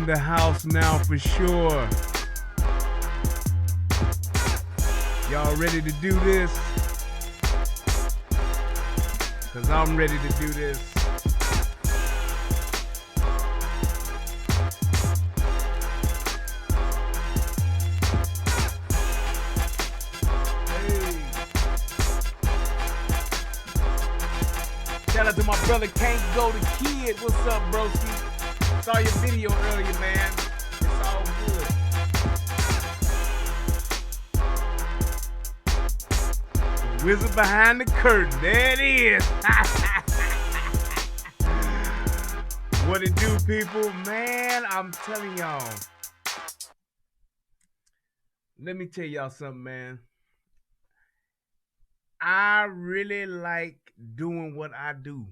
in the house now for sure. Y'all ready to do this? Cause I'm ready to do this. Hey. Shout out to my brother Can't Go the Kid. What's up, broski? Saw your video earlier, man. It's all good. The wizard behind the curtain. There it is. What it do, people? Man, I'm telling y'all. Let me tell y'all something, man. I really like doing what I do.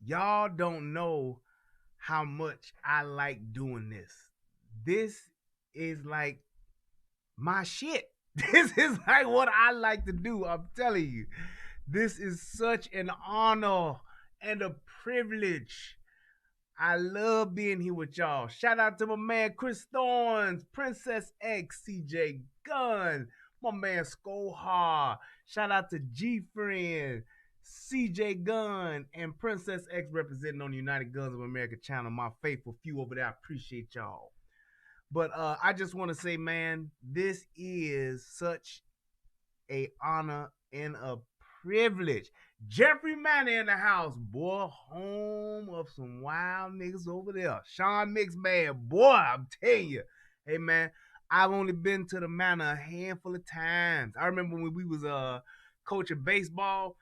Y'all don't know how much I like doing this. This is like my shit. This is like what I like to do. I'm telling you. This is such an honor and a privilege. I love being here with y'all. Shout out to my man Chris Thorns, Princess X, CJ Gunn, my man Skohar. Shout out to G Friend, CJ Gunn, and Princess X representing on the United Guns of America channel. My faithful few over there. I appreciate y'all. But I just want to say, man, this is such a honor and a privilege. Jeffrey Manor in the house, boy, home of some wild niggas over there. Sean Mix, man, boy, I'm telling you. Hey, man, I've only been to the Manor a handful of times. I remember when we was coaching baseball,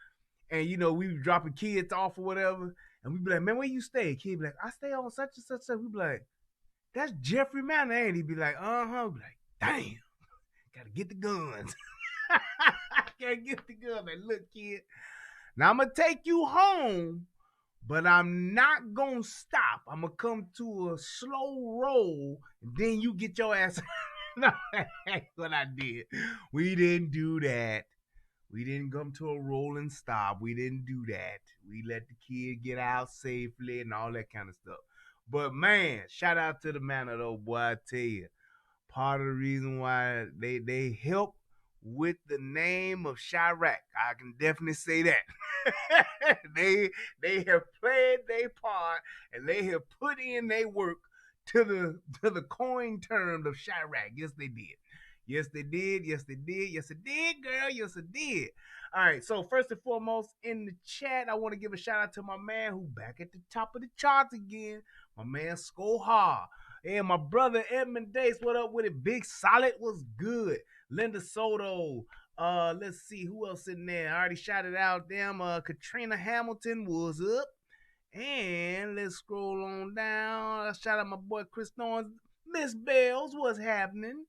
and, you know, we were dropping kids off or whatever, and we'd be like, man, where you stay? Kid be like, I stay on such and such. We'd be like, that's Jeffrey Manor, and he'd be like, uh-huh. Be like, damn, gotta get the guns. Gotta get the guns. Like, look, kid, now I'm gonna take you home, but I'm not gonna stop. I'm gonna come to a slow roll, and then you get your ass. No, that's what I did. We didn't do that. We didn't come to a rolling stop. We didn't do that. We let the kid get out safely and all that kind of stuff. But man, shout out to the Manor though, boy. I tell you, part of the reason why they help with the name of Chirac, I can definitely say that. they have played their part and they have put in their work to the coin term of Chirac. Yes, they did. Yes, they did. Yes, they did. Yes, it did, girl. Yes, it did. All right. So first and foremost, in the chat, I want to give a shout out to my man who back at the top of the charts again. My man Skohar. And my brother Edmund Dace. What up with it? Big Solid was good. Linda Soto. Let's see who else in there. I already shouted out them. Katrina Hamilton was up. And let's scroll on down. I shout out my boy Chris Thorns. Miss Bells, what's happening?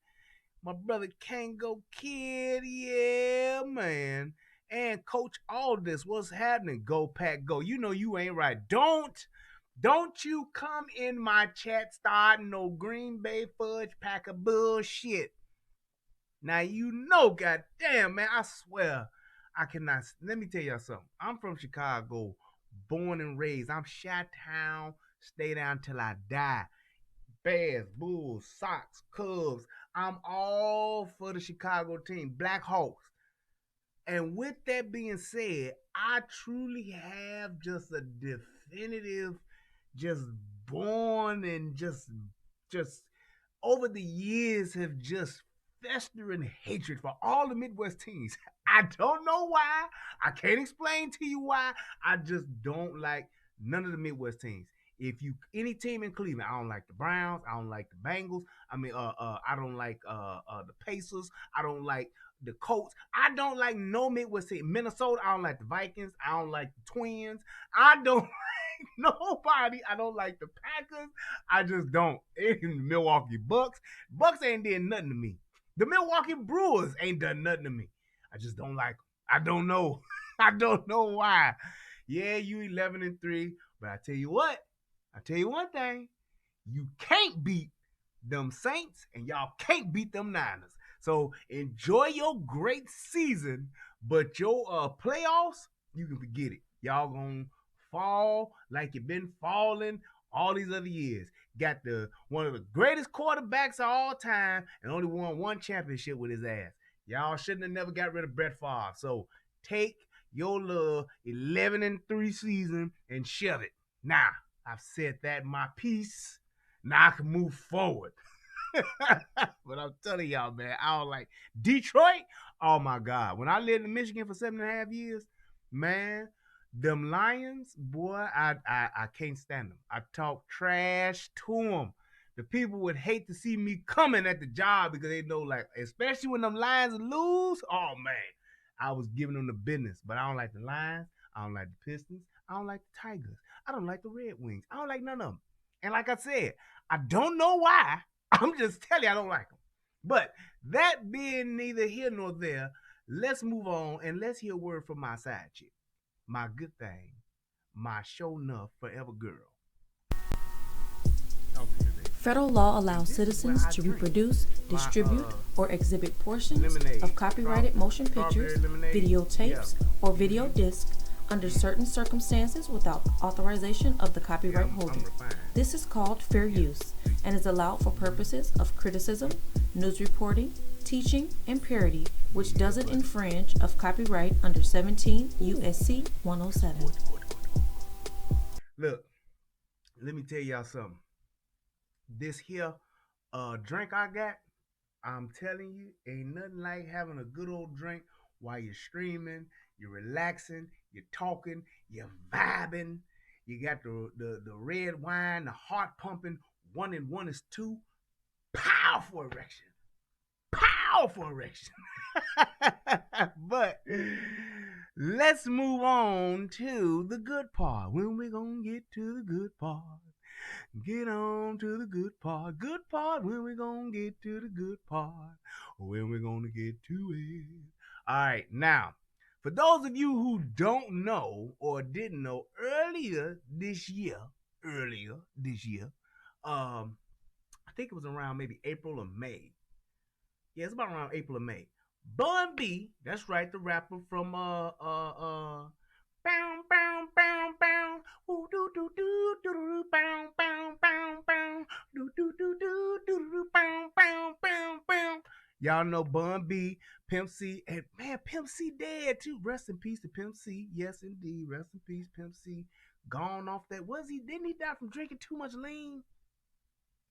My brother Kango Kid, yeah, man. And Coach Aldis, what's happening? Go Pack Go. You know you ain't right. Don't you come in my chat starting no Green Bay fudge pack of bullshit. Now you know, goddamn, man, I swear I cannot. Let me tell y'all something. I'm from Chicago, born and raised. I'm Chi-Town, stay down till I die. Bears, Bulls, Sox, Cubs. I'm all for the Chicago team, Black Hawks. And with that being said, I truly have just a definitive, just born and just over the years have just festering hatred for all the Midwest teams. I don't know why. I can't explain to you why. I just don't like none of the Midwest teams. If you any team in Cleveland, I don't like the Browns. I don't like the Bengals. I mean, I don't like the Pacers. I don't like the Colts. I don't like no Midwest team. Minnesota. I don't like the Vikings. I don't like the Twins. I don't like nobody. I don't like the Packers. I just don't. The Milwaukee Bucks. Bucks ain't did nothing to me. The Milwaukee Brewers ain't done nothing to me. I just don't like them. I don't know. I don't know why. Yeah, you 11-3, but I tell you what. I tell you one thing, you can't beat them Saints and y'all can't beat them Niners. So enjoy your great season, but your playoffs, you can forget it. Y'all gonna fall like you've been falling all these other years. Got the one of the greatest quarterbacks of all time and only won one championship with his ass. Y'all shouldn't have never got rid of Brett Favre. So take your little 11-3 season and shove it. Now, I've said that my piece. Now I can move forward. But I'm telling y'all, man, I don't like Detroit. Oh my God. When I lived in Michigan for 7.5 years, man, them Lions, boy, I can't stand them. I talk trash to them. The people would hate to see me coming at the job because they know, like, especially when them Lions lose. Oh man, I was giving them the business. But I don't like the Lions. I don't like the Pistons. I don't like the Tigers. I don't like the Red Wings. I don't like none of them. And like I said, I don't know why. I'm just telling you, I don't like them. But that being neither here nor there, let's move on and let's hear a word from my side chick, my good thing, my show enough forever girl. Talk to me, baby. Federal law allows This is where citizens I to drink reproduce, my distribute, or exhibit portions lemonade, of copyrighted motion strawberry pictures, lemonade. videotapes, Yeah. or video discs under certain circumstances without authorization of the copyright I'm holder. refined. This is called fair use and is allowed for purposes of criticism, news reporting, teaching, and parody, which doesn't infringe of copyright under 17 U.S.C. 107. Look, let me tell y'all something. This here drink I got, I'm telling you, ain't nothing like having a good old drink while you're streaming, you're relaxing, you're talking, you're vibing. You got the red wine, the heart pumping. 1 and 1 is 2. Powerful erection. Powerful erection. But let's move on to the good part. When we gonna get to the good part? Get on to the good part. Good part. When we gonna get to the good part? When we gonna get to it? All right, now, for those of you who don't know or didn't know, earlier this year, I think it was around maybe April or May. Yeah, it's about around April or May. Bun B, that's right, the rapper from bow bow bow bow, ooh do do do do do bow bow bow bow, do do do do do do bow bow bow bow. Y'all know Bun B, Pimp C, and man, Pimp C dead too. Rest in peace to Pimp C. Yes, indeed. Rest in peace, Pimp C. Gone off that. Was he? Didn't he die from drinking too much lean?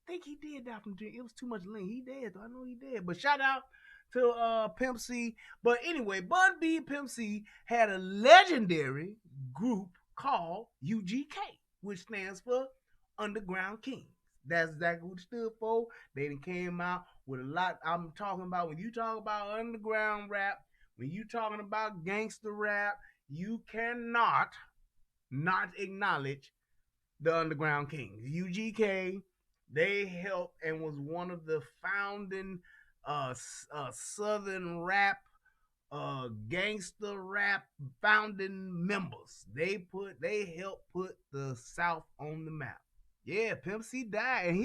I think he did die from drinking. It was too much lean. He dead though. I know he dead. But shout out to Pimp C. But anyway, Bun B and Pimp C had a legendary group called UGK, which stands for Underground Kings. That's exactly what it stood for. They done came out with a lot. I'm talking about when you talk about underground rap, when you talking about gangster rap, you cannot not acknowledge the Underground Kings. UGK, they helped and was one of the founding Southern rap, gangster rap founding members. They helped put the South on the map. Yeah, Pimp C died,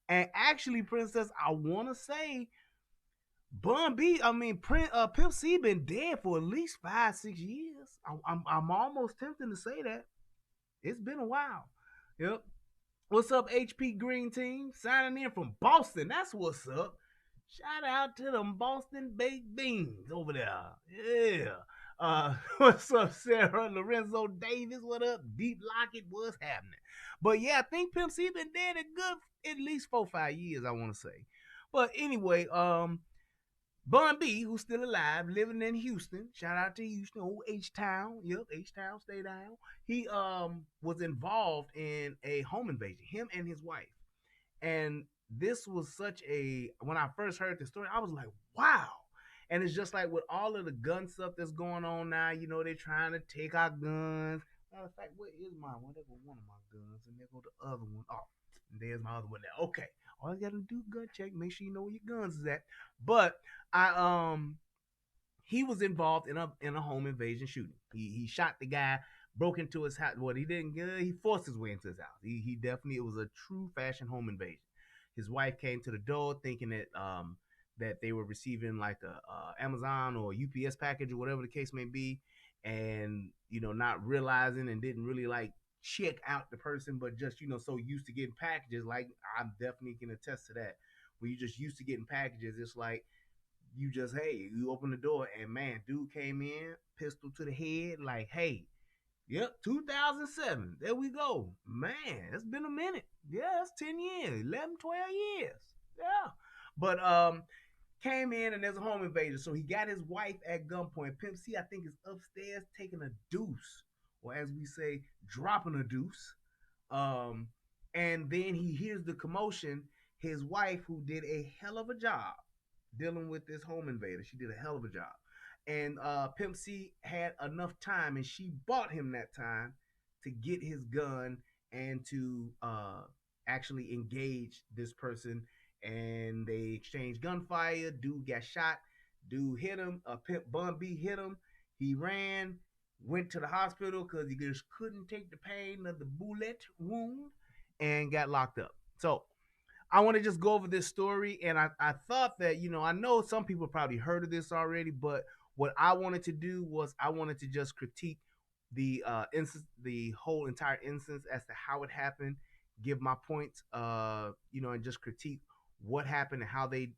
and actually, Princess, I want to say Bun B. I mean, Pimp C been dead for at least 5-6 years. I'm almost tempted to say that it's been a while. Yep. What's up, HP Green Team? Signing in from Boston. That's what's up. Shout out to them Boston baked beans over there. Yeah. What's up, Sarah Lorenzo Davis? What up? Deep Lockett? What's happening? But yeah, I think Pimp C been dead a good at least 4-5 years, I want to say. But anyway, Bun B, who's still alive, living in Houston. Shout out to Houston, old H-Town. Yep, H-Town, stay down. He was involved in a home invasion, him and his wife. And this was such a, when I first heard the story, I was like, wow. And it's just like with all of the gun stuff that's going on now, you know, they're trying to take our guns. Matter of fact, where is mine? Well, there go one of my guns, and there go the other one. Oh, there's my other one there. Okay. All you gotta do, gun check, make sure you know where your guns is at. But he was involved in a home invasion shooting. He shot the guy, broke into his house. What he didn't get, he forced his way into his house. He definitely, it was a true fashion home invasion. His wife came to the door thinking that they were receiving like a Amazon or UPS package or whatever the case may be, and you know, not realizing and didn't really like check out the person, but just so used to getting packages. Like I'm definitely can attest to that. When you just used to getting packages, it's like you open the door and man, dude came in, pistol to the head, like, hey, yep, 2007. There we go. Man, it's been a minute. Yeah, it's 10 years, 11, 12 years. Yeah. But came in and there's a home invasion. So he got his wife at gunpoint. Pimp C, I think, is upstairs taking a deuce, or as we say, dropping a deuce. Um, and then he hears the commotion. His wife, who did a hell of a job dealing with this home invader, she did a hell of a job. And Pimp C had enough time, and she bought him that time to get his gun and to actually engage this person. And they exchanged gunfire. Dude got shot. Dude hit him. Pimp Bun B hit him. He ran, went to the hospital because he just couldn't take the pain of the bullet wound and got locked up. So I want to just go over this story. And I thought that, I know some people probably heard of this already, but what I wanted to do was I wanted to just critique the instance, the whole entire instance as to how it happened, give my points, and just critique what happened and how they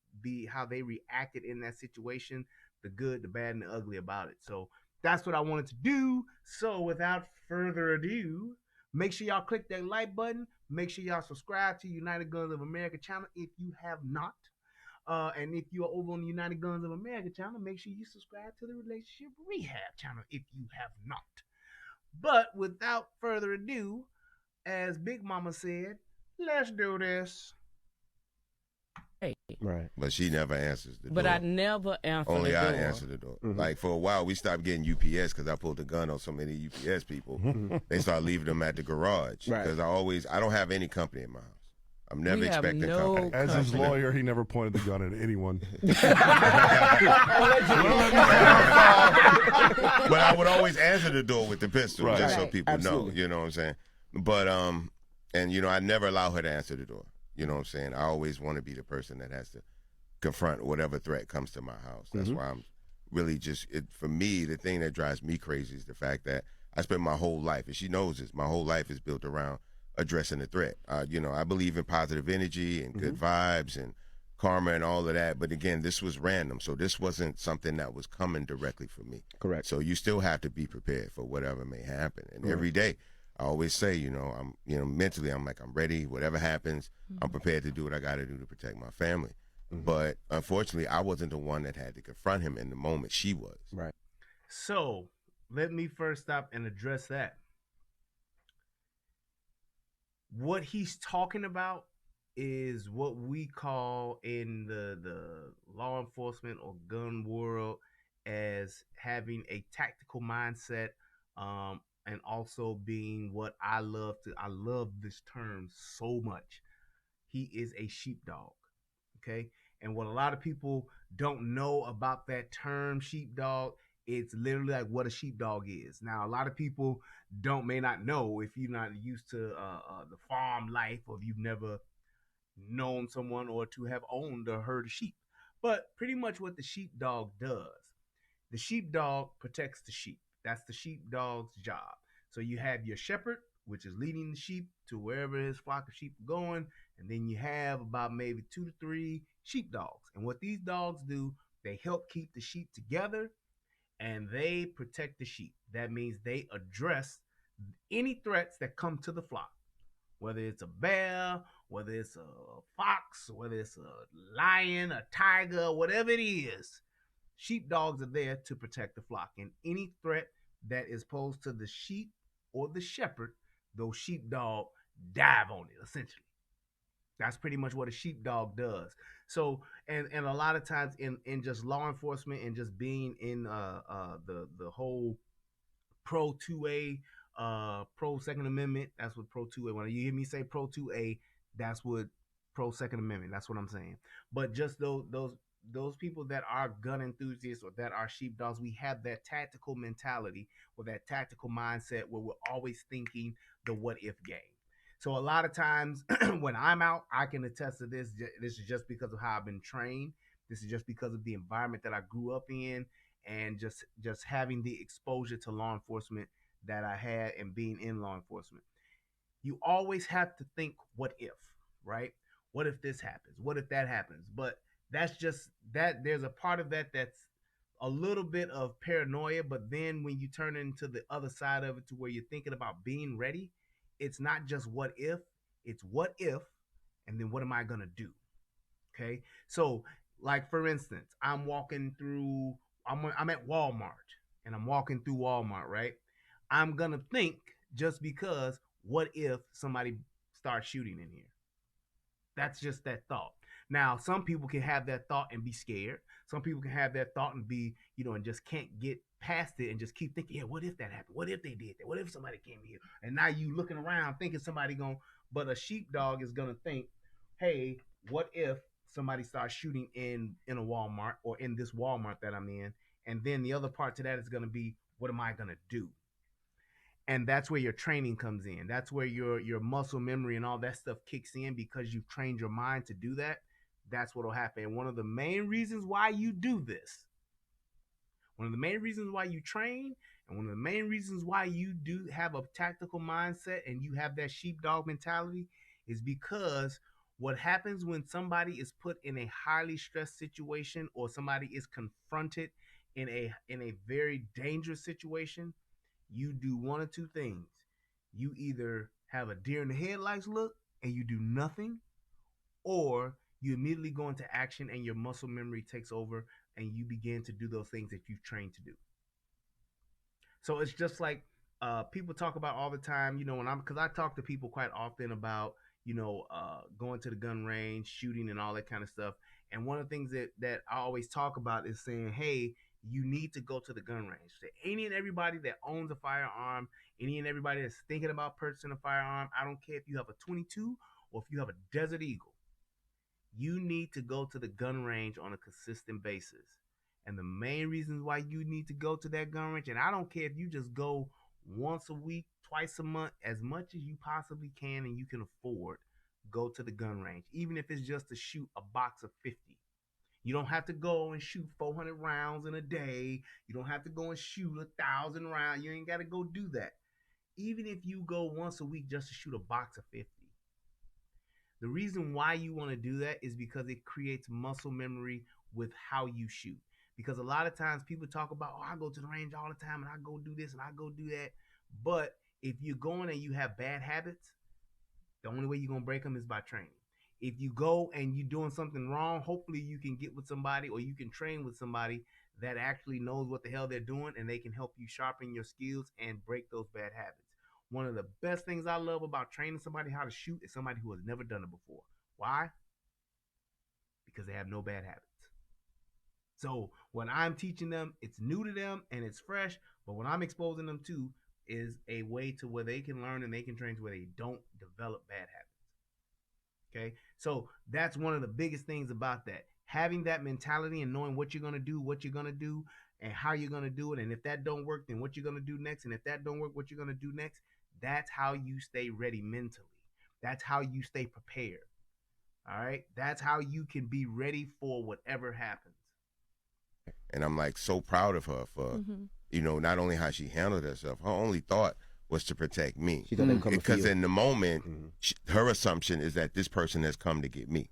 reacted in that situation, the good, the bad, and the ugly about it. So that's what I wanted to do. So without further ado, make sure y'all click that like button. Make sure y'all subscribe to United Guns of America channel if you have not. And if you are over on the United Guns of America channel, make sure you subscribe to the Relationship Rehab channel if you have not. But without further ado, as Big Mama said, let's do this. Right. But she never answers the door. But I never answer Only the door. I answer the door. Like for a while, we stopped getting UPS because I pulled the gun on so many UPS people. They started leaving them at the garage because I don't have any company in my house. I'm never expecting company. As his lawyer, he never pointed the gun at anyone. But I would always answer the door with the pistol just so people know. You know what I'm saying? But and I never allow her to answer the door. You know what I'm saying? I always want to be the person that has to confront whatever threat comes to my house. That's why I'm really for me, the thing that drives me crazy is the fact that I spent my whole life, and she knows this, my whole life is built around addressing the threat. I believe in positive energy and good vibes and karma and all of that. But again, this was random. So this wasn't something that was coming directly for me. Correct. So you still have to be prepared for whatever may happen. And every day, I always say, I'm, mentally, I'm like, I'm ready. Whatever happens, I'm prepared to do what I got to do to protect my family. But unfortunately, I wasn't the one that had to confront him in the moment. She was. Right. So let me first stop and address that. What he's talking about is what we call in the law enforcement or gun world as having a tactical mindset, and also being what I love this term so much. He is a sheepdog. Okay. And what a lot of people don't know about that term sheepdog, it's literally like what a sheepdog is. Now, a lot of people may not know if you're not used to the farm life, or if you've never known someone or to have owned a herd of sheep. But pretty much what the sheepdog does, the sheepdog protects the sheep. That's the sheepdog's job. So you have your shepherd, which is leading the sheep to wherever his flock of sheep are going. And then you have about maybe 2 to 3 sheepdogs. And what these dogs do, they help keep the sheep together and they protect the sheep. That means they address any threats that come to the flock, whether it's a bear, whether it's a fox, whether it's a lion, a tiger, whatever it is. Sheepdogs are there to protect the flock. And any threat that is posed to the sheep or the shepherd, those sheepdog dive on it, essentially. That's pretty much what a sheepdog does. So, and a lot of times in just law enforcement and just being in the whole pro 2A, pro Second Amendment, that's what pro 2A. When you hear me say pro 2A, that's what pro Second Amendment. That's what I'm saying. But just those people that are gun enthusiasts or that are sheepdogs, we have that tactical mentality or that tactical mindset where we're always thinking the what if game. So a lot of times when I'm out, I can attest to this. This is just because of how I've been trained. This is just because of the environment that I grew up in, and just having the exposure to law enforcement that I had and being in law enforcement. You always have to think, what if, right? What if this happens? What if that happens? But that's just that there's a part of that that's a little bit of paranoia, but then when you turn into the other side of it to where you're thinking about being ready, it's not just what if, it's what if, and then what am I gonna do? Okay. So, like for instance, I'm at Walmart and I'm walking through Walmart, right? I'm gonna think, just because, what if somebody starts shooting in here? That's just that thought. Now, some people can have that thought and be scared. Some people can have that thought and be, and just can't get past it and just keep thinking, yeah, what if that happened? What if they did that? What if somebody came here? And now you looking around thinking somebody going, but a sheepdog is gonna think, hey, what if somebody starts shooting in a Walmart, or in this Walmart that I'm in? And then the other part to that is gonna be, what am I gonna do? And that's where your training comes in. That's where your muscle memory and all that stuff kicks in, because you've trained your mind to do that. That's what'll happen. And one of the main reasons why you do this, one of the main reasons why you train, and one of the main reasons why you do have a tactical mindset and you have that sheepdog mentality, is because what happens when somebody is put in a highly stressed situation, or somebody is confronted in a very dangerous situation, you do one of two things. You either have a deer in the headlights look and you do nothing, or you immediately go into action and your muscle memory takes over and you begin to do those things that you've trained to do. So it's just like people talk about all the time, because I talk to people quite often about, going to the gun range, shooting, and all that kind of stuff. And one of the things that I always talk about is saying, hey, you need to go to the gun range. To any and everybody that owns a firearm, any and everybody that's thinking about purchasing a firearm, I don't care if you have a 22 or if you have a Desert Eagle, you need to go to the gun range on a consistent basis. And the main reasons why you need to go to that gun range, and I don't care if you just go once a week, twice a month, as much as you possibly can and you can afford, go to the gun range. Even if it's just to shoot a box of 50. You don't have to go and shoot 400 rounds in a day. You don't have to go and shoot 1,000 rounds. You ain't got to go do that. Even if you go once a week just to shoot a box of 50. The reason why you want to do that is because it creates muscle memory with how you shoot. Because a lot of times people talk about, I go to the range all the time and I go do this and I go do that. But if you're going and you have bad habits, the only way you're going to break them is by training. If you go and you're doing something wrong, hopefully you can get with somebody, or you can train with somebody that actually knows what the hell they're doing, and they can help you sharpen your skills and break those bad habits. One of the best things I love about training somebody how to shoot is somebody who has never done it before. Why? Because they have no bad habits. So when I'm teaching them, it's new to them and it's fresh, but what I'm exposing them to is a way to where they can learn and they can train to where they don't develop bad habits. Okay, so that's one of the biggest things about that. Having that mentality and knowing what you're going to do, and how you're going to do it. And if that don't work, then what you're going to do next. And if that don't work, what you're going to do next. That's how you stay ready mentally. That's how you stay prepared. All right. That's how you can be ready for whatever happens. And I'm like so proud of her for, not only how she handled herself. Her only thought was to protect me. She doesn't come because in the moment, her assumption is that this person has come to get me.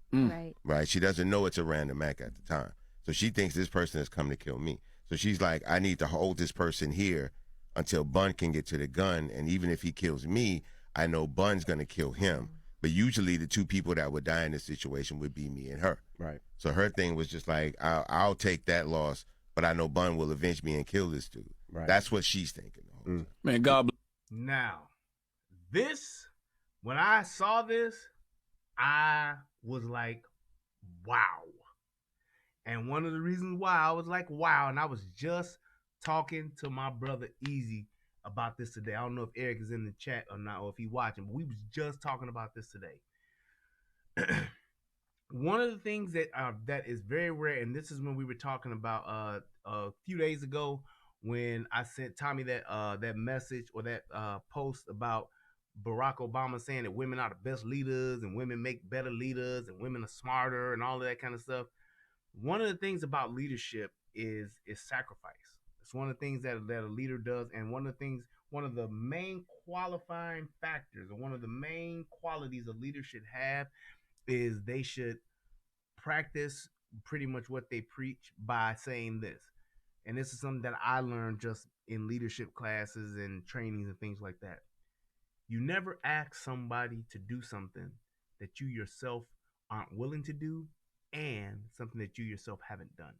Right. She doesn't know it's a random act at the time. So she thinks this person has come to kill me. So she's like, I need to hold this person here until Bun can get to the gun. And even if he kills me, I know Bun's going to kill him. But usually the two people that would die in this situation would be me and her. Right. So her thing was just like, I'll take that loss, but I know Bun will avenge me and kill this dude. Right. That's what she's thinking the whole time. Man, God bless. Now, when I saw this, I was like, wow. And one of the reasons why I was like, wow, and I was just talking to my brother Easy about this today. I don't know if Eric is in the chat or not, or if he's watching, but we was just talking about this today. One of the things that is very rare, and this is when we were talking about a few days ago, when I sent Tommy that message or that post about Barack Obama saying that women are the best leaders and women make better leaders and women are smarter and all of that kind of stuff. One of the things about leadership is sacrifice. It's one of the things that a leader does, and one of the things one of the main qualifying factors or one of the main qualities a leader should have is they should practice pretty much what they preach by saying this. And this is something that I learned just in leadership classes and trainings and things like that. You never ask somebody to do something that you yourself aren't willing to do and something that you yourself haven't done.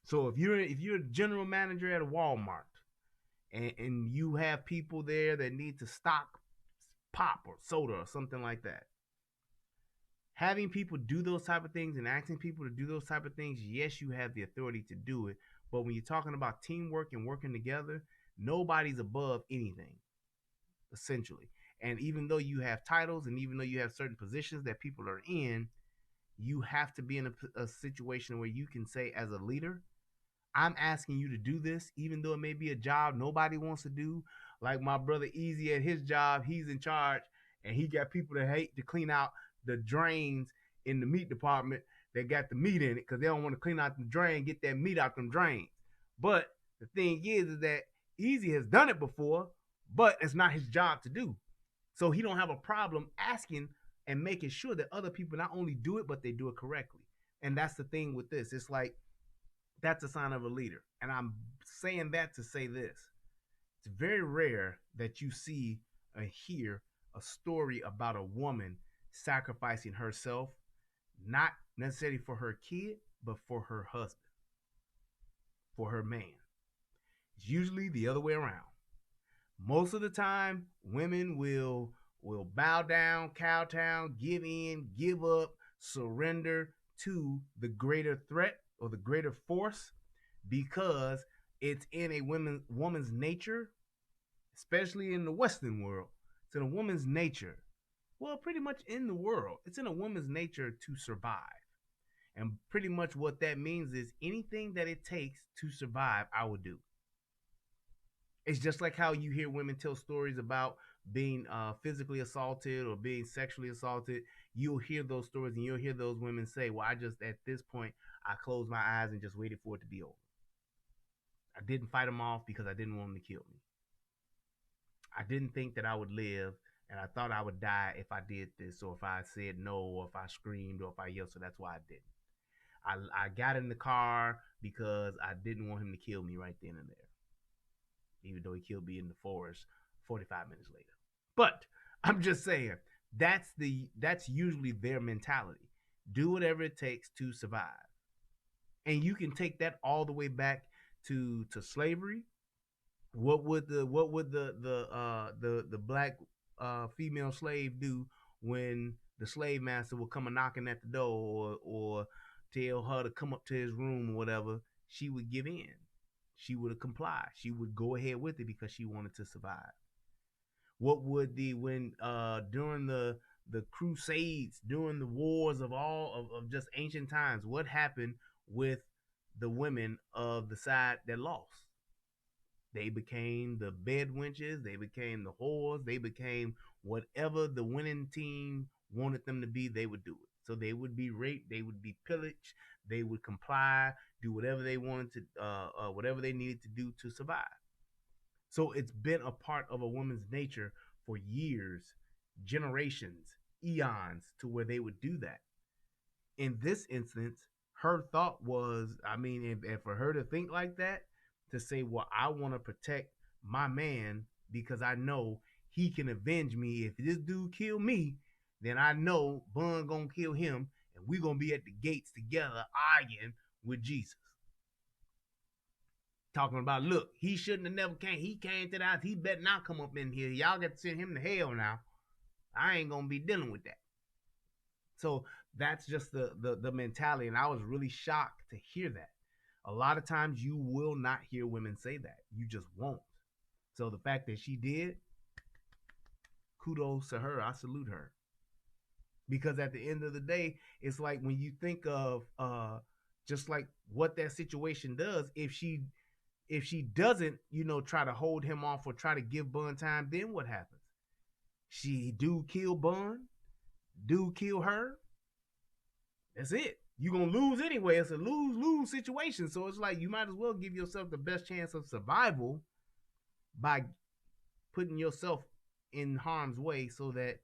So if you're a general manager at a Walmart and you have people there that need to stock pop or soda or something like that, having people do those type of things and asking people to do those type of things, yes, you have the authority to do it. But when you're talking about teamwork and working together, nobody's above anything, essentially. And even though you have titles and even though you have certain positions that people are in, you have to be in a situation where you can say as a leader, I'm asking you to do this, even though it may be a job nobody wants to do. Like my brother Easy at his job, he's in charge and he got people that hate to clean out the drains in the meat department that got the meat in it because they don't want to clean out the drain, get that meat out them drains. But the thing is that Easy has done it before, but it's not his job to do. So he don't have a problem asking and making sure that other people not only do it, but they do it correctly. And that's the thing with this. It's like, that's a sign of a leader. And I'm saying that to say this. It's very rare that you see or hear a story about a woman sacrificing herself, not necessarily for her kid, but for her husband, for her man. It's usually the other way around. Most of the time, women will bow down, kowtow, give in, give up, surrender to the greater threat or the greater force because it's in a woman's nature, especially in the Western world. It's in a woman's nature. Well, pretty much in the world, it's in a woman's nature to survive. And pretty much what that means is anything that it takes to survive, I will do. It's just like how you hear women tell stories about being physically assaulted or being sexually assaulted. You'll hear those stories and you'll hear those women say, well, at this point, I closed my eyes and just waited for it to be over. I didn't fight them off because I didn't want them to kill me. I didn't think that I would live and I thought I would die if I did this or if I said no or if I screamed or if I yelled, so that's why I didn't. I got in the car because I didn't want him to kill me right then and there. Even though he killed me in the forest 45 minutes later. But I'm just saying, that's usually their mentality. Do whatever it takes to survive. And you can take that all the way back to slavery. What would the black female slave do when the slave master would come a knocking at the door or tell her to come up to his room or whatever? She would give in. She would comply. She would go ahead with it because she wanted to survive. What would during the Crusades, during the wars of just ancient times, what happened with the women of the side that lost? They became the bed wenches, they became the whores, they became whatever the winning team wanted them to be, they would do it. So they would be raped, they would be pillaged, they would comply, do whatever they wanted to, whatever they needed to do to survive. So it's been a part of a woman's nature for years, generations, eons, to where they would do that. In this instance, her thought was, and for her to think like that, to say, well, I want to protect my man because I know he can avenge me. If this dude kill me, then I know Bun gonna kill him, and we gonna be at the gates together arguing with Jesus. Talking about, look, he shouldn't have never came. He came to the house. He better not come up in here. Y'all got to send him to hell now. I ain't gonna be dealing with that. So that's just the mentality, and I was really shocked to hear that. A lot of times you will not hear women say that. You just won't. So the fact that she did, kudos to her. I salute her. Because at the end of the day, it's like when you think of just like what that situation does, if she doesn't, try to hold him off or try to give Bun time, then what happens? She do kill Bun, do kill her. That's it. You're going to lose anyway. It's a lose-lose situation. So it's like you might as well give yourself the best chance of survival by putting yourself in harm's way so that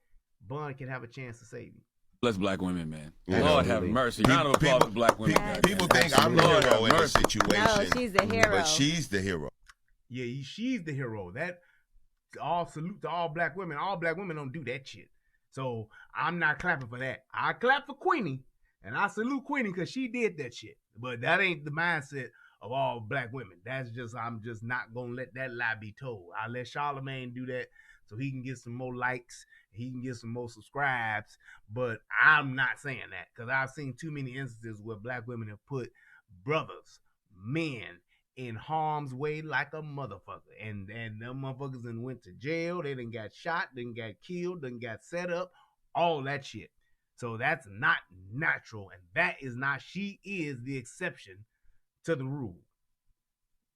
Bun can have a chance to save you. Bless black women, man. Yeah, Lord have mercy. Round of applause for black women. People think I'm the hero in this situation. No, she's the hero. But she's the hero. Yeah, she's the hero. That all salute to all black women. All black women don't do that shit. So I'm not clapping for that. I clap for Queenie, and I salute Queenie because she did that shit. But that ain't the mindset of all black women. That's just, I'm just not gonna let that lie be told. I let Charlamagne do that so he can get some more likes, he can get some more subscribes. But I'm not saying that because I've seen too many instances where black women have put brothers, men in harm's way like a motherfucker. And them motherfuckers done went to jail, they done got shot, done got killed, done got set up, all that shit. So that's not natural, and that is not, she is the exception to the rule.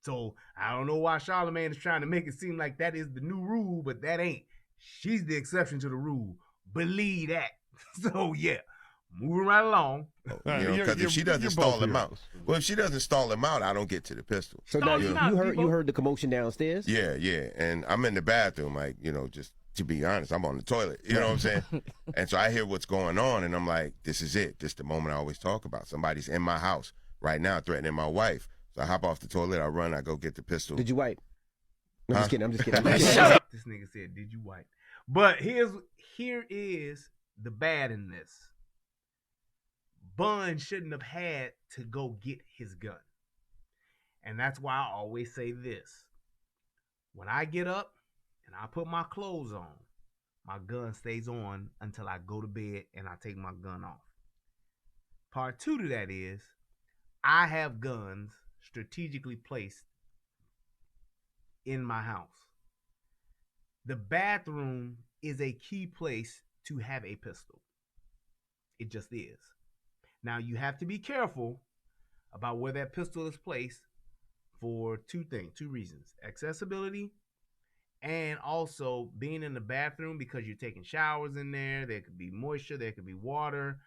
So I don't know why Charlamagne is trying to make it seem like that is the new rule, but that ain't. She's the exception to the rule. Believe that. So yeah, moving right along. Because if she doesn't stall him out, well, if she doesn't stall him out, I don't get to the pistol. So now you heard the commotion downstairs? Yeah, and I'm in the bathroom, like, just to be honest, I'm on the toilet. You know what I'm saying? And so I hear what's going on, and I'm like, this is it. This is the moment I always talk about. Somebody's in my house right now threatening my wife. So I hop off the toilet, I run, I go get the pistol. Did you wipe? No, I'm just kidding. Shut up. This nigga said, did you wipe? But here is the bad in this. Bun shouldn't have had to go get his gun. And that's why I always say this. When I get up and I put my clothes on, my gun stays on until I go to bed and I take my gun off. Part 2 to that is I have guns strategically placed in my house. The bathroom is a key place to have a pistol. It just is. Now, you have to be careful about where that pistol is placed for two reasons. Accessibility and also being in the bathroom because you're taking showers in there. There could be moisture. There could be water.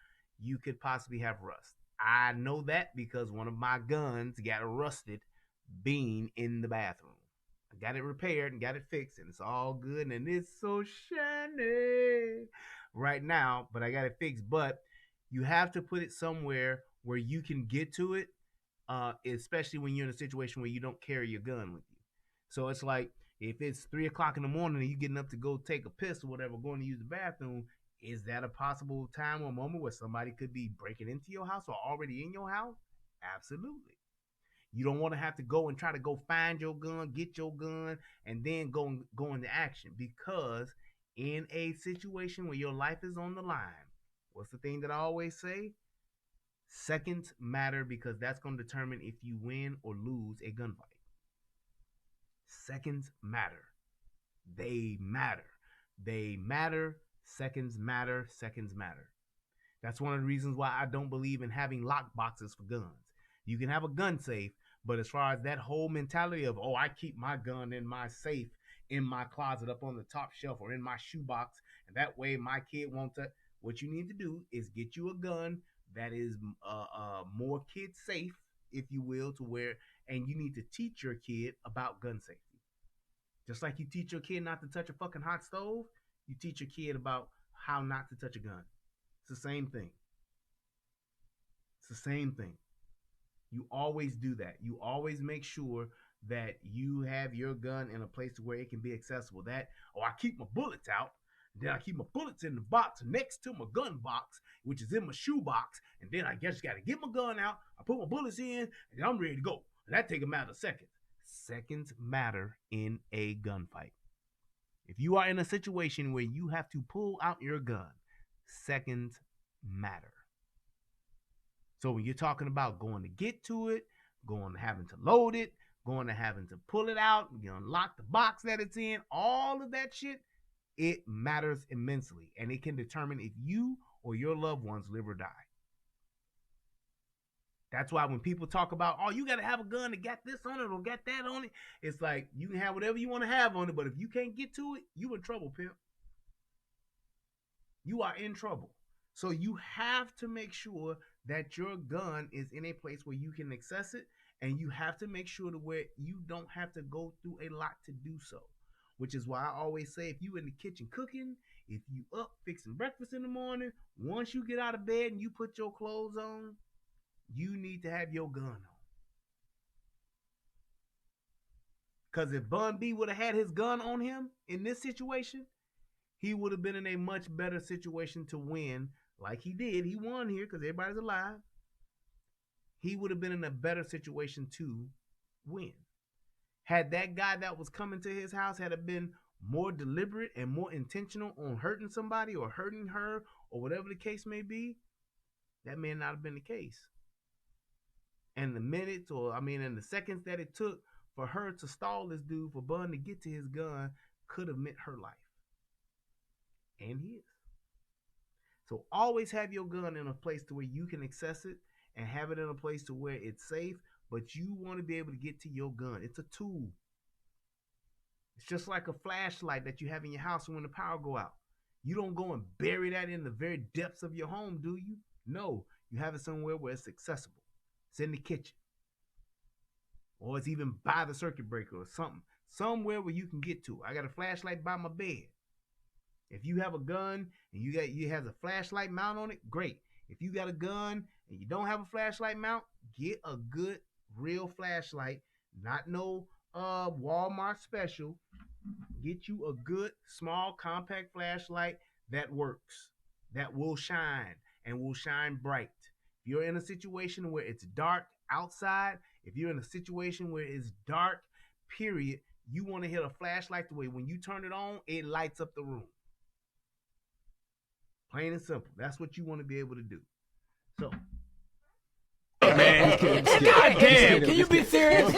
You could possibly have rust. I know that because one of my guns got rusted being in the bathroom. I got it repaired and got it fixed, and it's all good, and it's so shiny right now, but I got it fixed. But you have to put it somewhere where you can get to it, especially when you're in a situation where you don't carry your gun with you. So it's like if it's 3 o'clock in the morning and you're getting up to go take a piss or whatever, going to use the bathroom, is that a possible time or moment where somebody could be breaking into your house or already in your house? Absolutely. You don't want to have to go and try to go find your gun, get your gun, and then go into action. Because in a situation where your life is on the line, what's the thing that I always say? Seconds matter because that's going to determine if you win or lose a gunfight. Seconds matter. They matter. They matter. Seconds matter. Seconds matter. That's one of the reasons why I don't believe in having lock boxes for guns. You can have a gun safe, but as far as that whole mentality of, I keep my gun in my safe, in my closet up on the top shelf or in my shoebox, and that way my kid won't touch. What you need to do is get you a gun that is more kid safe, if you will, to where, and you need to teach your kid about gun safety. Just like you teach your kid not to touch a fucking hot stove, you teach your kid about how not to touch a gun. It's the same thing. It's the same thing. You always do that. You always make sure that you have your gun in a place where it can be accessible. That, I keep my bullets out. Then I keep my bullets in the box next to my gun box, which is in my shoe box. And then I just got to get my gun out. I put my bullets in, and I'm ready to go. And that take a matter of seconds. Seconds matter in a gunfight. If you are in a situation where you have to pull out your gun, seconds matter. So when you're talking about going to get to it, going to having to load it, going to having to pull it out, you unlock the box that it's in, all of that shit, it matters immensely. And it can determine if you or your loved ones live or die. That's why when people talk about, you got to have a gun that got this on it or got that on it, it's like you can have whatever you want to have on it, but if you can't get to it, you in trouble, pimp. You are in trouble. So you have to make sure that your gun is in a place where you can access it, and you have to make sure to where you don't have to go through a lot to do so. Which is why I always say, if you in the kitchen cooking, if you up fixing breakfast in the morning, once you get out of bed and you put your clothes on, you need to have your gun on. Because if Bun B would have had his gun on him in this situation, he would have been in a much better situation to win like he did. He won here because everybody's alive. He would have been in a better situation to win. Had that guy that was coming to his house had it been more deliberate and more intentional on hurting somebody or hurting her or whatever the case may be, that may not have been the case. And the minutes and the seconds that it took for her to stall this dude for Bun to get to his gun could have meant her life. And his. So always have your gun in a place to where you can access it and have it in a place to where it's safe, but you want to be able to get to your gun. It's a tool. It's just like a flashlight that you have in your house when the power go out. You don't go and bury that in the very depths of your home, do you? No, you have it somewhere where it's accessible. It's in the kitchen. Or it's even by the circuit breaker or something. Somewhere where you can get to. I got a flashlight by my bed. If you have a gun and you have a flashlight mount on it, great. If you got a gun and you don't have a flashlight mount, get a good real flashlight, not no Walmart special. Get you a good small compact flashlight that works, that will shine and will shine bright. If you're in a situation where it's dark outside, if you're in a situation where it's dark, period, you want to hit a flashlight the way when you turn it on, it lights up the room. Plain and simple. That's what you want to be able to do. So, man, God damn, can you be serious?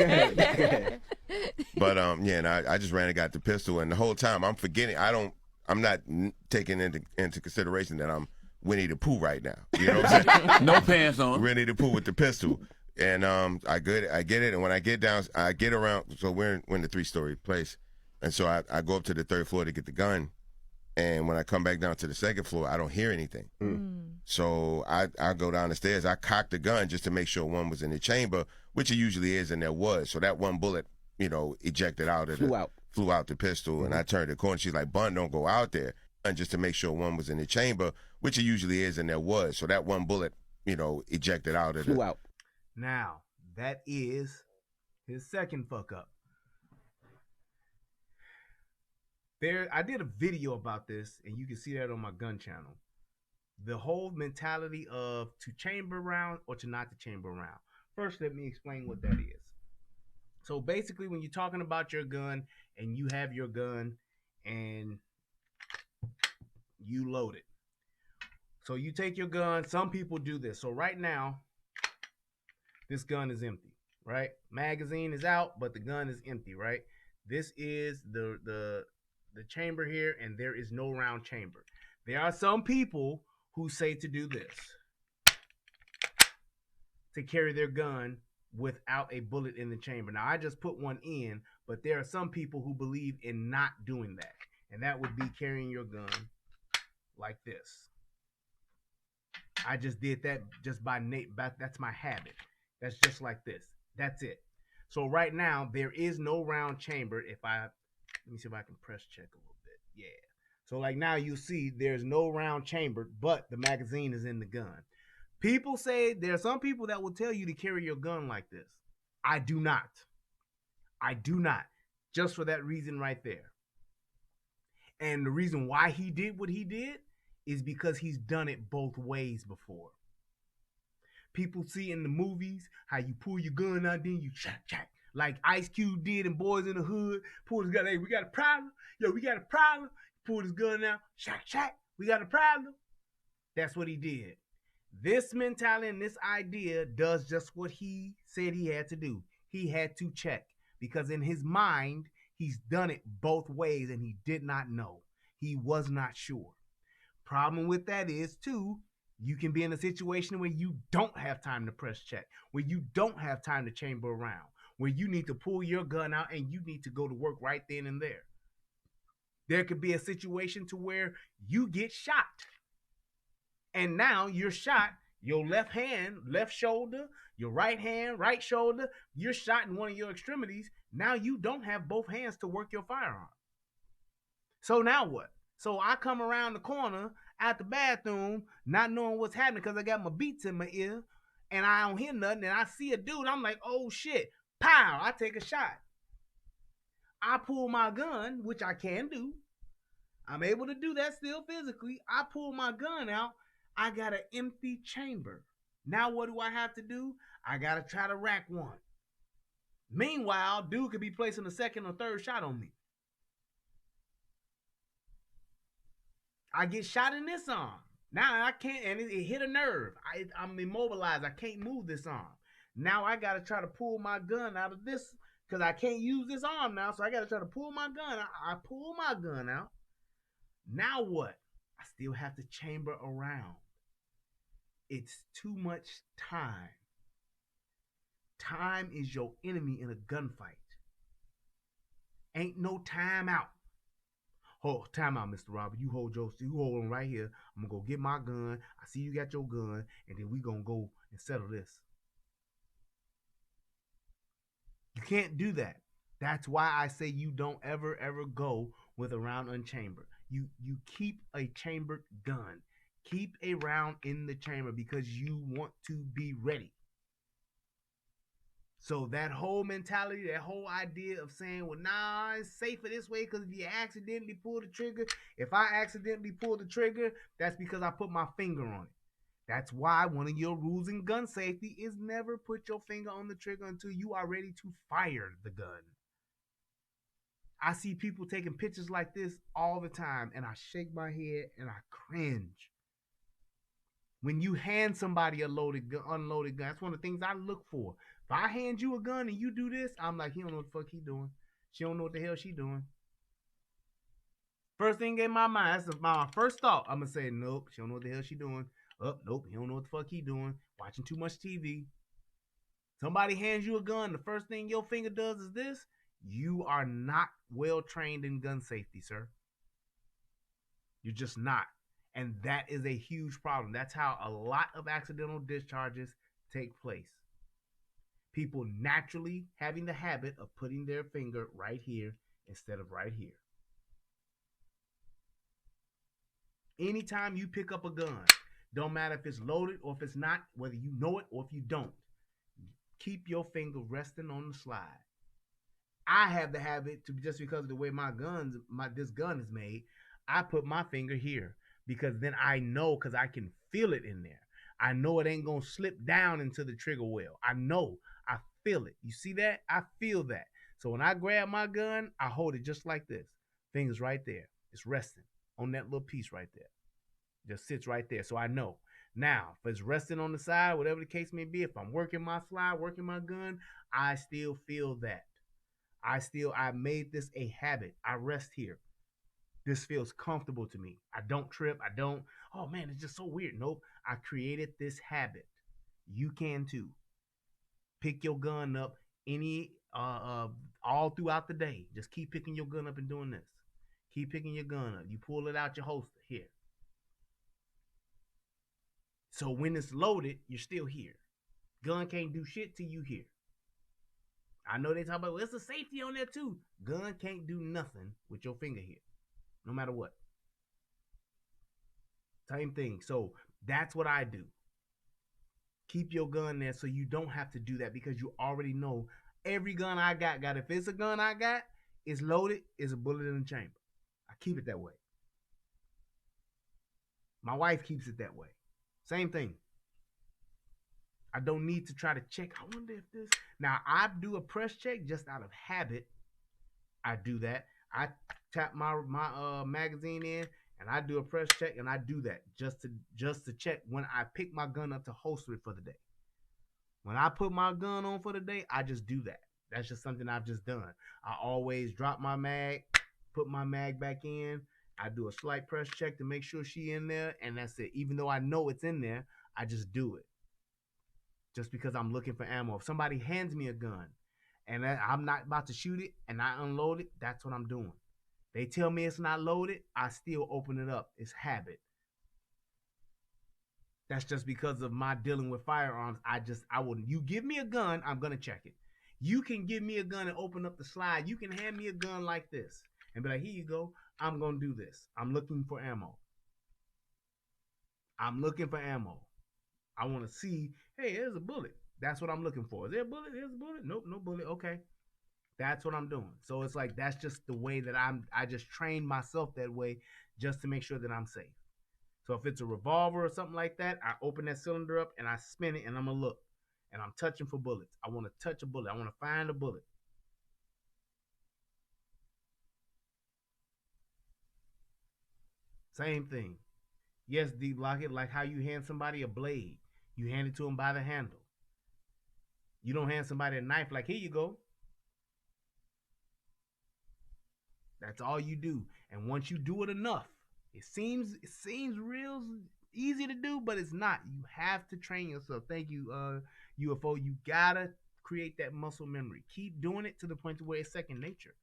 But and I just ran and got the pistol, and the whole time I'm forgetting. I'm not taking into consideration that I'm Winnie the Pooh right now. You know what I'm saying? No pants on. Winnie the Pooh with the pistol, and I get it, and when I get down, I get around. So we're in the 3-story place, and so I go up to the 3rd floor to get the gun. And when I come back down to the 2nd floor, I don't hear anything. So I go down the stairs. I cock the gun just to make sure one was in the chamber, which it usually is, and there was. So that one bullet, ejected out of flew out the pistol. And I turned the corner. She's like, Bun, don't go out there. And just to make sure one was in the chamber, which it usually is, and there was. So that one bullet, ejected out of flew out. Now, that is his second fuck up. I did a video about this, and you can see that on my gun channel. The whole mentality of to chamber round or to not to chamber round. First, let me explain what that is. So basically, when you're talking about your gun and you have your gun and you load it. So you take your gun. Some people do this. So right now, this gun is empty, right? Magazine is out, but the gun is empty, right? This is the chamber here, and there is no round chamber. There are some people who say to do this, to carry their gun without a bullet in the chamber. Now, I just put one in, but there are some people who believe in not doing that, and that would be carrying your gun like this. I just did that just by that's my habit. That's just like this. That's it. So right now, there is no round chamber. Let me see if I can press check a little bit. Yeah. So like now you see there's no round chamber, but the magazine is in the gun. People say there are some people that will tell you to carry your gun like this. I do not. Just for that reason right there. And the reason why he did what he did is because he's done it both ways before. People see in the movies how you pull your gun out, then you check. Like Ice Cube did in Boys in the Hood. Pulled his gun, hey, we got a problem. Yo, we got a problem. Pulled his gun out, shack, we got a problem. That's what he did. This mentality and this idea does just what he said he had to do. He had to check because in his mind, he's done it both ways and he did not know. He was not sure. Problem with that is, too, you can be in a situation where you don't have time to press check, where you don't have time to chamber around, where you need to pull your gun out and you need to go to work right then and there. There could be a situation to where you get shot. And now you're shot, your left hand, left shoulder, your right hand, right shoulder, you're shot in one of your extremities. Now you don't have both hands to work your firearm. So now what? So I come around the corner at the bathroom, not knowing what's happening because I got my beats in my ear and I don't hear nothing. And I see a dude, I'm like, oh shit, pow, I take a shot. I pull my gun, which I can do. I'm able to do that still physically. I pull my gun out. I got an empty chamber. Now what do I have to do? I got to try to rack one. Meanwhile, dude could be placing a second or third shot on me. I get shot in this arm. Now I can't, and it hit a nerve. I'm immobilized. I can't move this arm. Now I got to try to pull my gun out of this because I can't use this arm now. So I got to try to pull my gun out. I pull my gun out. Now what? I still have to chamber around. It's too much time. Time is your enemy in a gunfight. Ain't no time out. Oh, time out, Mr. Robert. You hold on right here. I'm gonna go get my gun. I see you got your gun, and then we gonna go and settle this. You can't do that. That's why I say you don't ever go with a round unchambered. You keep a chambered gun. Keep a round in the chamber because you want to be ready. So that whole mentality, that whole idea of saying, well, nah, it's safer this way because if you accidentally pull the trigger, if I accidentally pull the trigger, that's because I put my finger on it. That's why one of your rules in gun safety is never put your finger on the trigger until you are ready to fire the gun. I see people taking pictures like this all the time, and I shake my head and I cringe. When you hand somebody a loaded gun, unloaded gun, that's one of the things I look for. If I hand you a gun and you do this, I'm like, he don't know what the fuck he doing. She don't know what the hell she doing. First thing in my mind, that's my first thought. I'm going to say, nope, she don't know what the hell she doing. Oh, nope, he don't know what the fuck he doing. Watching too much TV. Somebody hands you a gun, the first thing your finger does is this. You are not well trained in gun safety, sir. You're just not. And that is a huge problem. That's how a lot of accidental discharges take place. People naturally having the habit of putting their finger right here instead of right here. Anytime you pick up a gun, don't matter if it's loaded or if it's not, whether you know it or if you don't, keep your finger resting on the slide. I have the habit to, just because of the way this gun is made, I put my finger here because then I know, because I can feel it in there. I know it ain't going to slip down into the trigger well. I know. I feel it. You see that? I feel that. So when I grab my gun, I hold it just like this. Fingers right there. It's resting on that little piece right there. Just sits right there. So I know. Now, if it's resting on the side, whatever the case may be, if I'm working my slide, working my gun, I still feel that. I made this a habit. I rest here. This feels comfortable to me. I don't trip. Oh man, it's just so weird. Nope. I created this habit. You can too. Pick your gun up all throughout the day. Just keep picking your gun up and doing this. Keep picking your gun up. You pull it out your holster here. So when it's loaded, you're still here. Gun can't do shit till you here. I know they talk about, well, it's a safety on there too. Gun can't do nothing with your finger here. No matter what. Same thing. So that's what I do. Keep your gun there so you don't have to do that because you already know every gun I got, if it's a gun I got, it's loaded, it's a bullet in the chamber. I keep it that way. My wife keeps it that way. Same thing. I don't need to try to check. I wonder if this... Now, I do a press check just out of habit. I do that. I tap my magazine in and I do a press check and I do that just to check when I pick my gun up to holster it for the day. When I put my gun on for the day, I just do that. That's just something I've just done. I always drop my mag, put my mag back in. I do a slight press check to make sure she in there, and that's it. Even though I know it's in there, I just do it. Just because I'm looking for ammo. If somebody hands me a gun and I'm not about to shoot it and I unload it, that's what I'm doing. They tell me it's not loaded, I still open it up. It's habit. That's just because of my dealing with firearms. I wouldn't. You give me a gun, I'm gonna check it. You can give me a gun and open up the slide. You can hand me a gun like this and be like, here you go. I'm gonna do this. I'm looking for ammo. I'm looking for ammo. I want to see, hey, there's a bullet. That's what I'm looking for. Is there a bullet? There's a bullet? Nope, no bullet. Okay. That's what I'm doing. So it's like that's just the way that I just trained myself that way just to make sure that I'm safe. So if it's a revolver or something like that, I open that cylinder up and I spin it and I'm gonna look. And I'm touching for bullets. I want to touch a bullet. I want to find a bullet. Same thing. Yes, deep lock it like how you hand somebody a blade. You hand it to them by the handle. You don't hand somebody a knife like, here you go. That's all you do. And once you do it enough, it seems real easy to do, but it's not. You have to train yourself. Thank you, UFO. You gotta create that muscle memory. Keep doing it to the point to where it's second nature.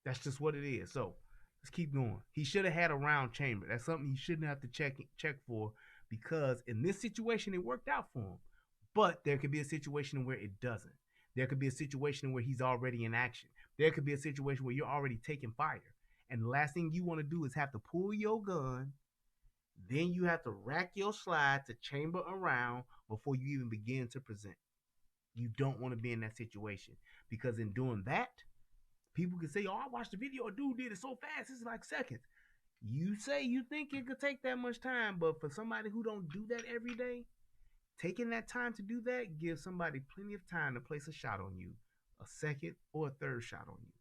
That's just what it is. So let's keep going. He should have had a round chamber. That's something you shouldn't have to check for, because in this situation it worked out for him. But there could be a situation where it doesn't. There could be a situation where he's already in action. There could be a situation where you're already taking fire. And the last thing you want to do is have to pull your gun. Then you have to rack your slide to chamber around before you even begin to present. You don't want to be in that situation, because in doing that, people can say, oh, I watched the video. A dude did it so fast. It's like seconds. You say you think it could take that much time, but for somebody who don't do that every day, taking that time to do that gives somebody plenty of time to place a shot on you, a second or a third shot on you.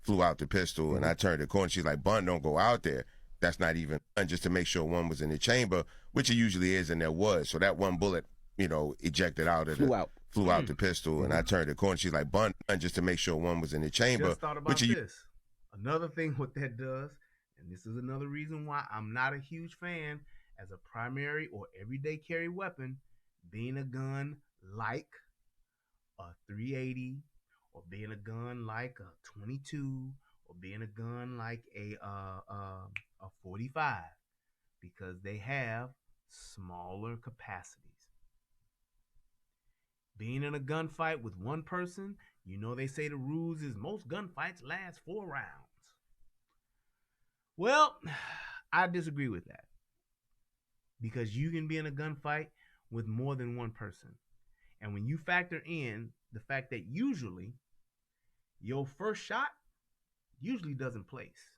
Flew out the pistol, and I turned the corner. She's like, Bun, don't go out there. That's not even, and just to make sure one was in the chamber, which it usually is, and there was. So that one bullet, ejected out of flew out the pistol, and I turned the corner. She's like, Bun, just to make sure one was in the chamber. Just thought about this. Another thing what that does, and this is another reason why I'm not a huge fan as a primary or everyday carry weapon, being a gun like a 380, or being a gun like a 22, or being a gun like a 45, because they have smaller capacities. Being in a gunfight with one person, they say the rules is most gunfights last 4 rounds. Well, I disagree with that, because you can be in a gunfight with more than one person. And when you factor in the fact that usually your first shot usually doesn't place.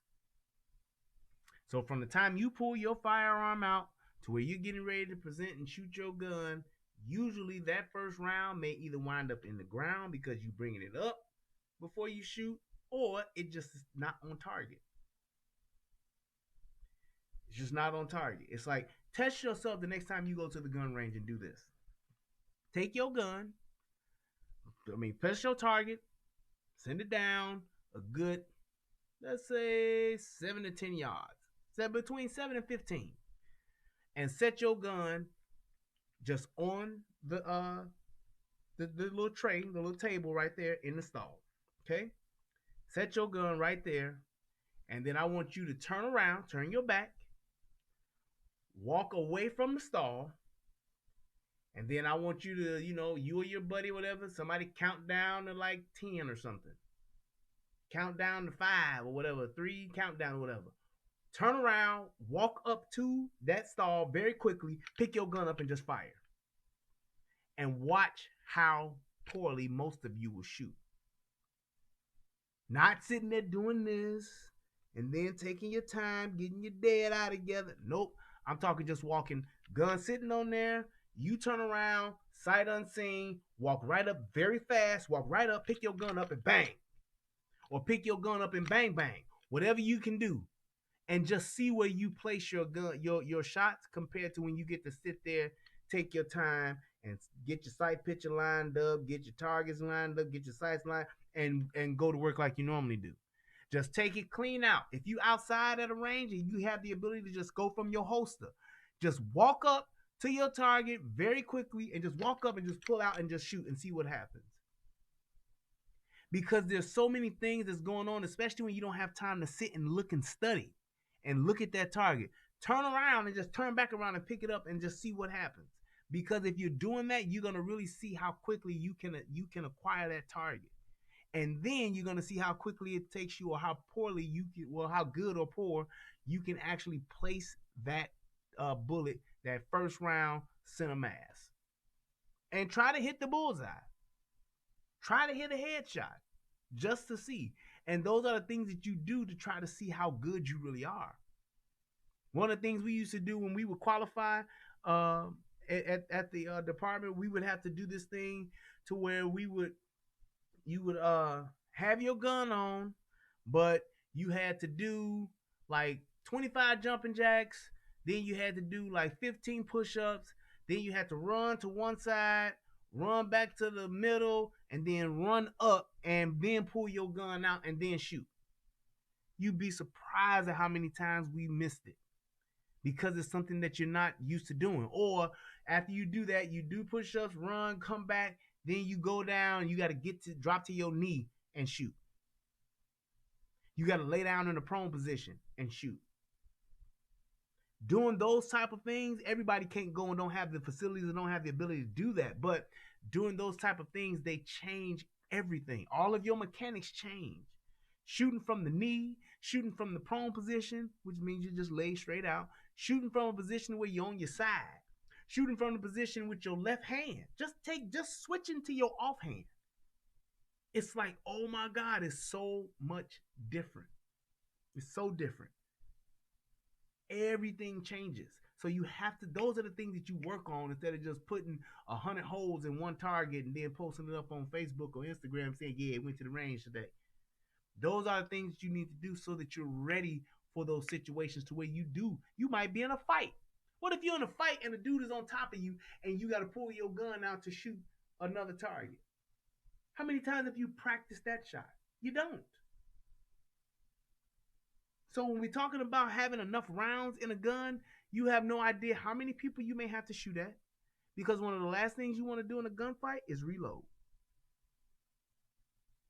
So from the time you pull your firearm out to where you're getting ready to present and shoot your gun, usually that first round may either wind up in the ground because you're bringing it up before you shoot, or it just is not on target. It's just not on target. It's like, test yourself the next time you go to the gun range and do this. Take your gun, press your target, send it down a good, let's say 7 to 10 yards. Between 7 and 15. And set your gun just on the little tray, the little table right there in the stall. Okay? Set your gun right there. And then I want you to turn around, turn your back, walk away from the stall. And then I want you to, you or your buddy, whatever, somebody count down to like 10 or something. Count down to 5 or whatever, 3, count down or whatever. Turn around, walk up to that stall very quickly, pick your gun up and just fire. And watch how poorly most of you will shoot. Not sitting there doing this and then taking your time, getting your dead eye together. Nope. I'm talking just walking, gun sitting on there. You turn around, sight unseen, walk right up very fast, walk right up, pick your gun up and bang. Or pick your gun up and bang, bang. Whatever you can do. And just see where you place your gun, your shots, compared to when you get to sit there, take your time, and get your sight picture lined up, get your targets lined up, get your sights lined, and go to work like you normally do. Just take it clean out. If you outside at a range and you have the ability to just go from your holster, just walk up to your target very quickly and just walk up and just pull out and just shoot and see what happens. Because there's so many things that's going on, especially when you don't have time to sit and look and study and look at that target. Turn around and just turn back around and pick it up and just see what happens. Because if you're doing that, you're gonna really see how quickly you can acquire that target. And then you're gonna see how quickly it takes you, or how poorly you can, well, how good or poor you can actually place that bullet, that first round center mass. And try to hit the bullseye. Try to hit a headshot just to see. And those are the things that you do to try to see how good you really are. One of the things we used to do when we would qualify at the department, we would have to do this thing to where you would have your gun on, but you had to do like 25 jumping jacks. Then you had to do like 15 push-ups. Then you had to run to one side, run back to the middle, and then run up, and then pull your gun out and then shoot. You'd be surprised at how many times we missed it, because it's something that you're not used to doing. Or after you do that, you do push-ups, run, come back, then you go down, you got to drop to your knee and shoot. You got to lay down in a prone position and shoot. Doing those type of things, everybody can't go and don't have the facilities and don't have the ability to do that. But doing those type of things, they change everything. All of your mechanics change. Shooting from the knee, shooting from the prone position, which means you just lay straight out. Shooting from a position where you're on your side. Shooting from the position with your left hand. Just switching to your offhand. It's like, oh my God, it's so much different. It's so different. Everything changes. So you have to, those are the things that you work on, instead of just putting 100 holes in one target and then posting it up on Facebook or Instagram saying, yeah, it went to the range today. Those are the things you need to do so that you're ready for those situations, to where you might be in a fight. What if you're in a fight and the dude is on top of you and you got to pull your gun out to shoot another target? How many times have you practiced that shot? You don't. So when we're talking about having enough rounds in a gun, you have no idea how many people you may have to shoot at, because one of the last things you want to do in a gunfight is reload.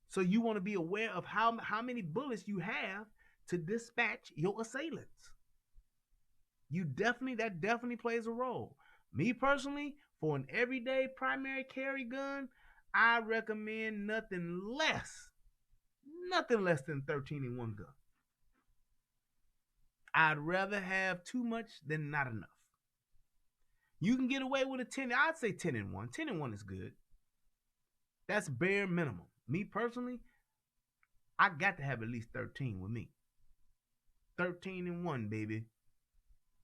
So you want to be aware of how many bullets you have to dispatch your assailants. That definitely plays a role. Me personally, for an everyday primary carry gun, I recommend nothing less than 13 in one gun. I'd rather have too much than not enough. You can get away with a 10. I'd say 10 in one. 10 in one is good. That's bare minimum. Me personally, I got to have at least 13 with me. 13 in one, baby.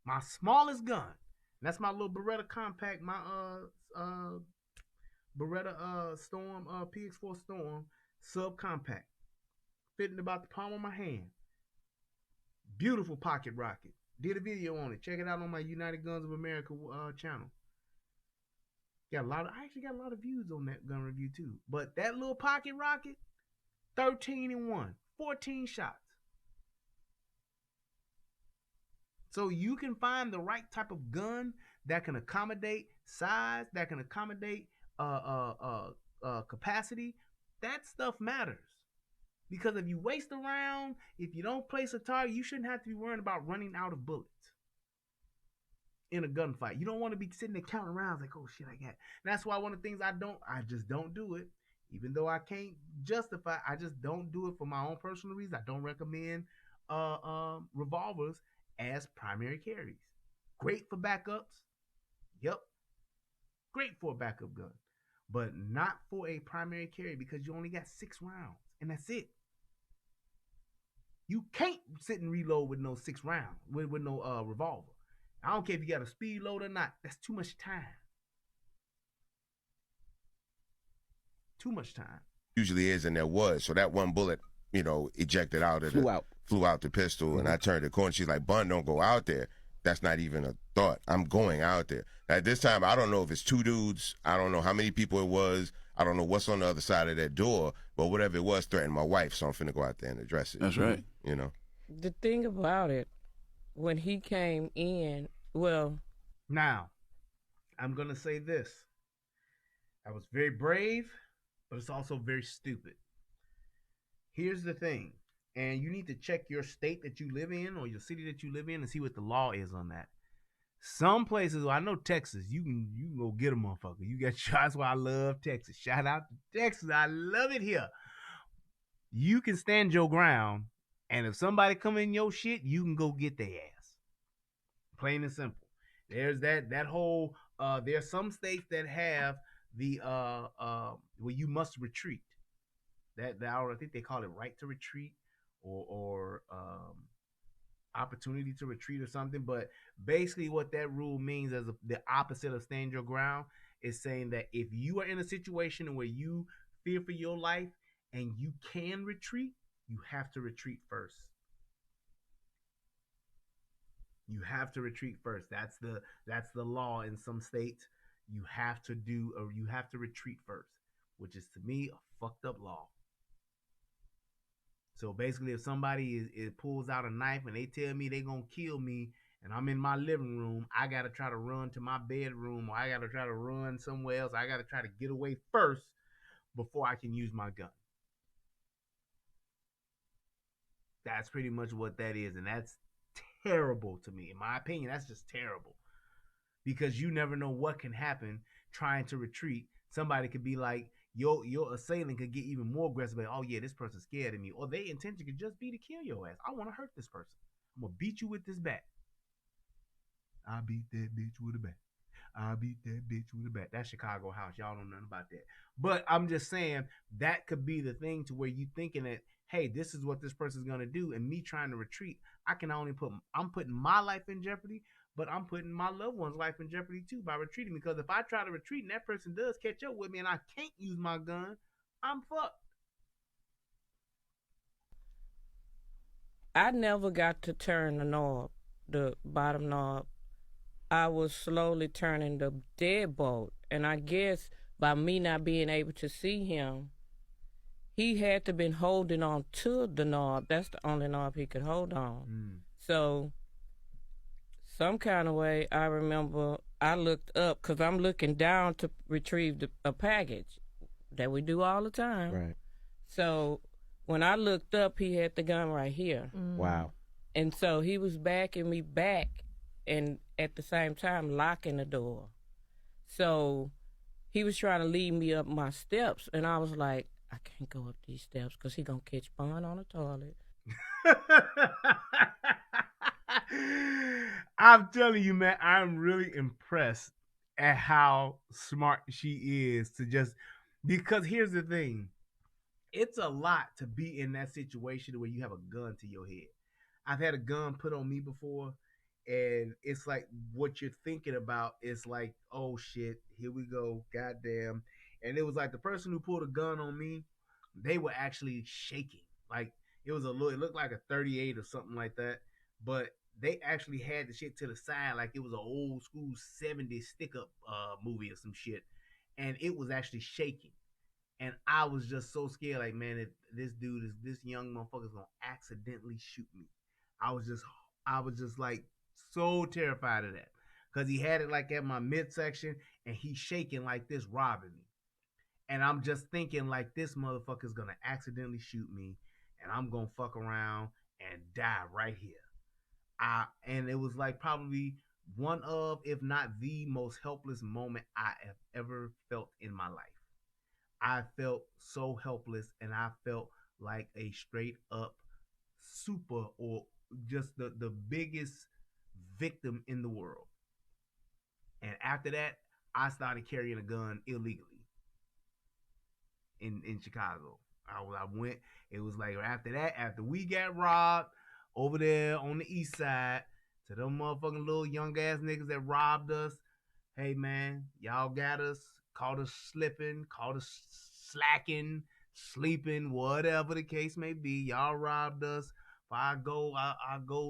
My smallest gun. That's my little Beretta Compact, my Beretta Storm, PX4 Storm subcompact. Fitting about the palm of my hand. Beautiful pocket rocket. Did a video on it. Check it out on my United Guns of America channel. I actually got a lot of views on that gun review too. But that little pocket rocket, 13 in one, 14 shots. So you can find the right type of gun that can accommodate size, that can accommodate capacity. That stuff matters. Because if you waste a round, if you don't place a target, you shouldn't have to be worrying about running out of bullets in a gunfight. You don't want to be sitting there counting rounds like, oh shit, I got. And that's why one of the things I just don't do it. Even though I can't justify, I just don't do it for my own personal reasons. I don't recommend revolvers as primary carries. Great for backups. Yep. Great for a backup gun. But not for a primary carry, because you only got 6 rounds and that's it. You can't sit and reload with no 6 rounds, with no revolver. I don't care if you got a speed load or not. That's too much time. Too much time. Usually is, and there was. So that one bullet, ejected out of flew out the pistol, mm-hmm. And I turned the corner. She's like, "Bun, don't go out there." That's not even a thought. I'm going out there. At this time, I don't know if it's 2 dudes. I don't know how many people it was. I don't know what's on the other side of that door, but whatever it was threatened my wife, so I'm finna go out there and address it. That's right. The thing about it, when he came in, now, I'm going to say this. I was very brave, but it's also very stupid. Here's the thing. And you need to check your state that you live in or your city that you live in and see what the law is on that. Some places, I know Texas, you can go get a motherfucker. You got shots. Why I love Texas. Shout out to Texas. I love it here. You can stand your ground, and if somebody come in your shit, you can go get their ass. Plain and simple. There's that whole. There's some states that have the where you must retreat. I think they call it right to retreat or opportunity to retreat or something. But basically, what that rule means as the opposite of stand your ground is saying that if you are in a situation where you fear for your life and you can retreat, you have to retreat first. You have to retreat first. That's the law in some states. You have to retreat first, which is to me a fucked up law. So basically, if somebody pulls out a knife and they tell me they're gonna kill me, and I'm in my living room, I gotta try to run to my bedroom, or I gotta try to run somewhere else. I gotta try to get away first before I can use my gun. That's pretty much what that is, and that's terrible to me. In my opinion, that's just terrible. Because you never know what can happen trying to retreat. Somebody could be like, your assailant could get even more aggressive. Like, oh yeah, this person's scared of me. Or their intention could just be to kill your ass. I want to hurt this person. I'm going to beat you with this bat. I beat that bitch with a bat. I beat that bitch with a bat. That's Chicago House. Y'all don't know nothing about that. But I'm just saying that could be the thing to where you thinking that, hey, this is what this person's going to do. And me trying to retreat, I'm putting my life in jeopardy, but I'm putting my loved one's life in jeopardy too by retreating. Because if I try to retreat and that person does catch up with me and I can't use my gun, I'm fucked. I never got to turn the knob, the bottom knob. I was slowly turning the deadbolt. And I guess by me not being able to see him, he had to been holding on to the knob. That's the only knob he could hold on. So some kind of way, I remember I looked up because I'm looking down to retrieve a package that we do all the time. Right. So when I looked up, he had the gun right here. Wow. And so he was backing me back and at the same time locking the door. So he was trying to lead me up my steps, and I was like, I can't go up these steps because he going to catch fun on the toilet. I'm telling you, man, I'm really impressed at how smart she is because here's the thing. It's a lot to be in that situation where you have a gun to your head. I've had a gun put on me before, and it's like what you're thinking about is like, oh shit, here we go, goddamn. And it was like the person who pulled a gun on me, they were actually shaking. Like it looked like a 38 or something like that, but they actually had the shit to the side like it was an old school 70s stick-up movie or some shit, and it was actually shaking. And I was just so scared, like, man, if this young motherfucker's gonna accidentally shoot me. I was just like so terrified of that. Cause he had it like at my midsection and he's shaking like this, robbing me. And I'm just thinking like this motherfucker's gonna accidentally shoot me and I'm gonna fuck around and die right here. And it was like probably one of, if not the most helpless moment I have ever felt in my life. I felt so helpless, and I felt like a straight up super or just the biggest victim in the world. And after that, I started carrying a gun illegally in Chicago. I went, it was like after that, after we got robbed over there on the east side, to them motherfucking little young ass niggas that robbed us, hey man, y'all got us, caught us slipping, caught us slacking, sleeping, whatever the case may be. Y'all robbed us for our gold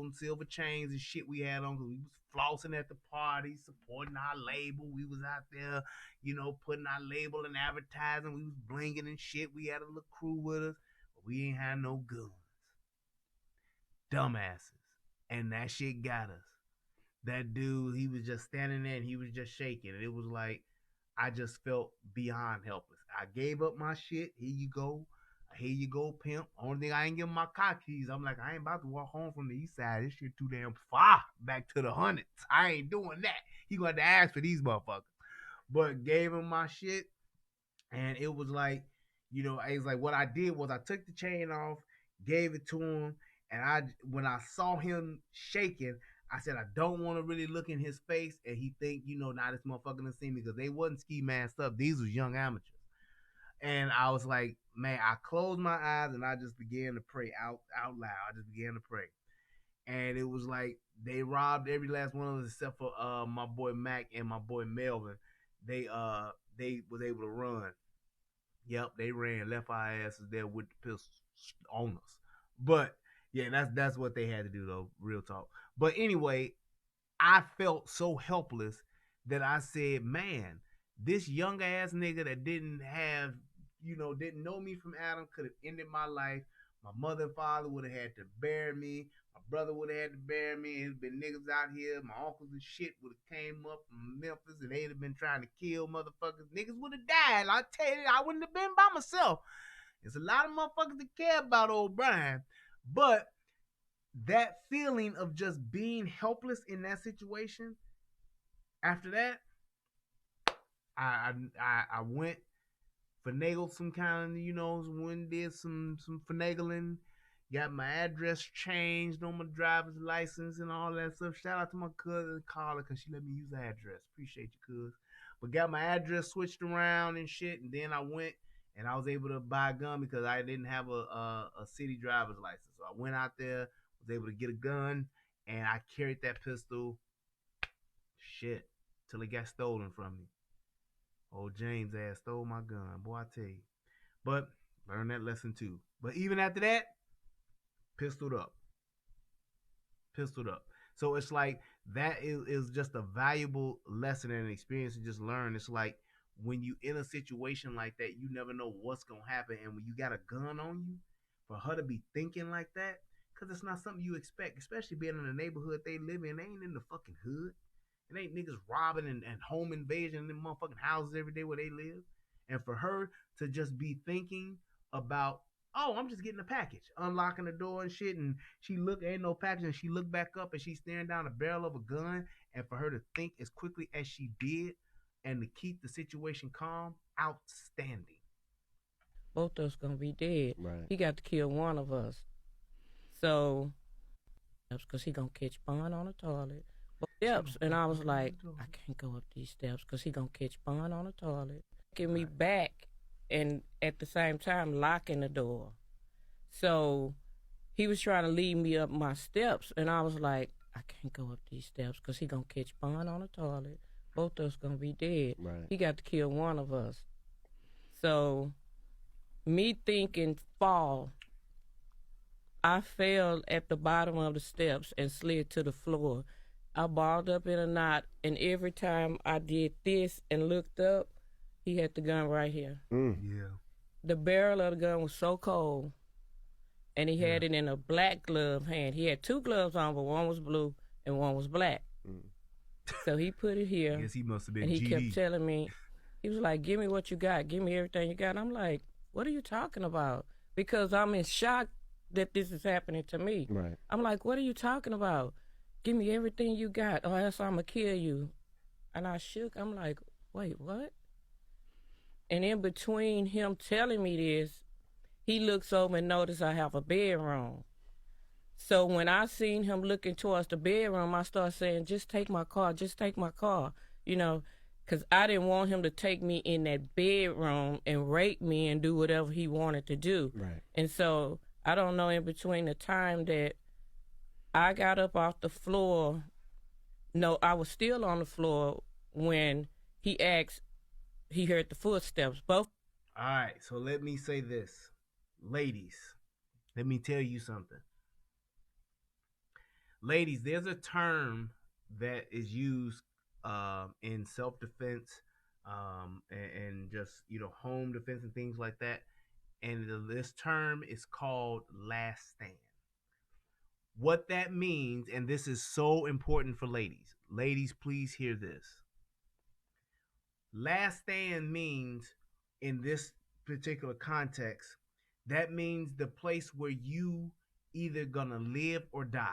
and silver chains and shit we had on, because we was flossing at the party, supporting our label. We was out there, putting our label and advertising. We was blinging and shit. We had a little crew with us, but we ain't had no guns. Dumbasses. And that shit got us. That dude, he was just standing there and he was just shaking. And it was like, I just felt beyond helpless. I gave up my shit. Here you go. here you go, pimp. Only thing I ain't give him my car keys. I'm like, I ain't about to walk home from the east side. This shit too damn far back to the hundreds. I ain't doing that. He gonna have to ask for these motherfuckers. But gave him my shit, and it was like, it's like what I did was I took the chain off, gave it to him, and when I saw him shaking, I said I don't want to really look in his face, and he think, now this motherfucker done see me, because they wasn't ski masked up. These was young amateurs. And I was like, man, I closed my eyes and I just began to pray out loud. I just began to pray. And it was like they robbed every last one of us except for my boy Mac and my boy Melvin. They was able to run. Yep, they ran, left our asses there with the pistols on us. But yeah, that's what they had to do though, real talk. But anyway, I felt so helpless that I said, man, this young ass nigga that didn't know me from Adam could have ended my life. My mother and father would have had to bury me. My brother would have had to bury me. There's been niggas out here. My uncles and shit would have came up from Memphis and they'd have been trying to kill motherfuckers. Niggas would have died. I tell you, I wouldn't have been by myself. There's a lot of motherfuckers that care about old Brian. But that feeling of just being helpless in that situation, after that, I went, finagled some kind of, when did some finagling, got my address changed on my driver's license and all that stuff. Shout out to my cousin Carla, because she let me use the address. Appreciate you, cuz. But got my address switched around and shit, and then I went and I was able to buy a gun because I didn't have a city driver's license. So I went out there, was able to get a gun, and I carried that pistol, shit, till it got stolen from me. Old James ass stole my gun, boy, I tell you. But learned that lesson too. But even after that, pistoled up. So it's like that is just a valuable lesson and an experience to just learn. It's like when you in a situation like that, you never know what's gonna happen, and when you got a gun on you, for her to be thinking like that, because it's not something you expect, especially being in the neighborhood they live in. They ain't in the fucking hood. It ain't niggas robbing and home invasion in them motherfucking houses every day where they live. And for her to just be thinking about, oh, I'm just getting a package, unlocking the door and shit, and she look, ain't no package, and she looked back up and she's staring down the barrel of a gun, and for her to think as quickly as she did and to keep the situation calm, outstanding. Both of us gonna be dead. Right. He got to kill one of us. So, because he gonna catch Bond on the toilet. Steps, and I was like, I can't go up these steps because he gonna catch Bond on the toilet. Get me back, and at the same time locking the door. So he was trying to lead me up my steps, and I was like, I can't go up these steps because he gonna catch Bond on the toilet. Both of us gonna be dead. Right. He got to kill one of us. So me thinking fall, I fell at the bottom of the steps and slid to the floor. I balled up in a knot, and every time I did this and looked up, he had the gun right here. Yeah. The barrel of the gun was so cold, and he had it in a black glove hand. He had two gloves on, but one was blue and one was black. So he put it here. I guess he must have been and he GD. kept telling me, he was like, give me what you got. Give me everything you got. I'm like, what are you talking about? Because I'm in shock that this is happening to me. Right. I'm like, what are you talking about? Give me everything you got, or else I'm going to kill you. And I shook. I'm like, wait, what? And in between him telling me this, he looks over and noticed I have a bedroom. So when I seen him looking towards the bedroom, I started saying, just take my car, because I didn't want him to take me in that bedroom and rape me and do whatever he wanted to do. Right. And so I don't know, in between the time that I got up off the floor, no, I was still on the floor when he heard the footsteps. Both. All right, so let me say this. Ladies, let me tell you something. Ladies, there's a term that is used in self-defense and just, home defense and things like that. And this term is called last stand. What that means, and this is so important for ladies. Ladies, please hear this. Last stand means, in this particular context, That means the place where you either gonna live or die.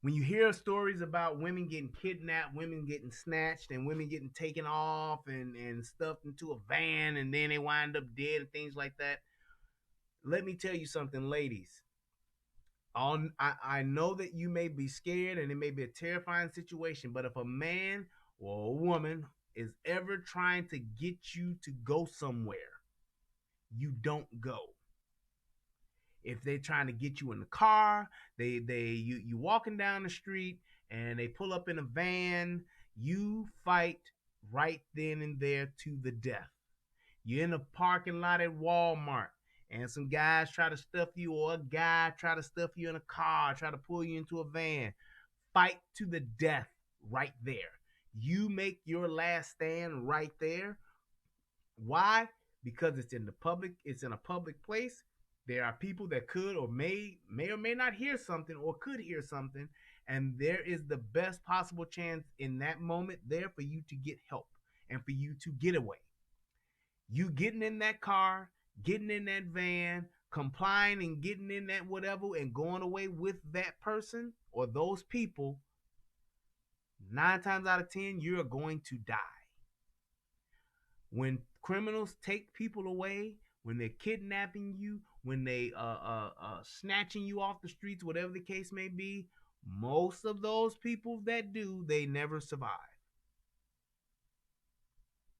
When you hear stories about women getting kidnapped, women getting snatched, and women getting taken off and stuffed into a van, and then they wind up dead and things like that, let me tell you something, ladies. I know that you may be scared and it may be a terrifying situation, but if a man or a woman is ever trying to get you to go somewhere, you don't go. If they're trying to get you in the car, you walking down the street and they pull up in a van, you fight right then and there to the death. You're in a parking lot at Walmart and some guys try to stuff you, or a guy try to stuff you in a car, try to pull you into a van. Fight to the death right there. You make your last stand right there. Why? Because it's in a public place. There are people that could or may or may not hear something or could hear something, and there is the best possible chance in that moment there for you to get help and for you to get away. You getting in that car, getting in that van, complying and getting in that whatever and going away with that person or those people, 9 times out of 10, you're going to die. When criminals take people away, when they're kidnapping you, when they snatching you off the streets, whatever the case may be, most of those people that do, they never survive.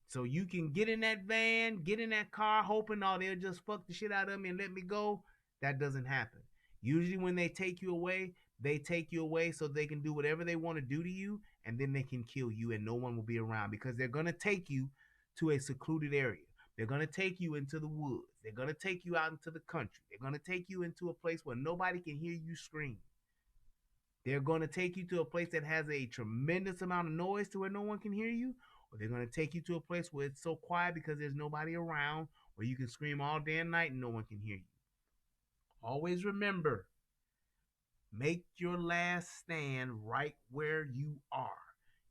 So you can get in that van, get in that car, hoping, oh, they'll just fuck the shit out of me and let me go. That doesn't happen. Usually when they take you away so they can do whatever they want to do to you, and then they can kill you and no one will be around, because they're going to take you to a secluded area. They're going to take you into the woods. They're going to take you out into the country. They're going to take you into a place where nobody can hear you scream. They're going to take you to a place that has a tremendous amount of noise to where no one can hear you, or they're going to take you to a place where it's so quiet because there's nobody around, where you can scream all day and night and no one can hear you. Always remember, make your last stand right where you are.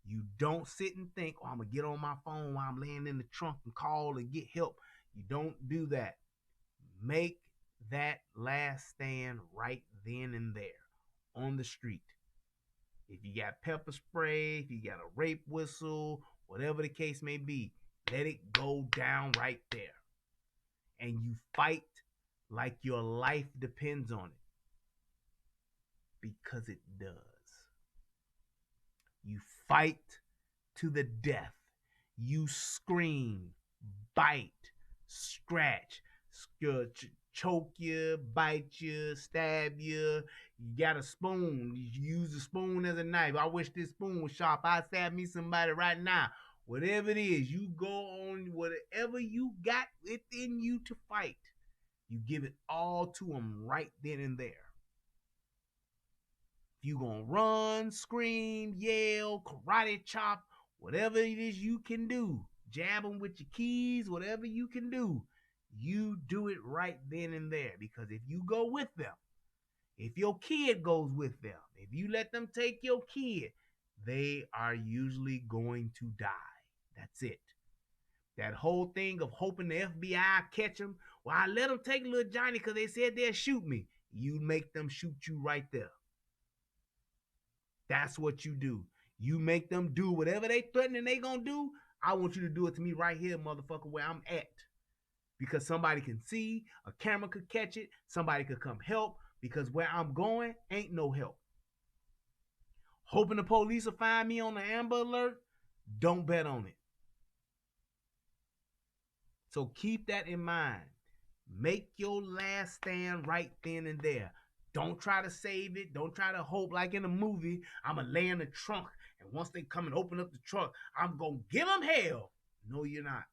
You don't sit and think, oh, I'm going to get on my phone while I'm laying in the trunk and call and get help. You don't do that. Make that last stand right then and there on the street. If you got pepper spray, if you got a rape whistle, whatever the case may be, let it go down right there. And you fight like your life depends on it. Because it does. You fight to the death. You scream, bite, scratch, choke you, bite you, stab you. You got a spoon. You use the spoon as a knife. I wish this spoon was sharp. I'd stab me somebody right now. Whatever it is, you go on whatever you got within you to fight. You give it all to them right then and there. You gonna run, scream, yell, karate chop, whatever it is you can do. Jab them with your keys, whatever you can do. You do it right then and there. Because if you go with them, if your kid goes with them, if you let them take your kid, they are usually going to die. That's it. That whole thing of hoping the FBI catch them. Well, I let them take little Johnny because they said they'll shoot me. You make them shoot you right there. That's what you do. You make them do whatever they threatening they gonna do. I want you to do it to me right here, motherfucker, where I'm at. Because somebody can see, a camera could catch it, somebody could come help, because where I'm going ain't no help. Hoping the police will find me on the Amber Alert, don't bet on it. So keep that in mind. Make your last stand right then and there. Don't try to save it. Don't try to hope like in a movie, I'm going to lay in the trunk, and once they come and open up the trunk, I'm going to give them hell. No, you're not.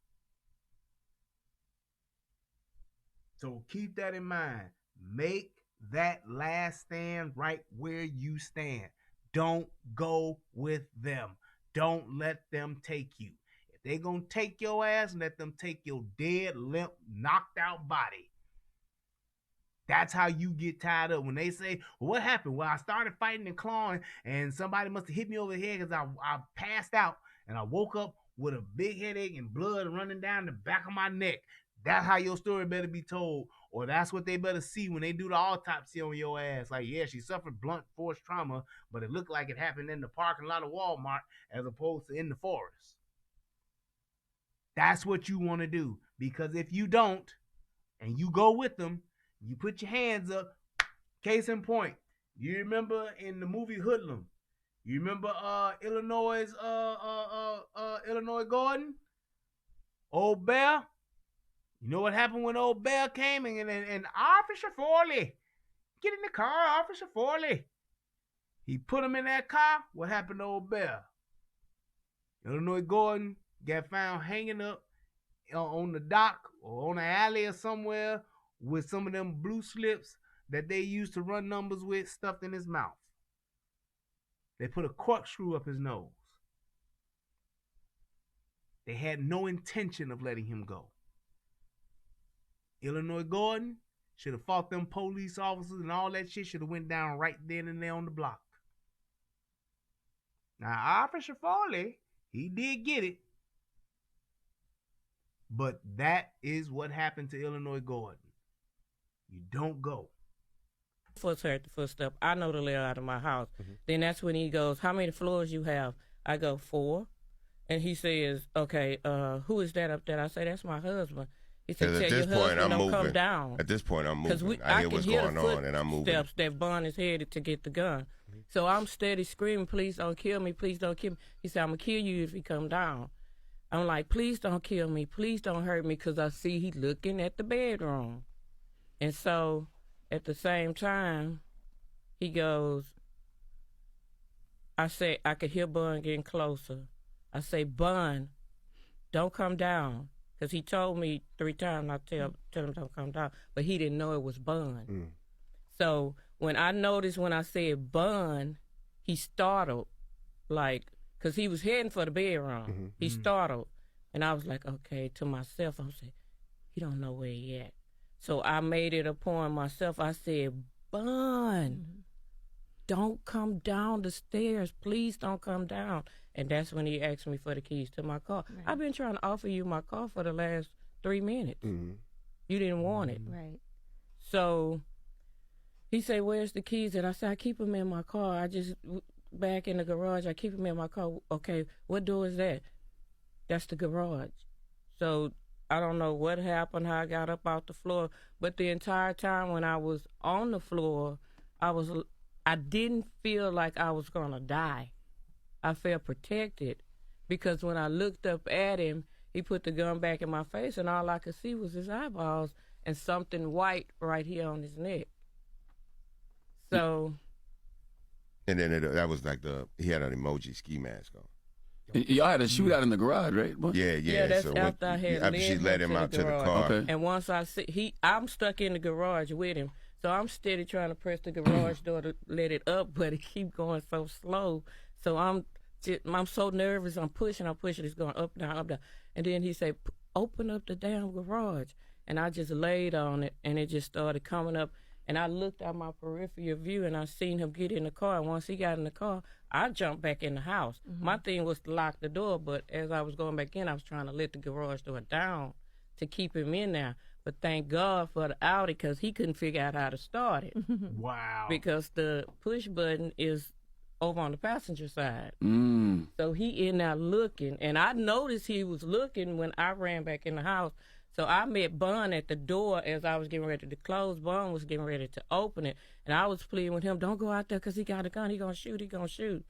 So keep that in mind. Make that last stand right where you stand. Don't go with them. Don't let them take you. If they're going to take your ass, let them take your dead, limp, knocked out body. That's how you get tied up. When they say, well, what happened? Well, I started fighting and clawing, and somebody must have hit me over the head because I passed out, and I woke up with a big headache and blood running down the back of my neck. That's how your story better be told. Or that's what they better see when they do the autopsy on your ass. Like, yeah, she suffered blunt force trauma, but it looked like it happened in the parking lot of Walmart as opposed to in the forest. That's what you want to do. Because if you don't, and you go with them, you put your hands up. Case in point, you remember in the movie Hoodlum, you remember Illinois Gordon? Old Bear? You know what happened when Old Bear came and Officer Forley, get in the car, Officer Forley. He put him in that car. What happened to Old Bear? Illinois Gordon got found hanging up on the dock or on an alley or somewhere with some of them blue slips that they used to run numbers with stuffed in his mouth. They put a corkscrew up his nose. They had no intention of letting him go. Illinois Gordon should have fought them police officers, and all that shit should have went down right then and there on the block. Now, Officer Foley, he did get it. But that is what happened to Illinois Gordon. You don't go. First heard the footstep. I know the layout of my house. Then that's when he goes, how many floors you have? I go, 4. And he says, okay, who is that up there? I say, that's my husband. He said, tell your husband don't come down. At this point, I'm moving. I hear what's going on, and I'm moving. Steps that Bun is headed to get the gun. So I'm steady screaming, please don't kill me, please don't kill me. He said, I'm going to kill you if you come down. I'm like, please don't kill me, please don't hurt me, because I see he looking at the bedroom. And so at the same time, he goes, I say, I could hear Bun getting closer. I say, Bun, don't come down. Because he told me 3 times not to tell him don't come down, but he didn't know it was Bun. So when I noticed when I said Bun, he startled, like, because he was heading for the bedroom. He startled. And I was like, okay, to myself, I said, he don't know where he at. So I made it a point myself. I said, Bun, don't come down the stairs. Please don't come down. And that's when he asked me for the keys to my car. Right. I've been trying to offer you my car for the last 3 minutes. You didn't want it. Right. So he said, where's the keys? And I said, I keep them in my car. I just, back in the garage, I keep them in my car. Okay, what door is that? That's the garage. So I don't know what happened, how I got up off the floor. But the entire time when I was on the floor, I didn't feel like I was going to die. I felt protected because when I looked up at him, he put the gun back in my face, and all I could see was his eyeballs and something white right here on his neck. So. And then that was like he had an emoji ski mask on. Y'all had a shootout in the garage, right? Yeah. That's so after I had after she let him out to the car. Okay. And once I see, I'm stuck in the garage with him. So I'm steady trying to press the garage door to let it up, but it keep going so slow. So I'm so nervous. I'm pushing. It's going up, down. And then he said, open up the damn garage. And I just laid on it, and it just started coming up. And I looked at my peripheral view, and I seen him get in the car. And once he got in the car, I jumped back in the house. My thing was to lock the door, but as I was going back in, I was trying to let the garage door down to keep him in there. But thank God for the Audi, because he couldn't figure out how to start it. Wow. Because the push button is over on the passenger side. So he in there looking, and I noticed he was looking when I ran back in the house. So I met Bun at the door as I was getting ready to close. Bun was getting ready to open it, and I was pleading with him, don't go out there because he got a gun. He gonna shoot.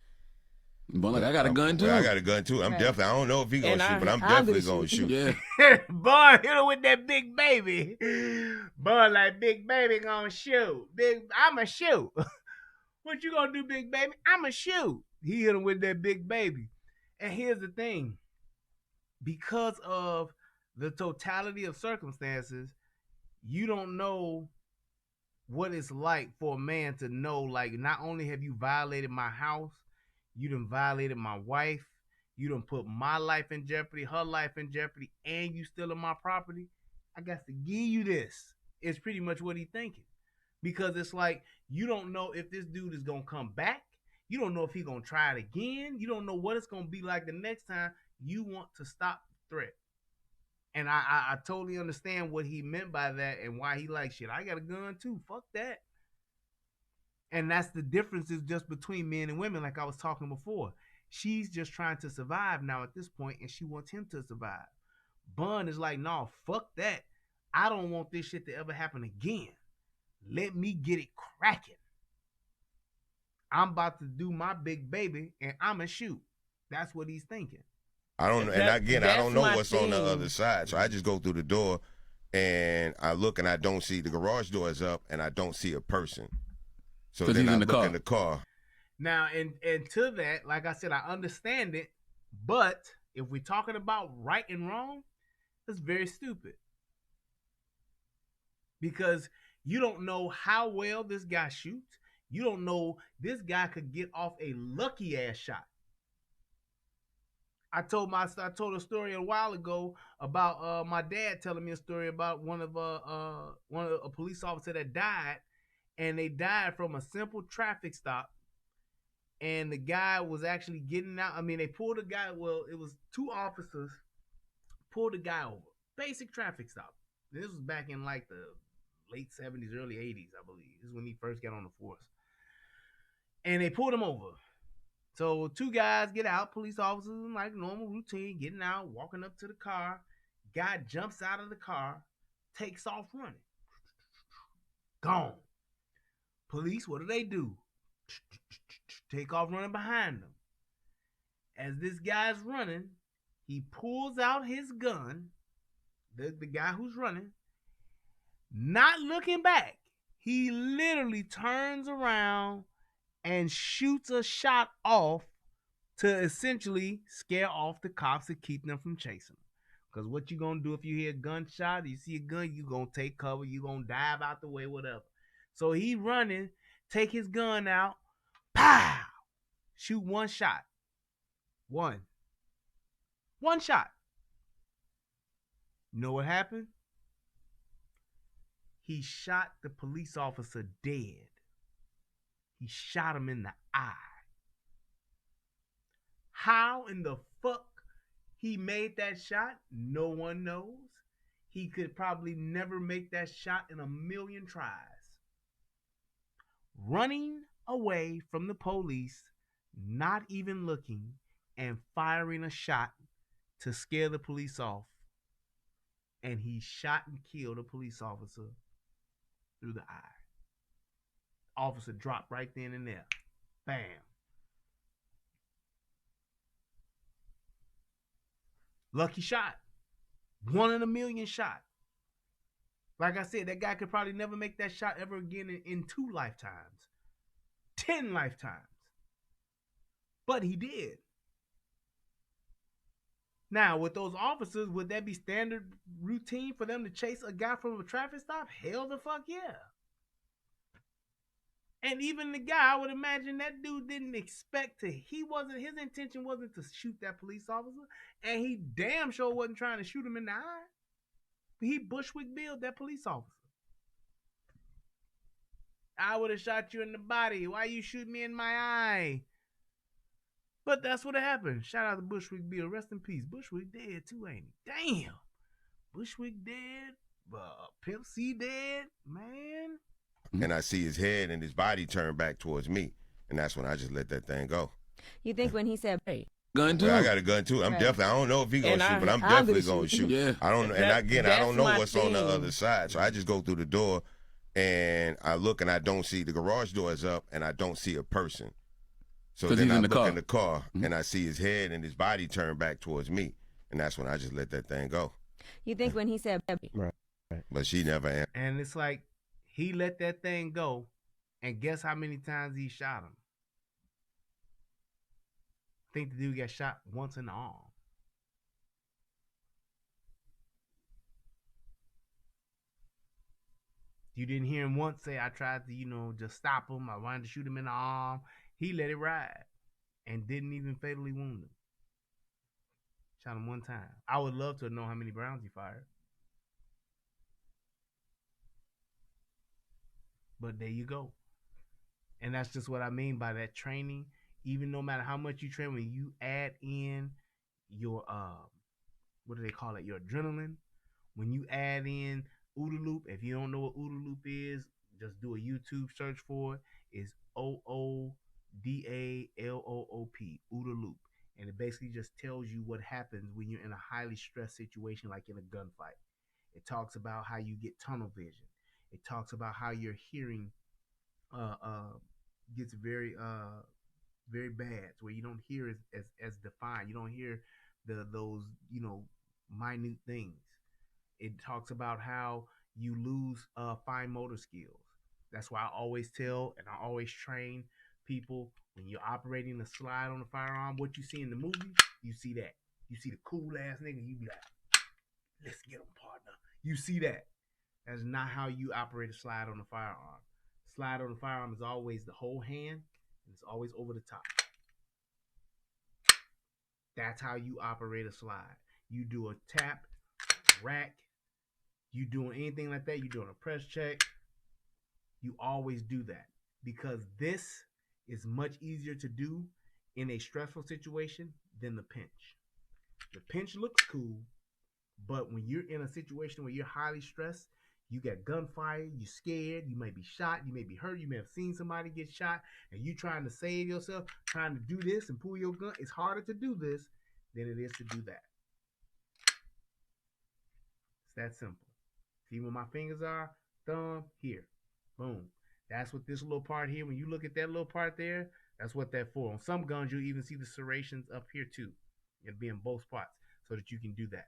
Bun, like, I got a gun too. Well, I got a gun too. I'm definitely, I don't know if he gonna shoot, but I'm definitely gonna shoot. Yeah. Bun hit him with that big baby. Bun like, big baby gonna shoot. I'ma shoot. What you gonna do, big baby? I'ma shoot. He hit him with that big baby. And here's the thing. Because of the totality of circumstances, you don't know what it's like for a man to know, like, not only have you violated my house, you done violated my wife, you done put my life in jeopardy, her life in jeopardy, and you still in my property. I got to give you this. It's pretty much what he thinking. Because it's like, you don't know if this dude is going to come back. You don't know if he going to try it again. You don't know what it's going to be like the next time. You want to stop the threat. And I totally understand what he meant by that and why he like shit. I got a gun too. Fuck that. And that's the difference is just between men and women, like I was talking before. She's just trying to survive now at this point, and she wants him to survive. Bun is like, no, fuck that. I don't want this shit to ever happen again. Let me get it cracking. I'm about to do my big baby, and I'ma shoot. That's what he's thinking. I don't know. And again, I don't know what's on the other side. So I just go through the door and I look and I don't see the garage door is up and I don't see a person. So then I look in the car. Now, and to that, like I said, I understand it. But if we're talking about right and wrong, it's very stupid. Because you don't know how well this guy shoots. You don't know this guy could get off a lucky ass shot. I told a story a while ago about my dad telling me a story about one of a police officer that died, and they died from a simple traffic stop. And the guy was actually getting out. I mean, they pulled a guy. Well, it was two officers pulled a guy over. Basic traffic stop. This was back in like the late 70s, early 80s, I believe. This is when he first got on the force. And they pulled him over. So two guys get out, police officers, like normal routine, getting out, walking up to the car. Guy jumps out of the car, takes off running. Gone. Police, what do? Take off running behind them. As this guy's running, he pulls out his gun, the guy who's running, not looking back. He literally turns around and shoots a shot off to essentially scare off the cops and keep them from chasing him. Because what you going to do if you hear a gunshot, you see a gun, you going to take cover, you going to dive out the way, whatever. So he running, take his gun out, pow, shoot one shot. One shot. You know what happened? He shot the police officer dead. He shot him in the eye. How in the fuck he made that shot, no one knows. He could probably never make that shot in a million tries. Running away from the police, not even looking, and firing a shot to scare the police off. And he shot and killed a police officer through the eye. Officer dropped right then and there. Bam. Lucky shot. 1 in a million shot. Like I said, that guy could probably never make that shot ever again in 2 lifetimes. 10 lifetimes. But he did. Now, with those officers, would that be standard routine for them to chase a guy from a traffic stop? Hell the fuck yeah. And even the guy, I would imagine that dude didn't expect to, his intention wasn't to shoot that police officer. And he damn sure wasn't trying to shoot him in the eye. He Bushwick Billed that police officer. I would have shot you in the body. Why you shoot me in my eye? But that's what happened. Shout out to Bushwick Bill. Rest in peace. Bushwick dead too, ain't he? Damn. Bushwick dead. Pimp C dead. Man. And I see his head and his body turn back towards me. And that's when I just let that thing go. You think when he said, hey, gun too? Well, I got a gun too. I'm definitely, I don't know if he gonna shoot, but I'm definitely gonna shoot. Yeah. I don't know. And again, I don't know what's on the other side. So I just go through the door and I look and I don't see the garage door is up and I don't see a person. So then I look in the car and I see his head and his body turn back towards me. And that's when I just let that thing go. You think when he said, right. But she never answered. And it's like, he let that thing go, and guess how many times he shot him? I think the dude got shot once in the arm. You didn't hear him once say, I tried to, just stop him. I wanted to shoot him in the arm. He let it ride and didn't even fatally wound him. Shot him one time. I would love to know how many rounds he fired. But there you go. And that's just what I mean by that training. Even no matter how much you train, when you add in your what do they call it? Your adrenaline. When you add in OODA loop, if you don't know what OODA loop is, just do a YouTube search for it. It's OODALOOP, OODA loop. And it basically just tells you what happens when you're in a highly stressed situation like in a gunfight. It talks about how you get tunnel vision. It talks about how your hearing gets very very bad, where you don't hear as defined. You don't hear those minute things. It talks about how you lose fine motor skills. That's why I always tell and I always train people, when you're operating the slide on the firearm, what you see in the movie, you see that. You see the cool ass nigga, you be like, let's get him, partner. You see that. That's not how you operate a slide on the firearm. Slide on the firearm is always the whole hand, and it's always over the top. That's how you operate a slide. You do a tap, rack, you doing anything like that, you doing a press check, you always do that, because this is much easier to do in a stressful situation than the pinch. The pinch looks cool, but when you're in a situation where you're highly stressed, you got gunfire, you scared, you may be shot, you may be hurt, you may have seen somebody get shot, and you trying to save yourself, trying to do this and pull your gun. It's harder to do this than it is to do that. It's that simple. See where my fingers are? Thumb, here. Boom. That's what this little part here, when you look at that little part there, that's what that's for. On some guns, you'll even see the serrations up here too. It'll be in both spots so that you can do that.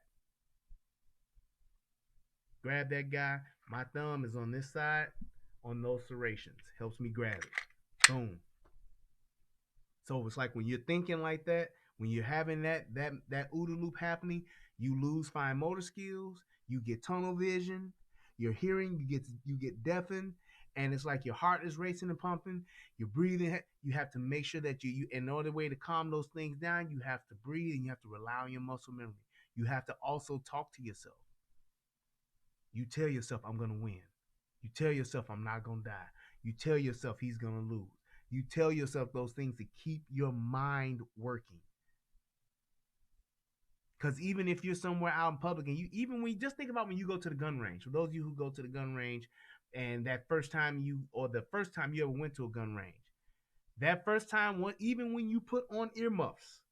Grab that guy. My thumb is on this side on those serrations. Helps me grab it. Boom. So it's like when you're thinking like that, when you're having that OODA loop happening, you lose fine motor skills, you get tunnel vision, your hearing, you get deafened, and it's like your heart is racing and pumping, you're breathing. You have to make sure that you in order way to calm those things down, you have to breathe and you have to rely on your muscle memory. You have to also talk to yourself. You tell yourself, I'm going to win. You tell yourself, I'm not going to die. You tell yourself, he's going to lose. You tell yourself those things to keep your mind working. Because even if you're somewhere out in public, and when you just think about when you go to the gun range, for those of you who go to the gun range, and the first time you ever went to a gun range, that first time, even when you put on earmuffs,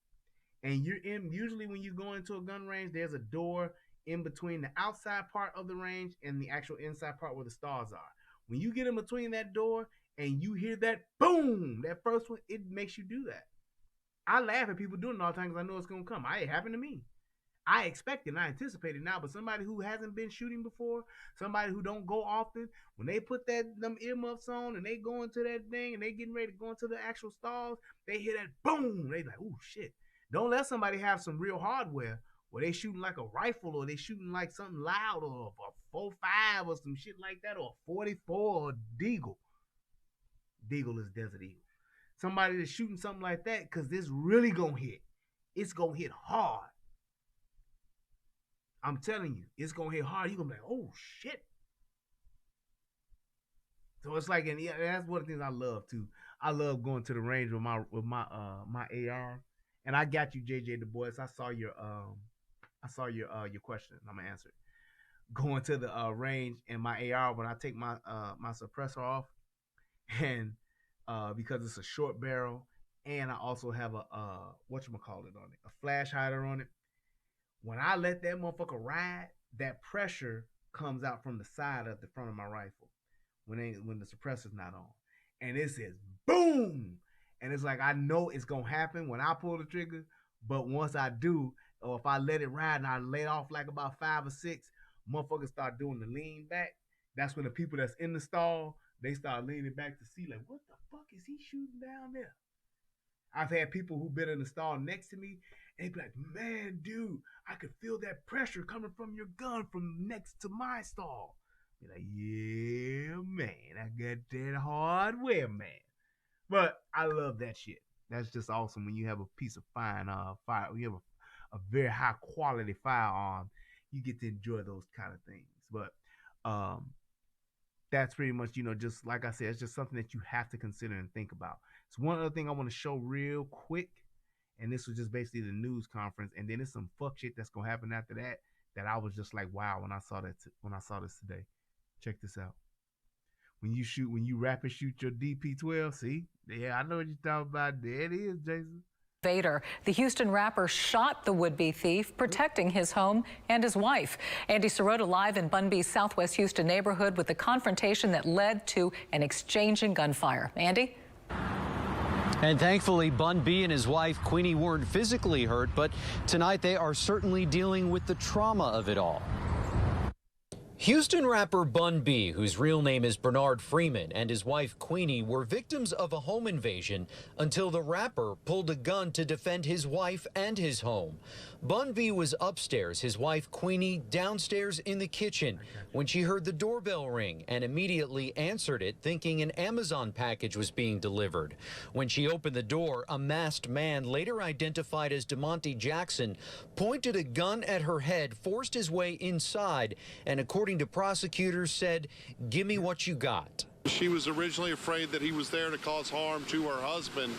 and usually when you go into a gun range, there's a door in between the outside part of the range and the actual inside part where the stars are. When you get in between that door and you hear that boom, that first one, it makes you do that. I laugh at people doing it all the time because I know it's going to come. It happened to me. I expect it and I anticipate it now, but somebody who hasn't been shooting before, somebody who don't go often, when they put them earmuffs on and they go into that thing and they getting ready to go into the actual stalls, they hear that boom. They like, oh shit. Don't let somebody have some real hardware where they shooting like a rifle or they shooting like something loud or a 4.5 or some shit like that, or a 44 or Deagle. Deagle is Desert Eagle. Somebody that's shooting something like that, because this really gonna hit. It's gonna hit hard. I'm telling you, it's gonna hit hard. You're gonna be like, oh shit. So it's like, and yeah, that's one of the things I love too. I love going to the range with my AR. And I got you, JJ Du Bois. I saw your question. I'm gonna answer it. Going to the range and my AR, when I take my my suppressor off, and because it's a short barrel, and I also have a whatchamacallit on it, a flash hider on it. When I let that motherfucker ride, that pressure comes out from the side of the front of my rifle when the suppressor's not on, and it says boom, and it's like I know it's gonna happen when I pull the trigger, but once I do, or if I let it ride and I let off like about 5 or 6, motherfuckers start doing the lean back. That's when the people that's in the stall, they start leaning back to see like, what the fuck is he shooting down there? I've had people who've been in the stall next to me, and they be like, man, dude, I could feel that pressure coming from your gun from next to my stall. Be like, yeah, man, I got that hardware, man. But I love that shit. That's just awesome when you have a piece of fine fire. You have a very high quality firearm. You get to enjoy those kind of things. But that's pretty much, just like I said, it's just something that you have to consider and think about. It's one other thing I want to show real quick, and this was just basically the news conference, and then it's some fuck shit that's gonna happen after that. That I was just like, wow, when I saw this today. Check this out. When you rapid shoot your DP12, see? Yeah, I know what you're talking about. There it is, Jason. Vader. The Houston rapper shot the would-be thief, protecting his home and his wife. Andy Sirota live in Bun B's Southwest Houston neighborhood with the confrontation that led to an exchange in gunfire. Andy? And thankfully, Bun B and his wife, Queenie, weren't physically hurt, but tonight they are certainly dealing with the trauma of it all. Houston rapper Bun B, whose real name is Bernard Freeman, and his wife Queenie were victims of a home invasion until the rapper pulled a gun to defend his wife and his home. Bun B was upstairs, his wife Queenie downstairs in the kitchen when she heard the doorbell ring and immediately answered it, thinking an Amazon package was being delivered. When she opened the door, a masked man, later identified as DeMonte Jackson, pointed a gun at her head, forced his way inside, and according to prosecutors said, "Give me what you got." She was originally afraid that he was there to cause harm to her husband.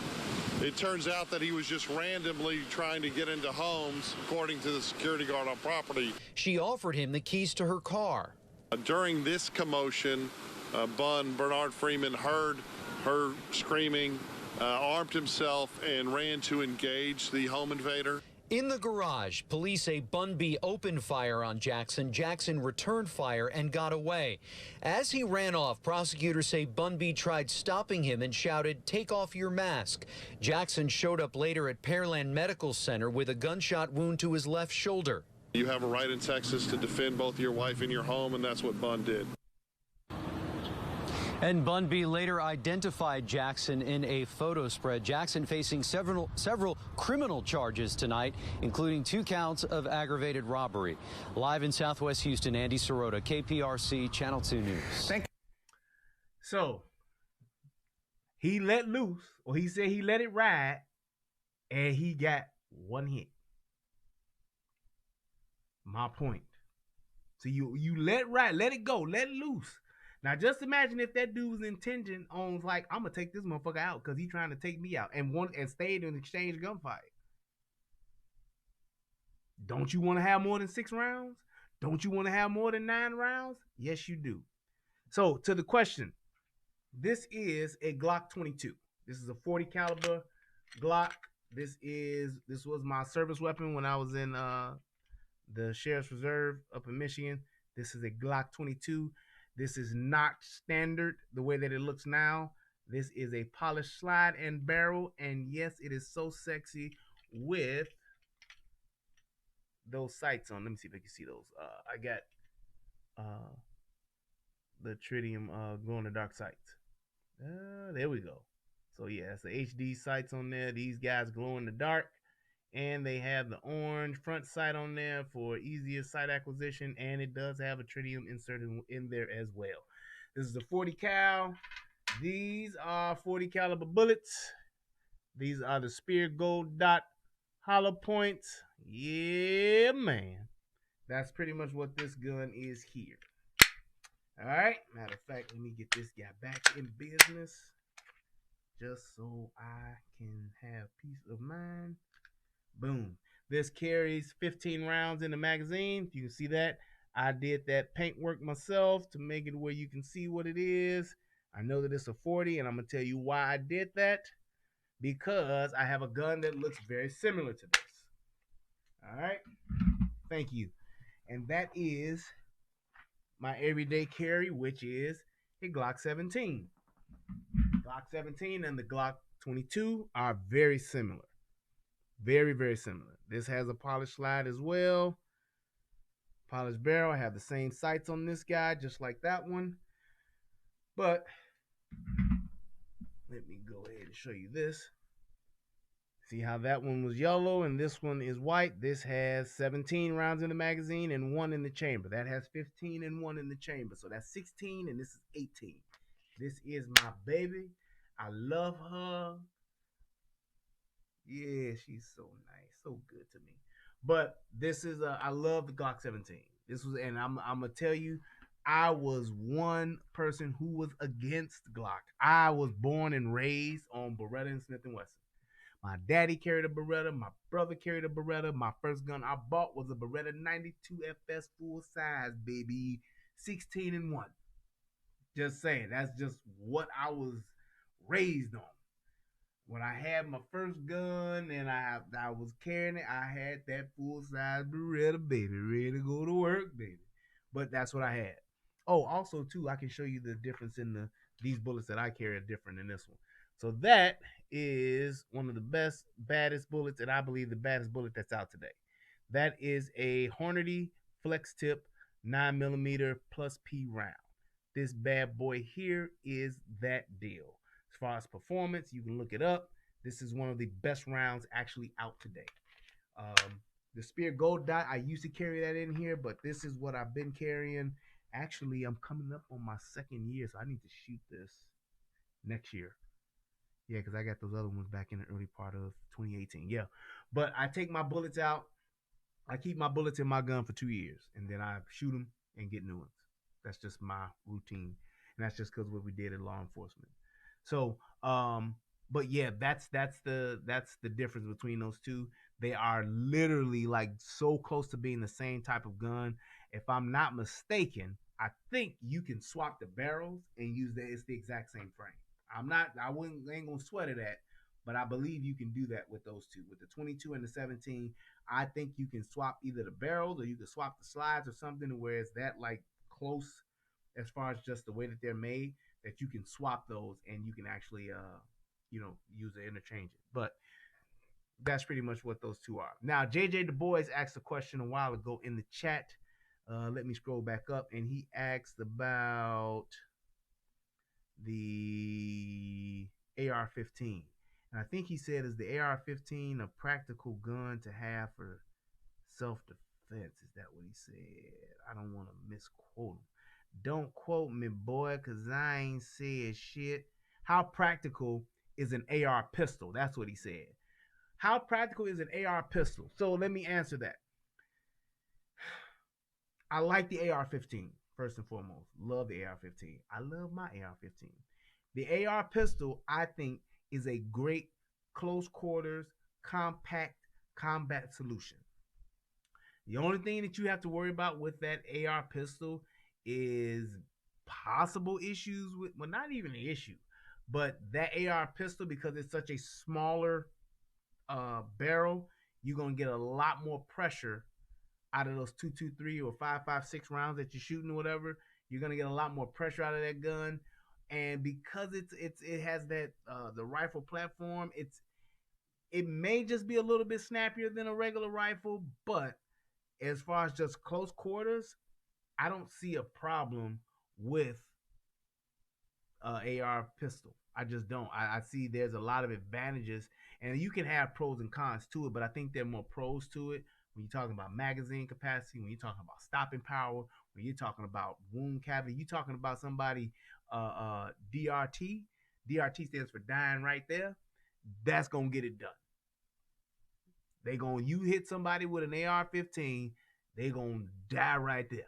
It turns out that he was just randomly trying to get into homes, according to the security guard on property. She offered him the keys to her car. During this commotion, Bernard Freeman heard her screaming, armed himself, and ran to engage the home invader. In the garage, police say Bun B opened fire on Jackson. Jackson returned fire and got away. As he ran off, prosecutors say Bun B tried stopping him and shouted, "Take off your mask." Jackson showed up later at Pearland Medical Center with a gunshot wound to his left shoulder. You have a right in Texas to defend both your wife and your home, and that's what Bun did. And Bun B later identified Jackson in a photo spread. Jackson facing several criminal charges tonight, including 2 counts of aggravated robbery. Live in Southwest Houston, Andy Sirota, KPRC, Channel 2 News. Thank you. So, he let loose, or he said he let it ride, and he got 1 hit. My point. So you let it ride, let it go, let it loose. Now, just imagine if that dude's intention on like, I'm gonna take this motherfucker out because he's trying to take me out, and stayed in exchange gunfight. Don't you want to have more than 6 rounds? Don't you want to have more than 9 rounds? Yes, you do. So, to the question, this is a Glock 22. This is a 40 caliber Glock. This was my service weapon when I was in the Sheriff's Reserve up in Michigan. This is a Glock 22. This is not standard the way that it looks now. This is a polished slide and barrel, and yes, it is so sexy with those sights on. Let me see if I can see those. I got the tritium glow in the dark sights. There we go. So yeah, it's the HD sights on there. These guys glow in the dark, and they have the orange front sight on there for easier sight acquisition, and it does have a tritium inserted in there as well. This is a 40 cal. These are 40 caliber bullets. These are the Spear Gold Dot hollow points. Yeah, man. That's pretty much what this gun is here. All right. Matter of fact, let me get this guy back in business just so I can have peace of mind. Boom. This carries 15 rounds in the magazine. You can see that. I did that paint work myself to make it where you can see what it is. I know that it's a 40, and I'm going to tell you why I did that. Because I have a gun that looks very similar to this. All right. Thank you. And that is my everyday carry, which is a Glock 17. Glock 17 and the Glock 22 are very similar. Very, very similar. This has a polished slide as well. Polished barrel. I have the same sights on this guy, just like that one. But let me go ahead and show you this. See how that one was yellow and this one is white? This has 17 rounds in the magazine and 1 in the chamber. That has 15 and 1 in the chamber. So that's 16 and this is 18. This is my baby. I love her. Yeah, she's so nice, so good to me. But this is I love the Glock 17. This was, and I'm gonna tell you, I was one person who was against Glock. I was born and raised on Beretta and Smith & Wesson. My daddy carried a Beretta. My brother carried a Beretta. My first gun I bought was a Beretta 92 FS full size, baby. 16 and 1. Just saying. That's just what I was raised on. When I had my first gun and I was carrying it, I had that full size Beretta, baby, ready to go to work, baby. But that's what I had. Oh, also too, I can show you the difference in these bullets that I carry are different than this one. So that is one of the baddest bullets, and I believe the baddest bullet that's out today. That is a Hornady Flex Tip 9mm plus P round. This bad boy here is that deal. As far as performance, you can look it up. This is one of the best rounds actually out today. The Spear Gold Dot, I used to carry that in here, but this is what I've been carrying. Actually, I'm coming up on my second year, so I need to shoot this next year. Yeah, because I got those other ones back in the early part of 2018. Yeah, but I take my bullets out. I keep my bullets in my gun for 2 years, and then I shoot them and get new ones. That's just my routine, and that's just because what we did in law enforcement. So, but yeah, that's the difference between those two. They are literally like so close to being the same type of gun. If I'm not mistaken, I think you can swap the barrels and use it's the exact same frame. I ain't gonna sweat it at, but I believe you can do that with those two. With the 22 and the 17, I think you can swap either the barrels or you can swap the slides or something where it's that like close as far as just the way that they're made that you can swap those and you can actually use it interchange it. But that's pretty much what those two are. Now, JJ Du Bois asked a question a while ago in the chat. Let me scroll back up, and he asked about the AR-15. And I think he said, is the AR-15 a practical gun to have for self-defense? Is that what he said? I don't want to misquote him. Don't quote me, boy, because I ain't said shit. How practical is an AR pistol? That's what he said. How practical is an AR pistol? So let me answer that. I like the AR-15, first and foremost. Love the AR-15. I love my AR-15. The AR pistol, I think, is a great close quarters, compact combat solution. The only thing that you have to worry about with that AR pistol is possible issues with, well, not even an issue, but that AR pistol, because it's such a smaller barrel, you're going to get a lot more pressure out of those 223 or 5.56 rounds that you're shooting or whatever. You're going to get a lot more pressure out of that gun. And because it has that the rifle platform, it may just be a little bit snappier than a regular rifle, but as far as just close quarters, I don't see a problem with AR pistol. I just don't. I see there's a lot of advantages, and you can have pros and cons to it, but I think there are more pros to it when you're talking about magazine capacity, when you're talking about stopping power, when you're talking about wound cavity, you're talking about somebody DRT. DRT stands for dying right there. That's gonna get it done. You hit somebody with an AR-15, they gonna die right there.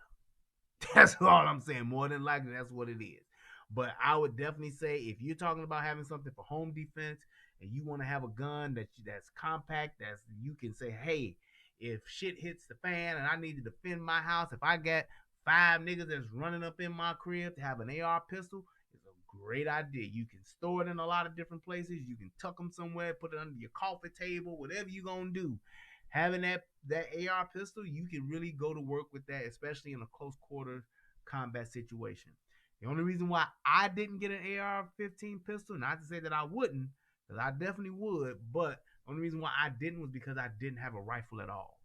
That's all I'm saying. More than likely, that's what it is. But I would definitely say if you're talking about having something for home defense and you want to have a gun that's compact, that's you can say, hey, if shit hits the fan and I need to defend my house, if I got 5 niggas that's running up in my crib, to have an AR pistol is a great idea. You can store it in a lot of different places. You can tuck them somewhere, put it under your coffee table, whatever you're going to do. Having that AR pistol, you can really go to work with that, especially in a close quarter combat situation. The only reason why I didn't get an AR-15 pistol, not to say that I wouldn't, because I definitely would, but the only reason why I didn't was because I didn't have a rifle at all.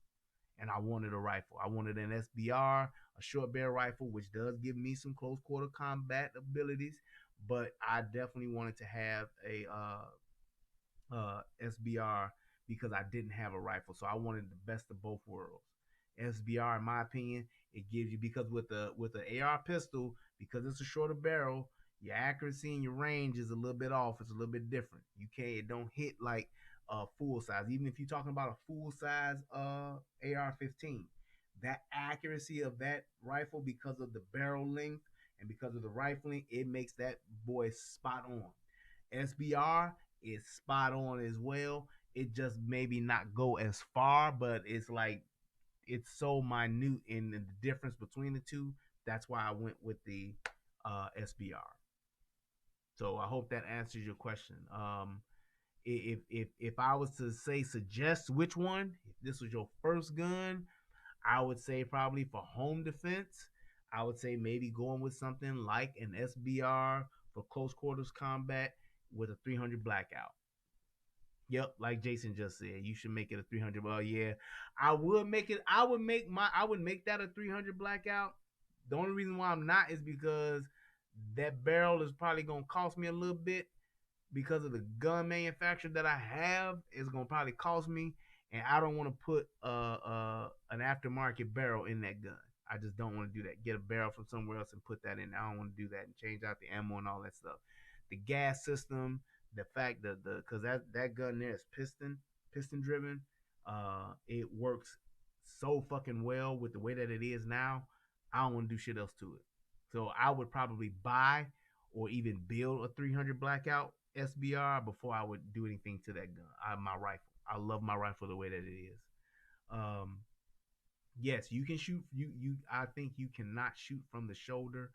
And I wanted a rifle. I wanted an SBR, a short barrel rifle, which does give me some close quarter combat abilities, but I definitely wanted to have a SBR because I didn't have a rifle. So I wanted the best of both worlds. SBR, in my opinion, it gives you, because with the AR pistol, because it's a shorter barrel, your accuracy and your range is a little bit off. It's a little bit different. It don't hit like full size. Even if you're talking about a full size AR-15, that accuracy of that rifle, because of the barrel length and because of the rifling, it makes that boy spot on. SBR is spot on as well. it just maybe not go as far, but it's like it's so minute in the difference between the two. That's why I went with the SBR. So I hope that answers your question. If I was to say suggest which one, if this was your first gun, I would say probably for home defense, I would say maybe going with something like an SBR for close quarters combat with a 300 blackout. Yep, like Jason just said, you should make it a 300. Well, yeah, I would make it. I would make that a 300 blackout. The only reason why I'm not is because that barrel is probably gonna cost me a little bit because of the gun manufacturer that I have. Is gonna probably cost me, and I don't want to put an aftermarket barrel in that gun. I just don't want to do that. Get a barrel from somewhere else and put that in. I don't want to do that and change out the ammo and all that stuff. The gas system, the fact that because that gun there is piston driven, it works so fucking well with the way that it is now. I don't want to do shit else to it. So I would probably buy or even build a 300 blackout SBR before I would do anything to that gun. My rifle. I love my rifle the way that it is. Yes, you can shoot. I think you cannot shoot from the shoulder.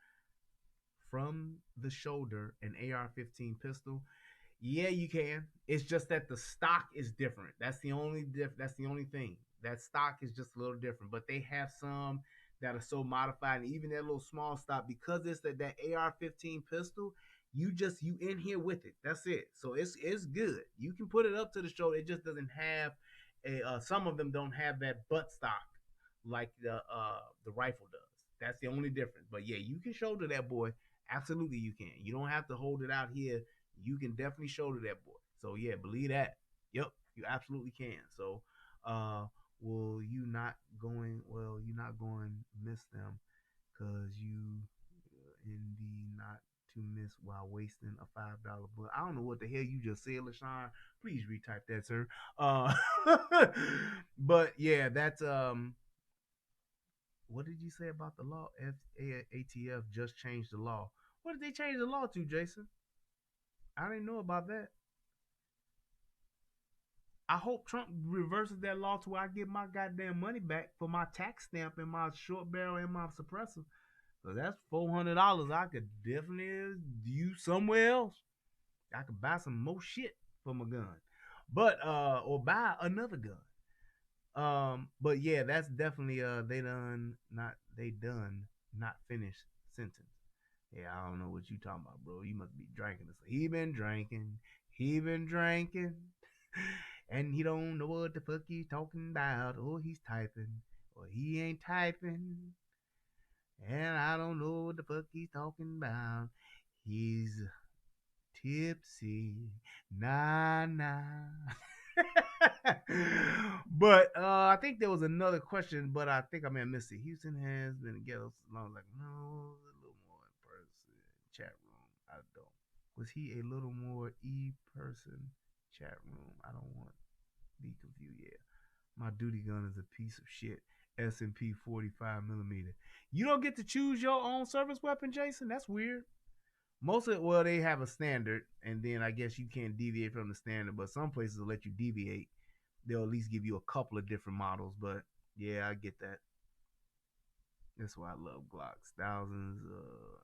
From the shoulder, an AR-15 pistol. Yeah, you can. It's just that the stock is different. That's the only thing. That stock is just a little different. But they have some that are so modified, and even that little small stock, because it's that AR-15 pistol. You in here with it. That's it. So it's good. You can put it up to the shoulder. It just doesn't have some of them don't have that butt stock like the rifle does. That's the only difference. But yeah, you can shoulder that boy. Absolutely, you can. You don't have to hold it out here. You can definitely shoulder that boy. So yeah, believe that. Yep, you absolutely can. So, you're not going miss them because you in the not to miss while wasting a $5 bill. I don't know what the hell you just said, LaShawn. Please retype that, sir. But yeah, that's what did you say about the law? ATF just changed the law. What did they change the law to, Jason? I didn't know about that. I hope Trump reverses that law to where I get my goddamn money back for my tax stamp and my short barrel and my suppressor. So that's $400 I could definitely use somewhere else. I could buy some more shit for my gun. But or buy another gun. But yeah, that's definitely they done not finished sentence. Yeah, I don't know what you talking about, bro. You must be drinking. He been drinking, and he don't know what the fuck he's talking about, or he's typing, or he ain't typing, and I don't know what the fuck he's talking about. He's tipsy, nah. But I think there was another question, but I think I may have missed it. Houston has been together so long. Like, no, a little more in person. Chat room. I don't. Was he a little more person? Chat room. I don't want to be confused. Yeah. My duty gun is a piece of shit. S&P 45mm. You don't get to choose your own service weapon, Jason? That's weird. They have a standard, and then I guess you can't deviate from the standard, but some places will let you deviate. They'll at least give you a couple of different models, but yeah, I get that. That's why I love Glocks. Thousands of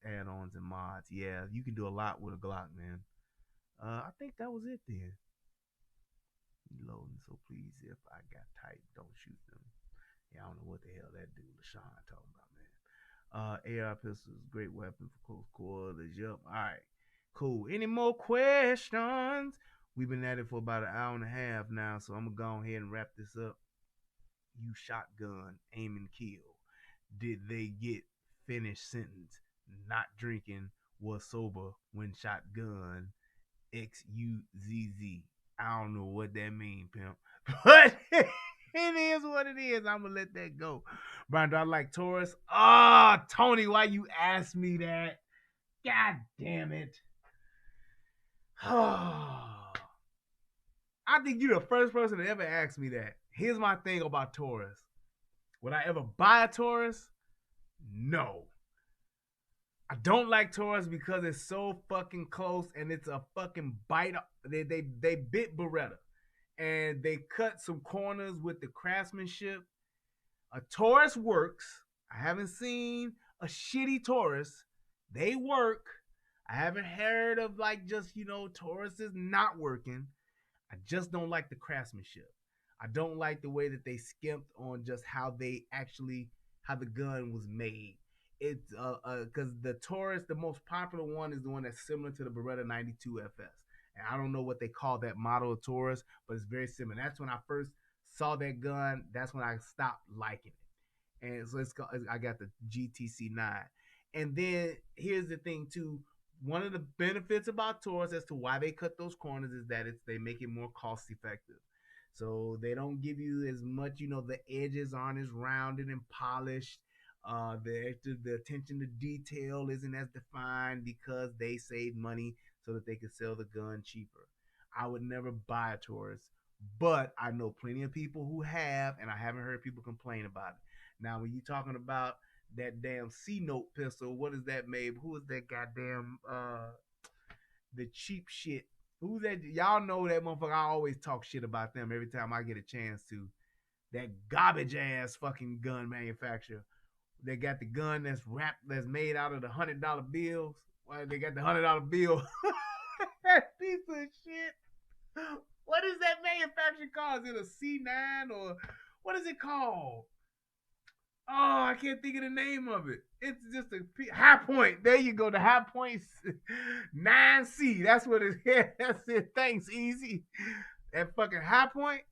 add-ons and mods. Yeah, you can do a lot with a Glock, man. I think that was it then. Loading, so please, if I got tight, don't shoot them. Yeah, I don't know what the hell that dude LaShawn talking about, man. AR pistols, great weapon for close quarters. Yup. All right, cool. Any more questions? We've been at it for about an hour and a half now, so I'm gonna go ahead and wrap this up. You shotgun, aim and kill. Did they get finished sentence? Not drinking, was sober when shotgun. XUZZ. I don't know what that means, pimp. But it is what it is. I'm going to let that go. Brian, do I like Taurus? Tony, why you asked me that? God damn it. I think you're the first person to ever ask me that. Here's my thing about Taurus. Would I ever buy a Taurus? No. I don't like Taurus because it's so fucking close and it's a fucking bite. They bit Beretta and they cut some corners with the craftsmanship. A Taurus works. I haven't seen a shitty Taurus. They work. I haven't heard of like just, Taurus is not working. I just don't like the craftsmanship. I don't like the way that they skimped on just how the gun was made. It's because the Taurus, the most popular one, is the one that's similar to the Beretta 92 FS. And I don't know what they call that model of Taurus, but it's very similar. That's when I first saw that gun. That's when I stopped liking it. And so I got the GTC 9. And then here's the thing too. One of the benefits about Taurus as to why they cut those corners is that they make it more cost effective. So they don't give you as much, the edges aren't as rounded and polished. The attention to detail isn't as defined because they save money so that they can sell the gun cheaper. I would never buy a Taurus, but I know plenty of people who have, and I haven't heard people complain about it. Now, when you're talking about that damn C-Note pistol, what is that made? Who is that goddamn the cheap shit? Who's that? Y'all know that motherfucker. I always talk shit about them every time I get a chance to. That garbage ass fucking gun manufacturer. They got the gun that's made out of the $100 bills. Why they got the $100 bill? That piece of shit. What is that manufacturer called? Is it a C9 or what is it called? Oh, I can't think of the name of it. It's just a High Point. There you go. The High Point 9C. That's what it is. That's it. Thanks, Easy. That fucking High Point.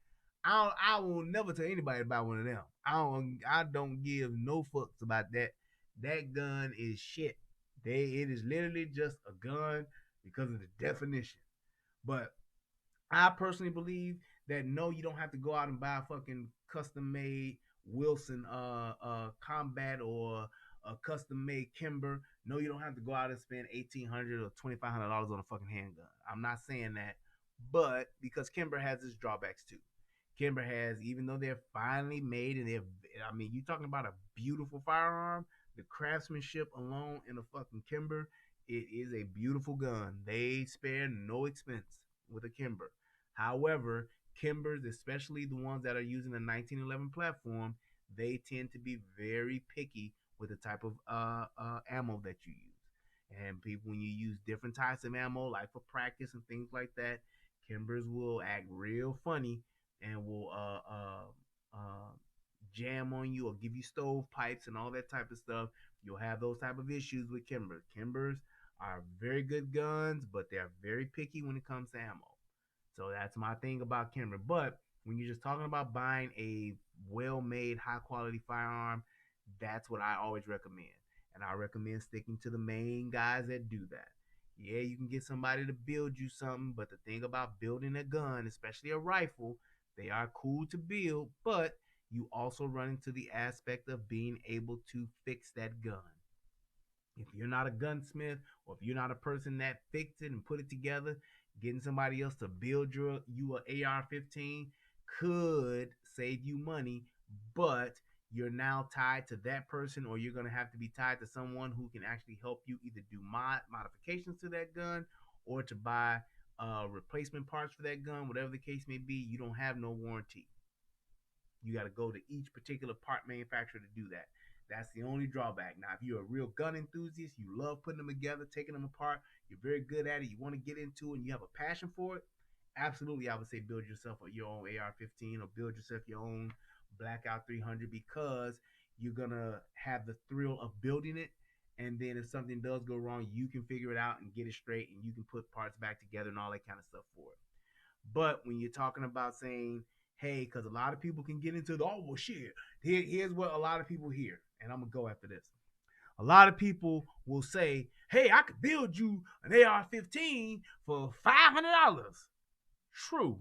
I will never tell anybody about one of them. I don't give no fucks about that. That gun is shit. It is literally just a gun because of the definition. But I personally believe that no, you don't have to go out and buy a fucking custom made Wilson combat or a custom made Kimber. No, you don't have to go out and spend $1,800 or $2,500 on a fucking handgun. I'm not saying that, but because Kimber has its drawbacks too. Kimber has, even though they're finely made and you're talking about a beautiful firearm, the craftsmanship alone in a fucking Kimber, it is a beautiful gun. They spare no expense with a Kimber. However, Kimbers, especially the ones that are using the 1911 platform, they tend to be very picky with the type of ammo that you use. And people, when you use different types of ammo, like for practice and things like that, Kimbers will act real funny and will jam on you or give you stovepipes and all that type of stuff. You'll have those type of issues with Kimbers. Kimbers are very good guns, but they're very picky when it comes to ammo. So that's my thing about Kimber. But when you're just talking about buying a well-made, high-quality firearm, that's what I always recommend. And I recommend sticking to the main guys that do that. Yeah, you can get somebody to build you something, but the thing about building a gun, especially a rifle, they are cool to build, but you also run into the aspect of being able to fix that gun. If you're not a gunsmith, or if you're not a person that fixed it and put it together, getting somebody else to build you an AR-15 could save you money, but you're now tied to that person, or you're going to have to be tied to someone who can actually help you either do modifications to that gun or to buy replacement parts for that gun, whatever the case may be. You don't have no warranty. You got to go to each particular part manufacturer to do that. That's the only drawback. Now, if you're a real gun enthusiast, you love putting them together, taking them apart, you're very good at it, you want to get into it, and you have a passion for it, absolutely, I would say build yourself your own AR-15 or build yourself your own Blackout 300, because you're going to have the thrill of building it, and then if something does go wrong, you can figure it out and get it straight, and you can put parts back together and all that kind of stuff for it. But when you're talking about saying, hey, because a lot of people can get into the, oh, well, shit, here's what a lot of people hear, and I'm going to go after this. A lot of people will say, hey, I could build you an AR-15 for $500. True.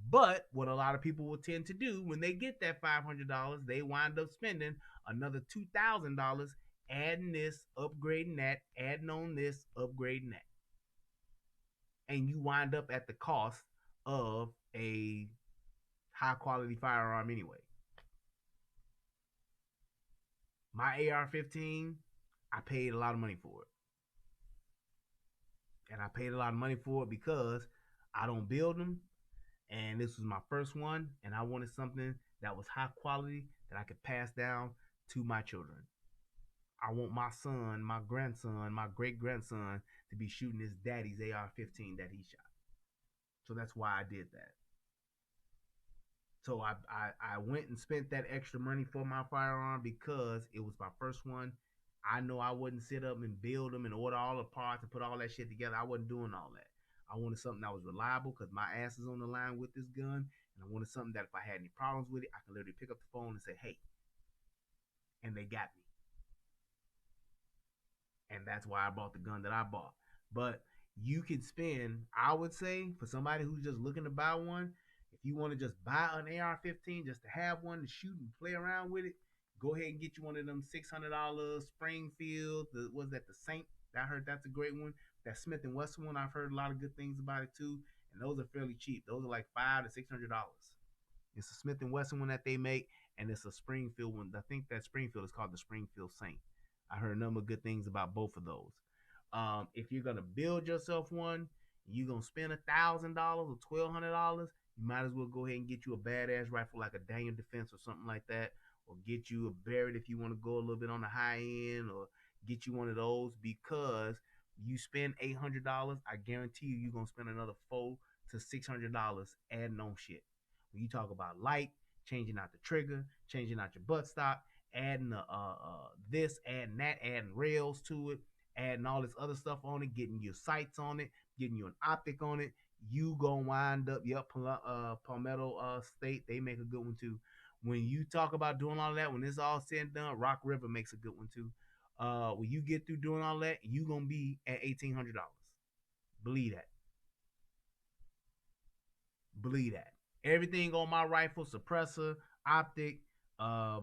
But what a lot of people will tend to do when they get that $500, they wind up spending another $2,000 adding this, upgrading that, adding on this, upgrading that. And you wind up at the cost of a high-quality firearm anyway. My AR-15, I paid a lot of money for it. And I paid a lot of money for it because I don't build them. And this was my first one. And I wanted something that was high quality that I could pass down to my children. I want my son, my grandson, my great-grandson to be shooting his daddy's AR-15 that he shot. So that's why I did that. So I went and spent that extra money for my firearm because it was my first one. I know I wouldn't sit up and build them and order all the parts and put all that shit together. I wasn't doing all that. I wanted something that was reliable because my ass is on the line with this gun. And I wanted something that if I had any problems with it, I could literally pick up the phone and say, hey. And they got me. And that's why I bought the gun that I bought. But you can spend, I would say, for somebody who's just looking to buy one, if you want to just buy an AR-15 just to have one to shoot and play around with it, go ahead and get you one of them $600 Springfield. Was that the Saint? I heard that's a great one. That Smith & Wesson one, I've heard a lot of good things about it too. And those are fairly cheap. Those are like $500 to $600. It's a Smith & Wesson one that they make, and it's a Springfield one. I think that Springfield is called the Springfield Saint. I heard a number of good things about both of those. If you're gonna build yourself one, you're gonna spend $1,000 or $1,200. You might as well go ahead and get you a badass rifle like a Daniel Defense or something like that, or get you a Barrett if you want to go a little bit on the high end, or get you one of those, because you spend $800, I guarantee you're gonna spend another $400 to $600 adding on shit. When you talk about light, changing out the trigger, changing out your buttstock, adding this, adding that, adding rails to it, adding all this other stuff on it, getting your sights on it, getting you an optic on it, you gonna wind up, Palmetto State, they make a good one too. When you talk about doing all that, when it's all said and done, Rock River makes a good one too. When you get through doing all that, you gonna be at $1,800. Believe that. Believe that. Everything on my rifle, suppressor, optic, my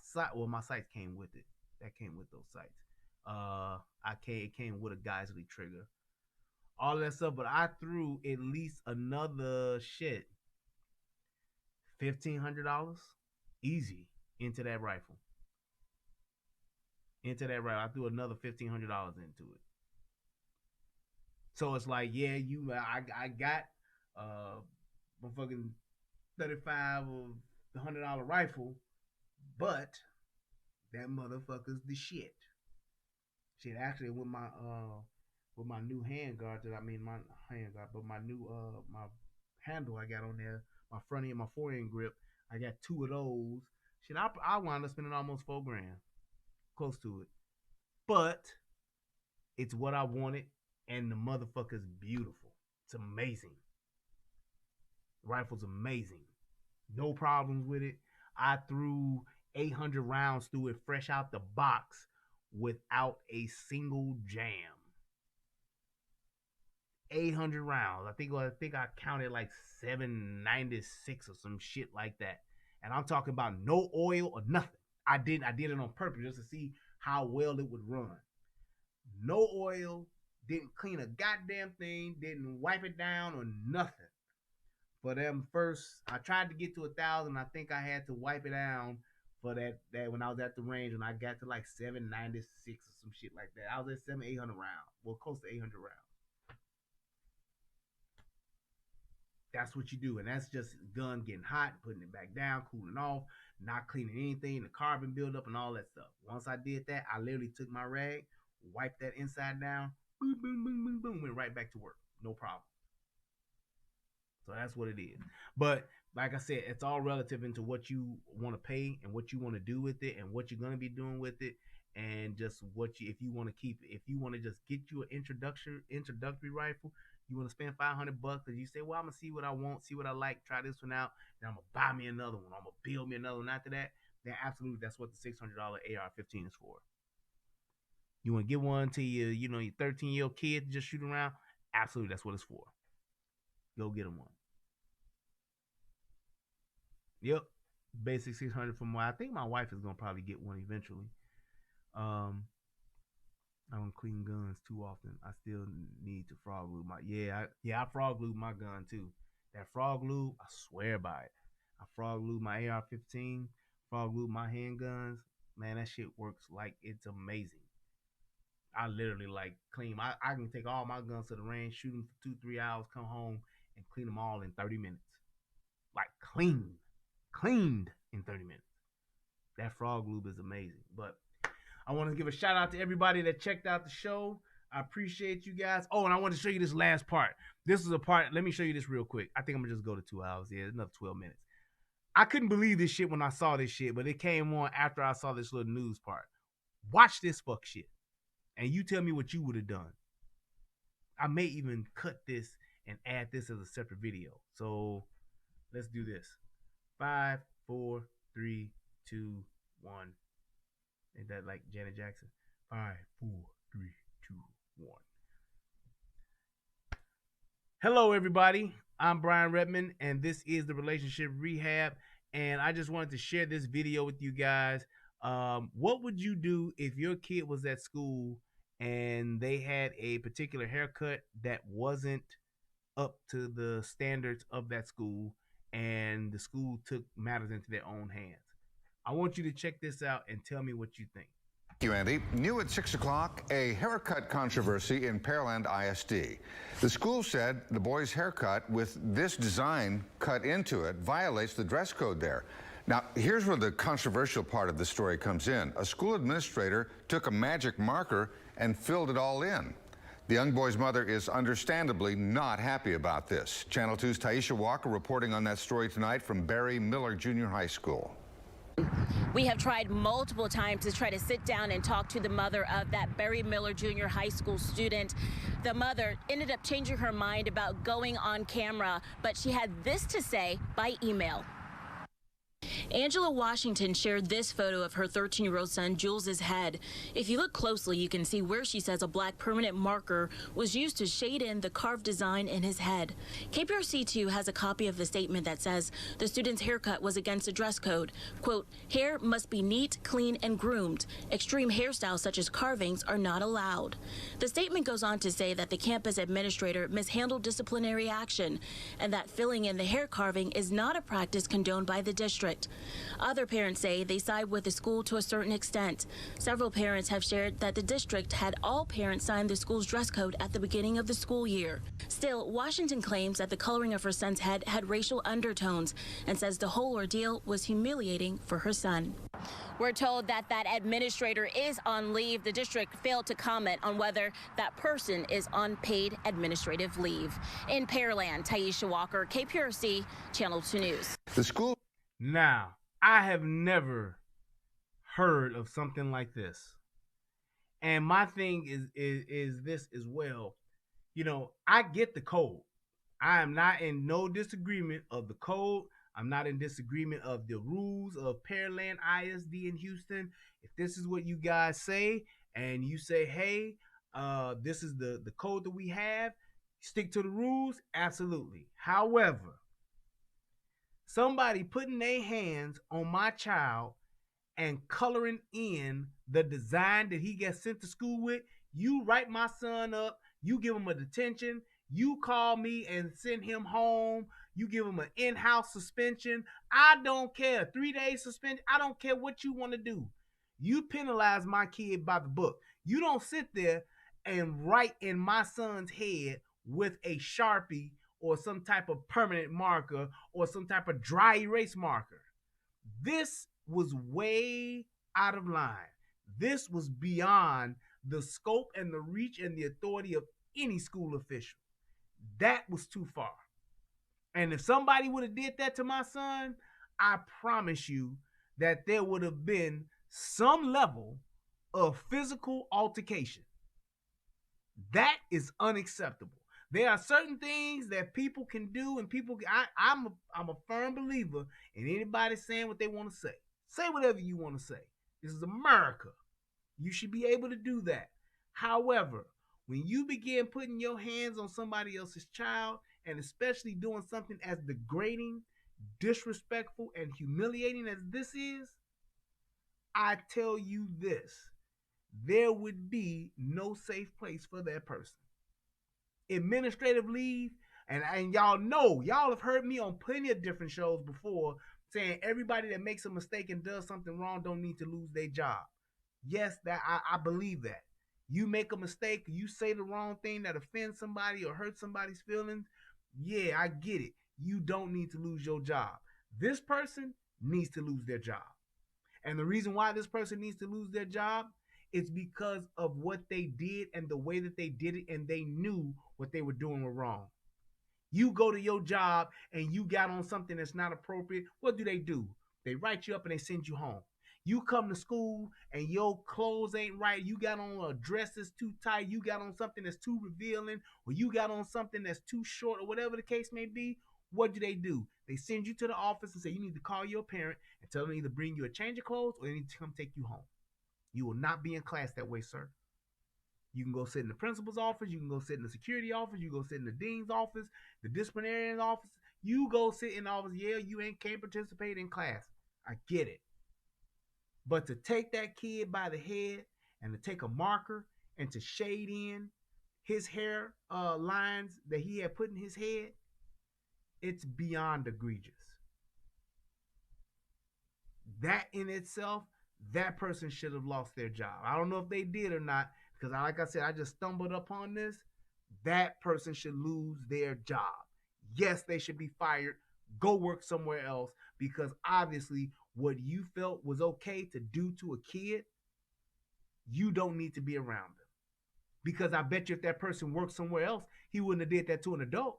sight. Well, my sights came with it. That came with those sights. It came with a Geisley trigger. All of that stuff, but I threw at least another shit $1,500 easy into that rifle. I threw another $1,500 into it. So it's like, yeah, I got motherfucking $35 or $100 rifle, but that motherfucker's the shit. Shit, actually, with my new handguard but my new my handle I got on there, my front end, my forend grip, I got 2 of those. Shit, I wound up spending almost $4,000, close to it. But it's what I wanted, and the motherfucker's beautiful. It's amazing. The rifle's amazing. No problems with it. I threw 800 rounds through it fresh out the box without a single jam. 800 rounds. I think I counted like 796 or some shit like that. And I'm talking about no oil or nothing. I did it on purpose just to see how well it would run. No oil, didn't clean a goddamn thing, didn't wipe it down or nothing. For them first, I tried to get to 1,000. I think I had to wipe it down for that when I was at the range, when I got to like 796 or some shit like that. I was at 800 rounds. Well, close to 800 rounds. That's what you do, and that's just gun getting hot, putting it back down, cooling off, not cleaning anything, the carbon buildup and all that stuff. Once I did that, I literally took my rag, wiped that inside down, boom, boom, boom, boom, boom, went right back to work. No problem. So that's what it is. But like I said, it's all relative into what you want to pay and what you want to do with it and what you're going to be doing with it, and just if you want to keep it. If you want to just get you an introductory rifle, you want to spend $500 because you say, well, I'm going to see what I want, see what I like, try this one out, then I'm going to buy me another one. I'm going to build me another one after that. Then absolutely, that's what the $600 AR-15 is for. You want to get one to your 13-year-old kid to just shoot around? Absolutely, that's what it's for. Go get them one. Yep. Basic $600 from I think my wife is going to probably get one eventually. I don't clean guns too often. I still need to frog glue I frog glued my gun too. That frog glue, I swear by it. I frog glued my AR-15, frog glued my handguns. Man, that shit works like it's amazing. I literally like clean. I can take all my guns to the range, shoot them for 2-3 hours, come home and clean them all in 30 minutes. Like cleaned in 30 minutes. That frog lube is amazing. But I want to give a shout out to everybody that checked out the show. I appreciate you guys. Oh, and I want to show you this last part. This is a part. Let me show you this real quick. I think I'm going to just go to 2 hours. Yeah, another 12 minutes. I couldn't believe this shit when I saw this shit, but it came on after I saw this little news part. Watch this fuck shit. And you tell me what you would have done. I may even cut this and add this as a separate video. So let's do this. 5, 4, 3, 2, 1. Ain't that like Janet Jackson? 5, 4, 3, 2, 1. Hello, everybody. I'm Brian Redmond, and this is the Relationship Rehab. And I just wanted to share this video with you guys. What would you do if your kid was at school and they had a particular haircut that wasn't up to the standards of that school, and the school took matters into their own hands? I want you to check this out and tell me what you think. Thank you, Andy. New at 6 o'clock, a haircut controversy in Pearland ISD. The school said the boy's haircut with this design cut into it violates the dress code there. Now, here's where the controversial part of the story comes in. A school administrator took a magic marker and filled it all in. The young boy's mother is understandably not happy about this. Channel 2's Taisha Walker reporting on that story tonight from Barry Miller Junior High School. We have tried multiple times to try to sit down and talk to the mother of that Barry Miller Junior High School student. The mother ended up changing her mind about going on camera, but she had this to say by email. Angela Washington shared this photo of her 13-year-old son Jules's head. If you look closely, you can see where she says a black permanent marker was used to shade in the carved design in his head. KPRC2 has a copy of the statement that says the student's haircut was against the dress code. Quote, hair must be neat, clean, and groomed. Extreme hairstyles such as carvings are not allowed. The statement goes on to say that the campus administrator mishandled disciplinary action and that filling in the hair carving is not a practice condoned by the district. Other parents say they side with the school to a certain extent. Several parents have shared that the district had all parents sign the school's dress code at the beginning of the school year. Still, Washington claims that the coloring of her son's head had racial undertones and says the whole ordeal was humiliating for her son. We're told that that administrator is on leave. The district failed to comment on whether that person is on paid administrative leave. In Pearland, Taisha Walker, KPRC, Channel 2 News. The school. Now, I have never heard of something like this. And my thing is this as well. You know, I get the code. I am not in no disagreement of the code. I'm not in disagreement of the rules of Pearland ISD in Houston. If this is what you guys say, and you say, hey, this is the code that we have, stick to the rules, absolutely. However, somebody putting their hands on my child and coloring in the design that he gets sent to school with, you write my son up, you give him a detention, you call me and send him home, you give him an in-house suspension. I don't care. 3-day suspension. I don't care what you want to do. You penalize my kid by the book. You don't sit there and write in my son's head with a Sharpie or some type of permanent marker or some type of dry erase marker. This was way out of line. This was beyond the scope and the reach and the authority of any school official. That was too far. And if somebody would have did that to my son, I promise you that there would have been some level of physical altercation. That is unacceptable. There are certain things that people can do, and I'm a firm believer in anybody saying what they want to say. Say whatever you want to say. This is America. You should be able to do that. However, when you begin putting your hands on somebody else's child, and especially doing something as degrading, disrespectful, and humiliating as this is, I tell you this, there would be no safe place for that person. Administrative leave, and y'all know, y'all have heard me on plenty of different shows before saying everybody that makes a mistake and does something wrong don't need to lose their job. Yes, that I believe that. You make a mistake, you say the wrong thing that offends somebody or hurts somebody's feelings. Yeah, I get it. You don't need to lose your job. This person needs to lose their job. And the reason why this person needs to lose their job is because of what they did and the way that they did it, and they knew what they were doing was wrong. You go to your job and you got on something that's not appropriate. What do? They write you up and they send you home. You come to school and your clothes ain't right. You got on a dress that's too tight. You got on something that's too revealing, or you got on something that's too short, or whatever the case may be. What do? They send you to the office and say you need to call your parent and tell them either bring you a change of clothes or they need to come take you home. You will not be in class that way, sir. You can go sit in the principal's office. You can go sit in the security office. You can go sit in the dean's office, the disciplinarian's office. You go sit in the office. Yeah, you can't participate in class. I get it. But to take that kid by the head and to take a marker and to shade in his hair lines that he had put in his head, it's beyond egregious. That in itself, that person should have lost their job. I don't know if they did or not, because like I said, I just stumbled upon this. That person should lose their job. Yes, they should be fired. Go work somewhere else, because obviously what you felt was okay to do to a kid, you don't need to be around them. Because I bet you if that person worked somewhere else, he wouldn't have did that to an adult.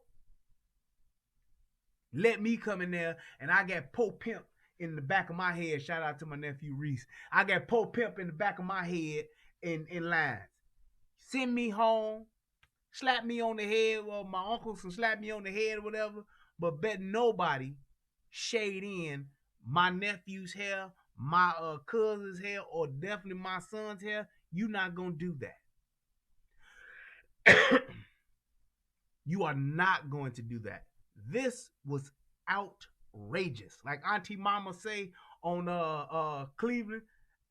Let me come in there and I got Po Pimp in the back of my head. Shout out to my nephew Reese. I got Po Pimp in the back of my head in lines. Send me home, slap me on the head, well, my uncles can slap me on the head or whatever, but bet nobody shade in my nephew's hair, my cousin's hair, or definitely my son's hair. You're not going to do that. You are not going to do that. This was outrageous. Like Auntie Mama say on Cleveland,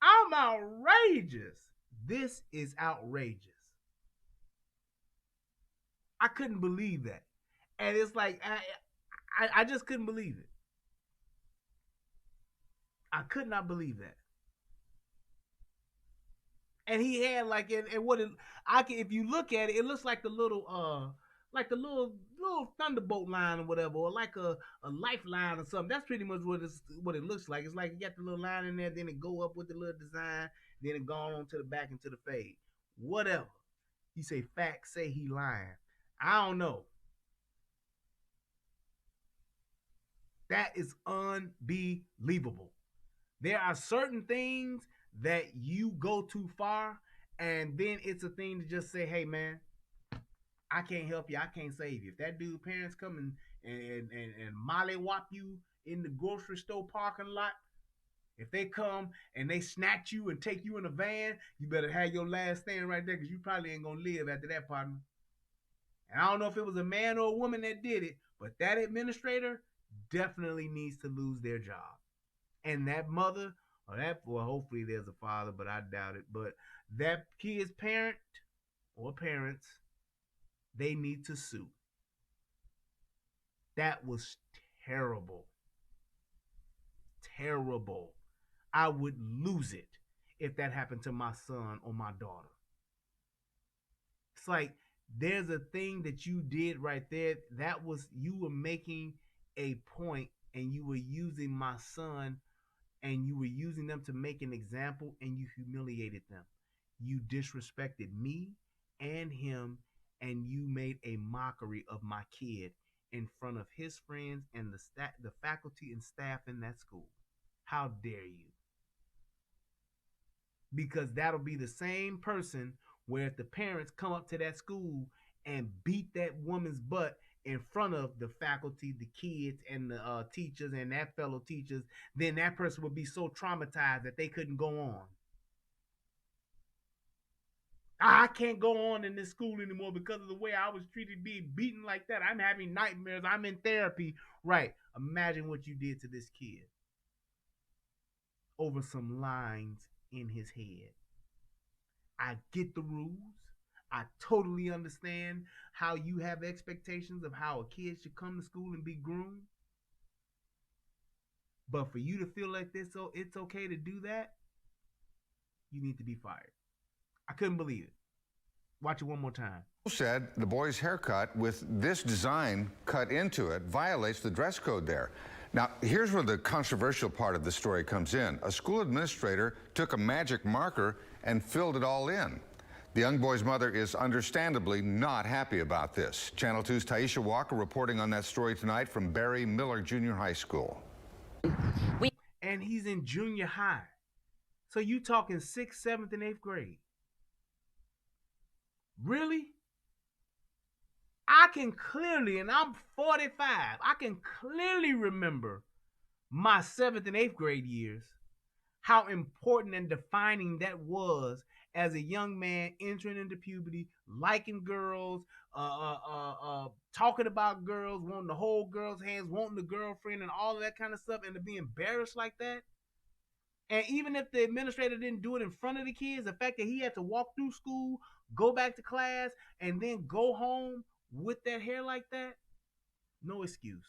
I'm outrageous. This is outrageous. I couldn't believe that. And it's like, I just couldn't believe it. I could not believe that. And he had like, and what it, if you look at it, it looks like the little thunderbolt line or whatever, or like a lifeline or something. That's pretty much what it looks like. It's like you got the little line in there, then it go up with the little design, then it gone on to the back and to the fade. Whatever. You say facts, say he lying. I don't know. That is unbelievable. There are certain things that you go too far, and then it's a thing to just say, hey man, I can't help you, I can't save you. If that dude parents come and mollywop you in the grocery store parking lot, if they come and they snatch you and take you in a van, you better have your last stand right there, because you probably ain't gonna live after that, partner. And I don't know if it was a man or a woman that did it, but that administrator definitely needs to lose their job. And that mother, well, hopefully there's a father, but I doubt it. But that kid's parent or parents, they need to sue. That was terrible. Terrible. I would lose it if that happened to my son or my daughter. It's like, there's a thing that you did right there. That was, you were making a point, and you were using my son, and you were using them to make an example, and you humiliated them. You disrespected me and him, and you made a mockery of my kid in front of his friends and the faculty and staff in that school. How dare you? Because that'll be the same person where if the parents come up to that school and beat that woman's butt in front of the faculty, the kids, and the teachers and that fellow teachers, then that person would be so traumatized that they couldn't go on. I can't go on in this school anymore because of the way I was treated, being beaten like that. I'm having nightmares. I'm in therapy. Right. Imagine what you did to this kid over some lines in his head. I get the rules. I totally understand how you have expectations of how a kid should come to school and be groomed. But for you to feel like this, so it's okay to do that, you need to be fired. I couldn't believe it. Watch it one more time. Said the boy's haircut with this design cut into it violates the dress code there. Now, here's where the controversial part of the story comes in. A school administrator took a magic marker and filled it all in. The young boy's mother is understandably not happy about this. Channel 2's Taisha Walker reporting on that story tonight from Barry Miller Junior High School. And he's in junior high. So you talking 6th, 7th, and 8th grade. Really? I can clearly, and I'm 45, I can clearly remember my 7th and 8th grade years, how important and defining that was as a young man entering into puberty, liking girls, talking about girls, wanting to hold girls' hands, wanting a girlfriend, and all of that kind of stuff, and to be embarrassed like that. And even if the administrator didn't do it in front of the kids, the fact that he had to walk through school, go back to class, and then go home with that hair like that, no excuse.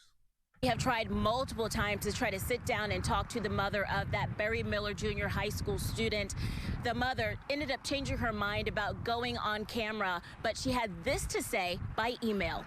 We have tried multiple times to try to sit down and talk to the mother of that Barry Miller Junior High School student. The mother ended up changing her mind about going on camera, but she had this to say by email.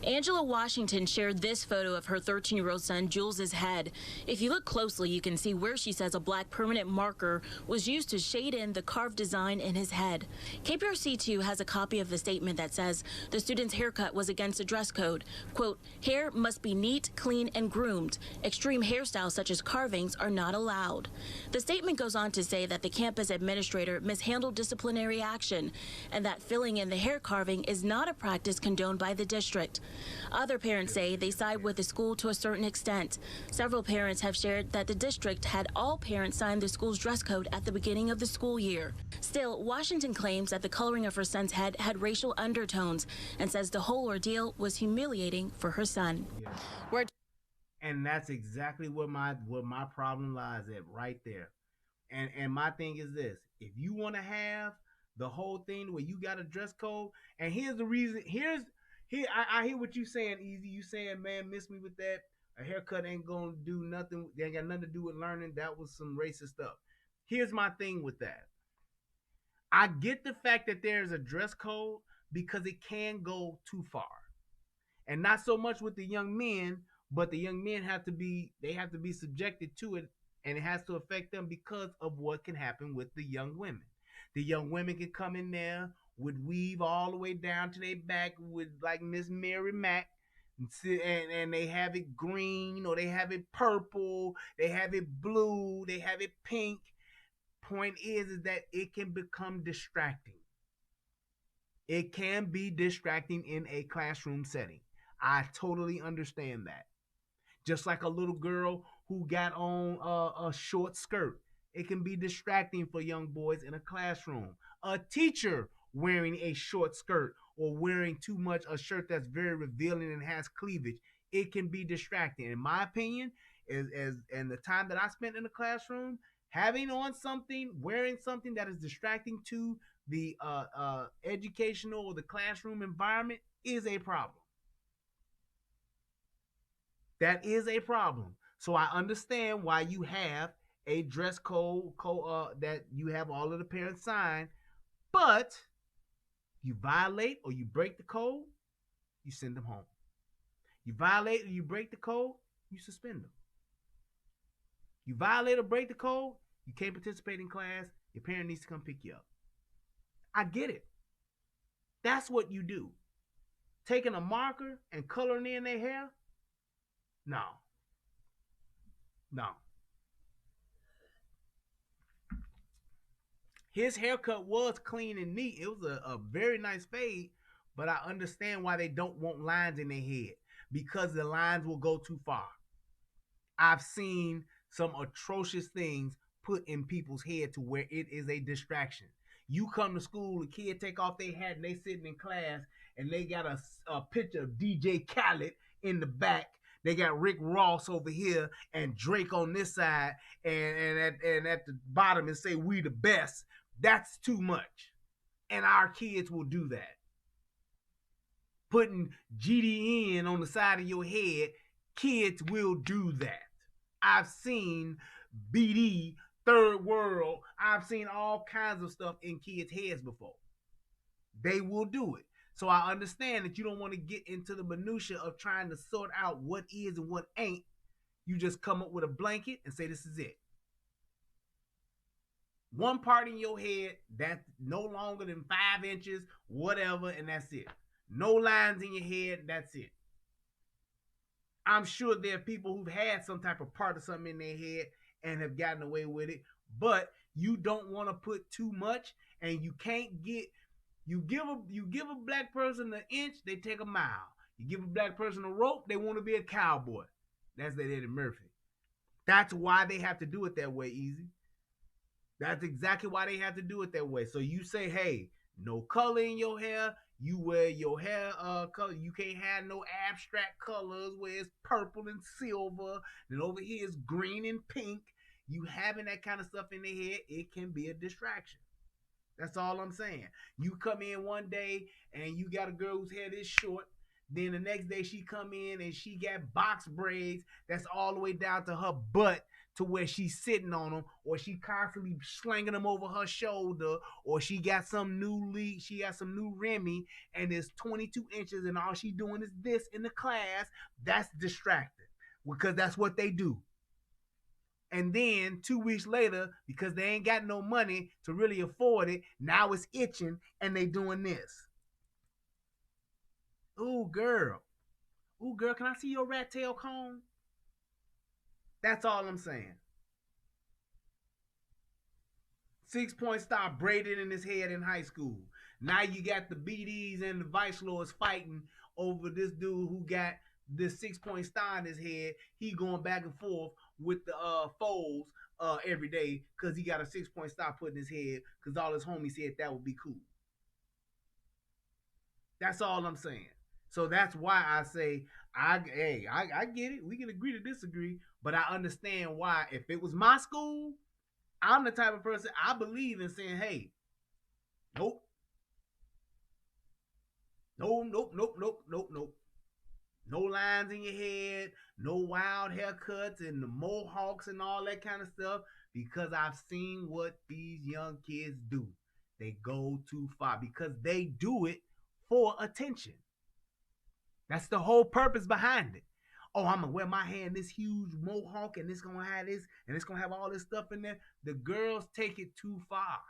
Angela Washington shared this photo of her 13-year-old son Jules's head. If you look closely, you can see where she says a black permanent marker was used to shade in the carved design in his head. KPRC2 has a copy of the statement that says the student's haircut was against the dress code. Quote, hair must be neat, clean, and groomed. Extreme hairstyles such as carvings are not allowed. The statement goes on to say that the campus administrator mishandled disciplinary action and that filling in the hair carving is not a practice condoned by the district. Other parents say they side with the school to a certain extent. Several parents have shared that the district had all parents sign the school's dress code at the beginning of the school year. Still, Washington claims that the coloring of her son's head had racial undertones and says the whole ordeal was humiliating for her son. Yeah. And that's exactly what my problem lies at right there. And my thing is this: if you want to have the whole thing where you got a dress code, and here's the reason, I hear what you saying, Easy. You saying, man, miss me with that. A haircut ain't gonna do nothing. They ain't got nothing to do with learning. That was some racist stuff. Here's my thing with that. I get the fact that there's a dress code because it can go too far. And not so much with the young men, but the young men have to be subjected to it, and it has to affect them because of what can happen with the young women. The young women can come in there with weave all the way down to their back with like Miss Mary Mack, and they have it green, or they have it purple, they have it blue, they have it pink. Point is that it can become distracting. It can be distracting in a classroom setting. I totally understand that. Just like a little girl who got on a short skirt, it can be distracting for young boys in a classroom. A teacher wearing a short skirt or wearing too much a shirt that's very revealing and has cleavage, it can be distracting. In my opinion, and the time that I spent in the classroom, having on something, wearing something that is distracting to the educational or the classroom environment is a problem. That is a problem. So I understand why you have a dress code that you have all of the parents sign, but you violate or you break the code, you send them home. You violate or you break the code, you suspend them. You violate or break the code, you can't participate in class, your parent needs to come pick you up. I get it. That's what you do. Taking a marker and coloring in their hair? No. His haircut was clean and neat. It was a very nice fade, but I understand why they don't want lines in their head, because the lines will go too far. I've seen some atrocious things put in people's head to where it is a distraction. You come to school, the kid take off their hat and they sitting in class and they got a picture of DJ Khaled in the back. They got Rick Ross over here and Drake on this side, and at the bottom and say we the best. That's too much. And our kids will do that. Putting GDN on the side of your head, kids will do that. I've seen BD, Third World. I've seen all kinds of stuff in kids' heads before. They will do it. So I understand that you don't want to get into the minutia of trying to sort out what is and what ain't. You just come up with a blanket and say this is it. One part in your head that's no longer than 5 inches, whatever, and that's it. No lines in your head, that's it. I'm sure there are people who've had some type of part of something in their head and have gotten away with it, but you don't want to put too much, and you can't get. You give a black person an inch, they take a mile. You give a black person a rope, they want to be a cowboy. That's that Eddie Murphy. That's why they have to do it that way, Easy. That's exactly why they have to do it that way. So you say, hey, no color in your hair. You wear your hair color. You can't have no abstract colors where it's purple and silver. Then over here it's green and pink. You having that kind of stuff in the head, it can be a distraction. That's all I'm saying. You come in one day and you got a girl whose hair is short. Then the next day she come in and she got box braids that's all the way down to her butt to where she's sitting on them, or she constantly slinging them over her shoulder, or she got some new Remy and it's 22 inches and all she doing is this in the class. That's distracting because that's what they do. And then 2 weeks later, because they ain't got no money to really afford it, now it's itching and they doing this. Ooh, girl, can I see your rat tail comb? That's all I'm saying. 6-point star braided in his head in high school. Now you got the BDs and the vice lords fighting over this dude who got this 6-point star in his head. He going back and forth with the foes every day because he got a 6-point star put in his head because all his homies said that would be cool. That's all I'm saying. So that's why I say, I get it. We can agree to disagree, but I understand why. If it was my school, I'm the type of person, I believe in saying, hey, nope. Nope. No lines in your head, no wild haircuts and the mohawks and all that kind of stuff, because I've seen what these young kids do. They go too far because they do it for attention. That's the whole purpose behind it. Oh, I'm going to wear my hair in this huge mohawk and it's going to have this and it's going to have all this stuff in there. The girls take it too far.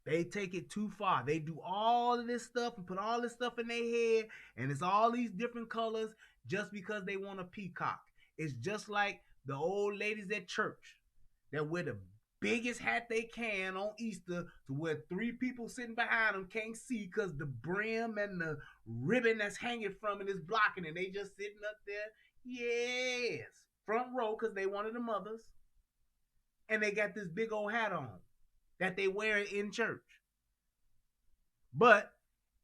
They take it too far. They do all of this stuff and put all this stuff in their head, and it's all these different colors just because they want a peacock. It's just like the old ladies at church that wear the biggest hat they can on Easter to where 3 people sitting behind them can't see because the brim and the ribbon that's hanging from it is blocking it. They just sitting up there, yes, front row because they one of the mothers, and they got this big old hat on that they wear in church. But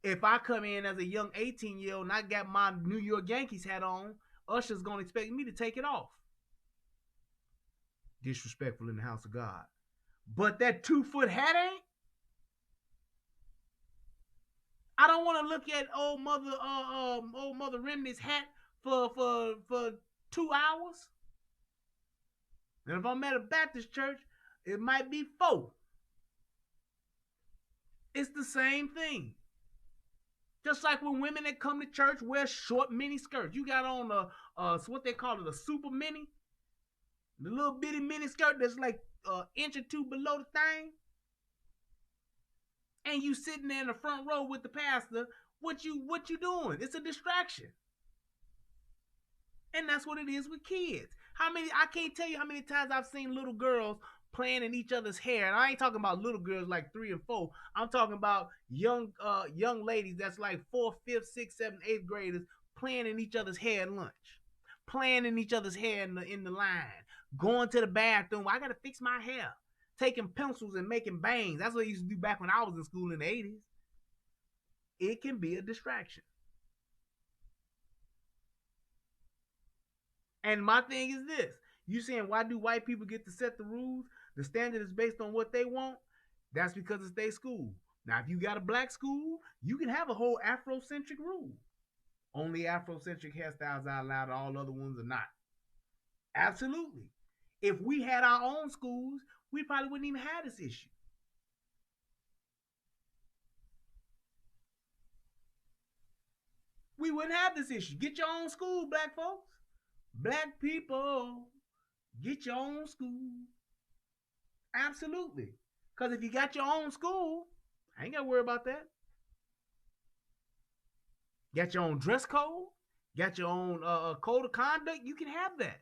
if I come in as a young 18-year-old and I got my New York Yankees hat on, Usher's going to expect me to take it off. Disrespectful in the house of God. But that 2-foot hat ain't. I don't want to look at old mother Remy's hat for 2 hours. And if I'm at a Baptist church, it might be 4. It's the same thing. Just like when women that come to church wear short mini skirts. You got on what they call it, a super mini. The little bitty mini skirt that's like an inch or 2 below the thing. And you sitting there in the front row with the pastor. What you doing? It's a distraction. And that's what it is with kids. I can't tell you how many times I've seen little girls playing in each other's hair. And I ain't talking about little girls like 3 and 4. I'm talking about young ladies that's like 4th, 5th, 6th, 7th, 8th graders playing in each other's hair at lunch. Playing in each other's hair in the line. Going to the bathroom. I got to fix my hair. Taking pencils and making bangs. That's what I used to do back when I was in school in the 80s. It can be a distraction. And my thing is this. You saying, why do white people get to set the rules? The standard is based on what they want. That's because it's their school. Now, if you got a black school, you can have a whole Afrocentric rule Only Afrocentric hairstyles are allowed, all other ones are not. Absolutely. If we had our own schools, we probably wouldn't even have this issue. We wouldn't have this issue. Get your own school, black folks. Black people, get your own school. Absolutely. Because if you got your own school, I ain't got to worry about that. Got your own dress code, got your own code of conduct, you can have that.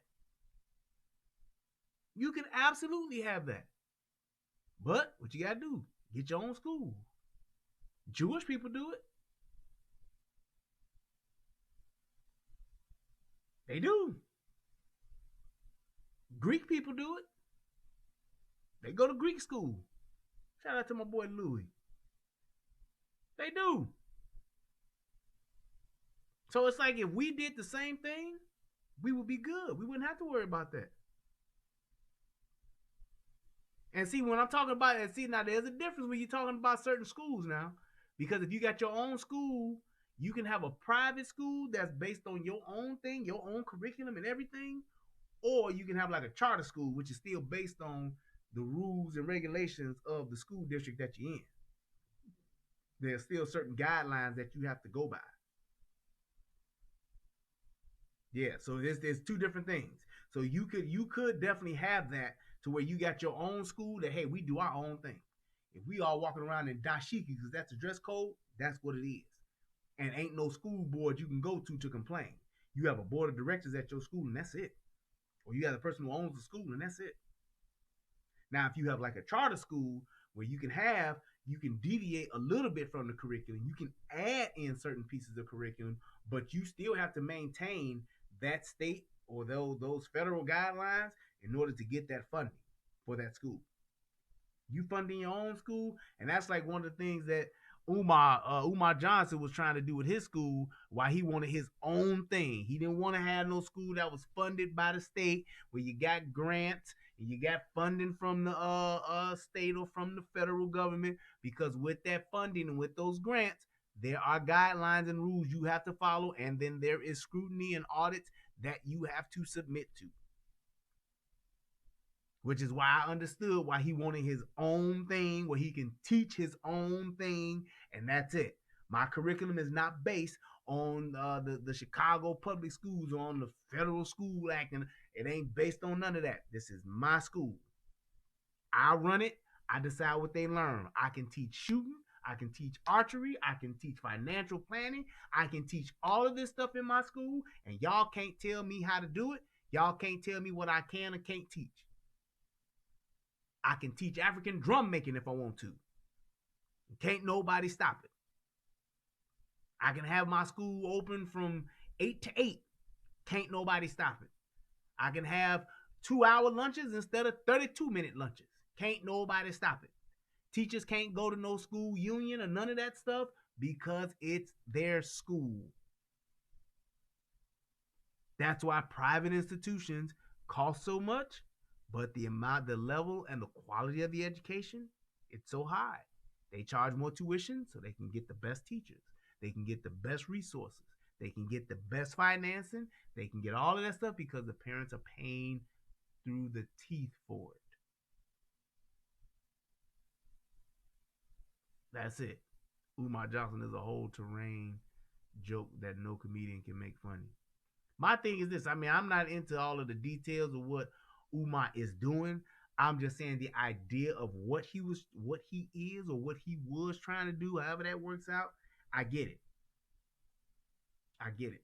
You can absolutely have that. But what you got to do, get your own school. Jewish people do it. They do. Greek people do it. They go to Greek school. Shout out to my boy Louis. They do. So it's like if we did the same thing, we would be good. We wouldn't have to worry about that. And see, when I'm talking about it, see, now there's a difference when you're talking about certain schools now. Because if you got your own school, you can have a private school that's based on your own thing, your own curriculum and everything. Or you can have like a charter school, which is still based on the rules and regulations of the school district that you're in. There's still certain guidelines that you have to go by. Yeah, so there's two different things. So you could definitely have that to where you got your own school that, hey, we do our own thing. If we all walking around in dashiki because that's the dress code, that's what it is. And ain't no school board you can go to complain. You have a board of directors at your school and that's it. Or you have the person who owns the school and that's it. Now, if you have like a charter school where you can deviate a little bit from the curriculum, you can add in certain pieces of curriculum, but you still have to maintain that state or those federal guidelines in order to get that funding for that school. You funding your own school, and that's like one of the things that Umar Johnson was trying to do with his school, why he wanted his own thing. He didn't want to have no school that was funded by the state where you got grants and you got funding from the state or from the federal government, because with that funding and with those grants, there are guidelines and rules you have to follow, and then there is scrutiny and audits that you have to submit to. Which is why I understood why he wanted his own thing, where he can teach his own thing, and that's it. My curriculum is not based on the Chicago public schools or on the Federal School Act, and it ain't based on none of that. This is my school. I run it. I decide what they learn. I can teach shooting. I can teach archery. I can teach financial planning. I can teach all of this stuff in my school, and y'all can't tell me how to do it. Y'all can't tell me what I can or can't teach. I can teach African drum making if I want to. Can't nobody stop it. I can have my school open from 8 to 8. Can't nobody stop it. I can have 2-hour lunches instead of 32-minute lunches. Can't nobody stop it. Teachers can't go to no school union or none of that stuff because it's their school. That's why private institutions cost so much, but the level and the quality of the education, it's so high. They charge more tuition so they can get the best teachers. They can get the best resources. They can get the best financing. They can get all of that stuff because the parents are paying through the teeth for it. That's it. Umar Johnson is a whole terrain joke that no comedian can make funny. My thing is this. I mean, I'm not into all of the details of what Umar is doing. I'm just saying the idea of what he is or what he was trying to do, however that works out, I get it. I get it.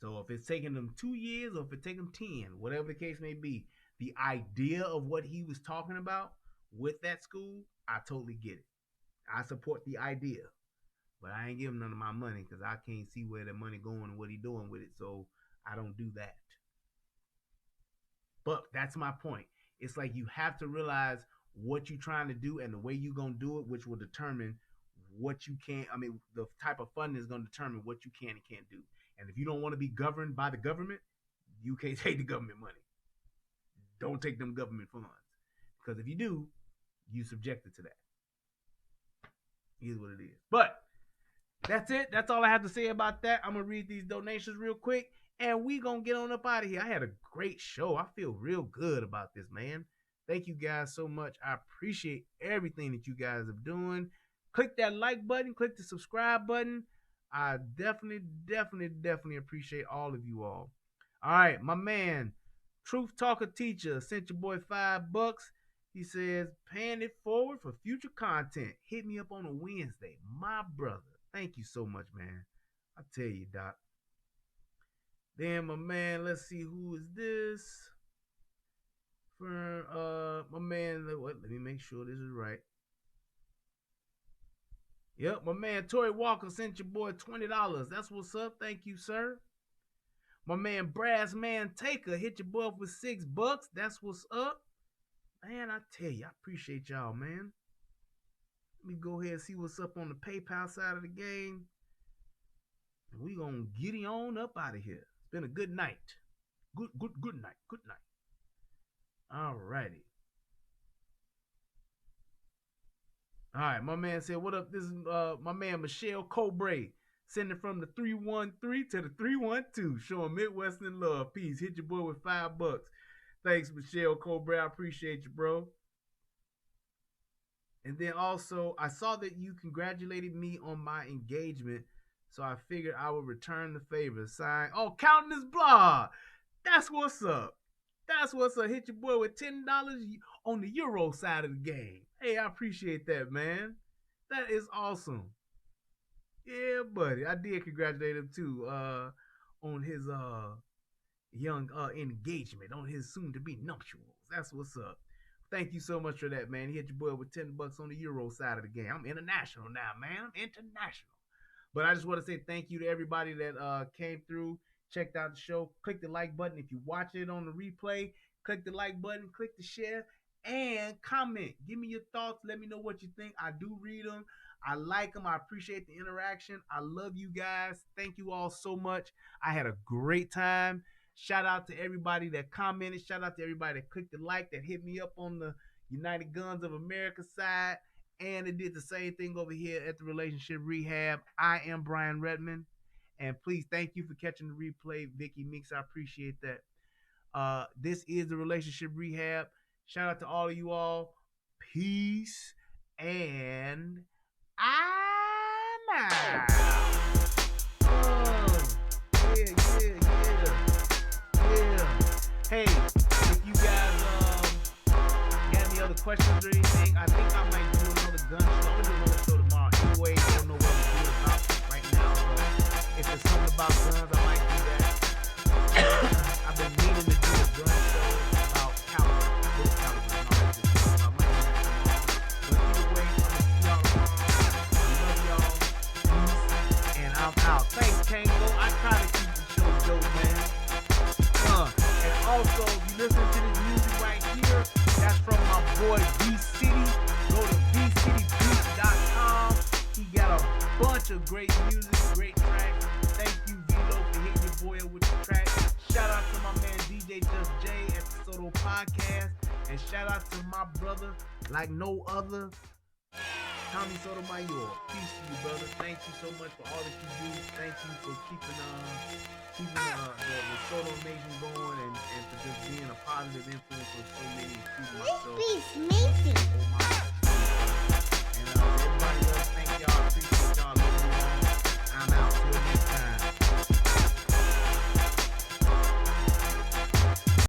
So if it's taking them 2 years or if it takes them 10, whatever the case may be, the idea of what he was talking about with that school, I totally get it. I support the idea, but I ain't giving none of my money because I can't see where the money going and what he doing with it, so I don't do that. But that's my point. It's like you have to realize what you're trying to do and the way you're going to do it, which will determine what you can. I mean, the type of funding is going to determine what you can and can't do. And if you don't want to be governed by the government, you can't take the government money. Don't take them government funds. Because if you do, you're subjected to that. Here's what it is. But That's it. That's all I have to say about that. I'm going to read these donations real quick, and we going to get on up out of here. I had a great show. I feel real good about this, man. Thank you guys so much. I appreciate everything that you guys are doing. Click that like button. Click the subscribe button. I definitely appreciate all of you all. All right, my man, Truth Talker Teacher, sent your boy $5. He says, paying it forward for future content. Hit me up on a Wednesday. My brother. Thank you so much, man. I tell you, Doc. Then my man, let's see, who is this? For my man, let me make sure this is right. Yep, my man Tori Walker sent your boy $20. That's what's up. Thank you, sir. My man Brass Man Taker hit your boy up with $6. That's what's up. Man, I tell you, I appreciate y'all, man. Let me go ahead and see what's up on the PayPal side of the game. And we gonna get on up out of here. It's been a good night. Good night. Good night. All righty. All right, my man said, what up? This is my man Michelle Cobre, sending from the 313 to the 312, showing Midwestern love. Peace. Hit your boy with $5. Thanks, Michelle Cobre. I appreciate you, bro. And then also, I saw that you congratulated me on my engagement, so I figured I would return the favor. Sign, Counting this blog. That's what's up. That's what's up. Hit your boy with $10 on the Euro side of the game. Hey, I appreciate that, man. That is awesome. Yeah, buddy. I did congratulate him too on his young engagement, on his soon-to-be nuptials. That's what's up. Thank you so much for that, man. He hit your boy with $10 on the Euro side of the game. I'm international now, man. I'm international. But I just want to say thank you to everybody that came through, checked out the show. Click the like button if you watch it on the replay. Click the like button, click the share, and comment. Give me your thoughts. Let me know what you think. I do read them. I like them. I appreciate the interaction. I love you guys. Thank you all so much. I had a great time. Shout out to everybody that commented. Shout out to everybody that clicked the like, that hit me up on the United Guns of America side. And it did the same thing over here at the Relationship Rehab. I am Brian Redmond. And please, thank you for catching the replay, Vicky Meeks. I appreciate that. This is the Relationship Rehab. Shout out to all of you all. Peace. And I'm out. Hey, if you guys got any other questions or anything, I think I might do another gun show. I'm going to do another show tomorrow. Anyway, I don't know what to do about right now, but if there's something about guns, I might do that. I've been meaning to do a gun show about calibers and all that good stuff. I might do that. But either way, I'm going to see y'all tomorrow. I love y'all. Peace. And I'm out. Thanks, Tango. I try to keep the show dope, man. And also, if you listen to this music right here, that's from my boy B City. Go to bcitybeats.com. He got a bunch of great music, great tracks. Thank you, Vito, for hitting your boy up with the track. Shout out to my man DJ Just J at the Soto Podcast. And shout out to my brother, like no other, Tommy Sotomayor. Peace to you, brother. Thank you so much for all that you do. Thank you for keeping the Soto Nation going and for just being a positive influence on so many, including myself. This beat's amazing. Oh my.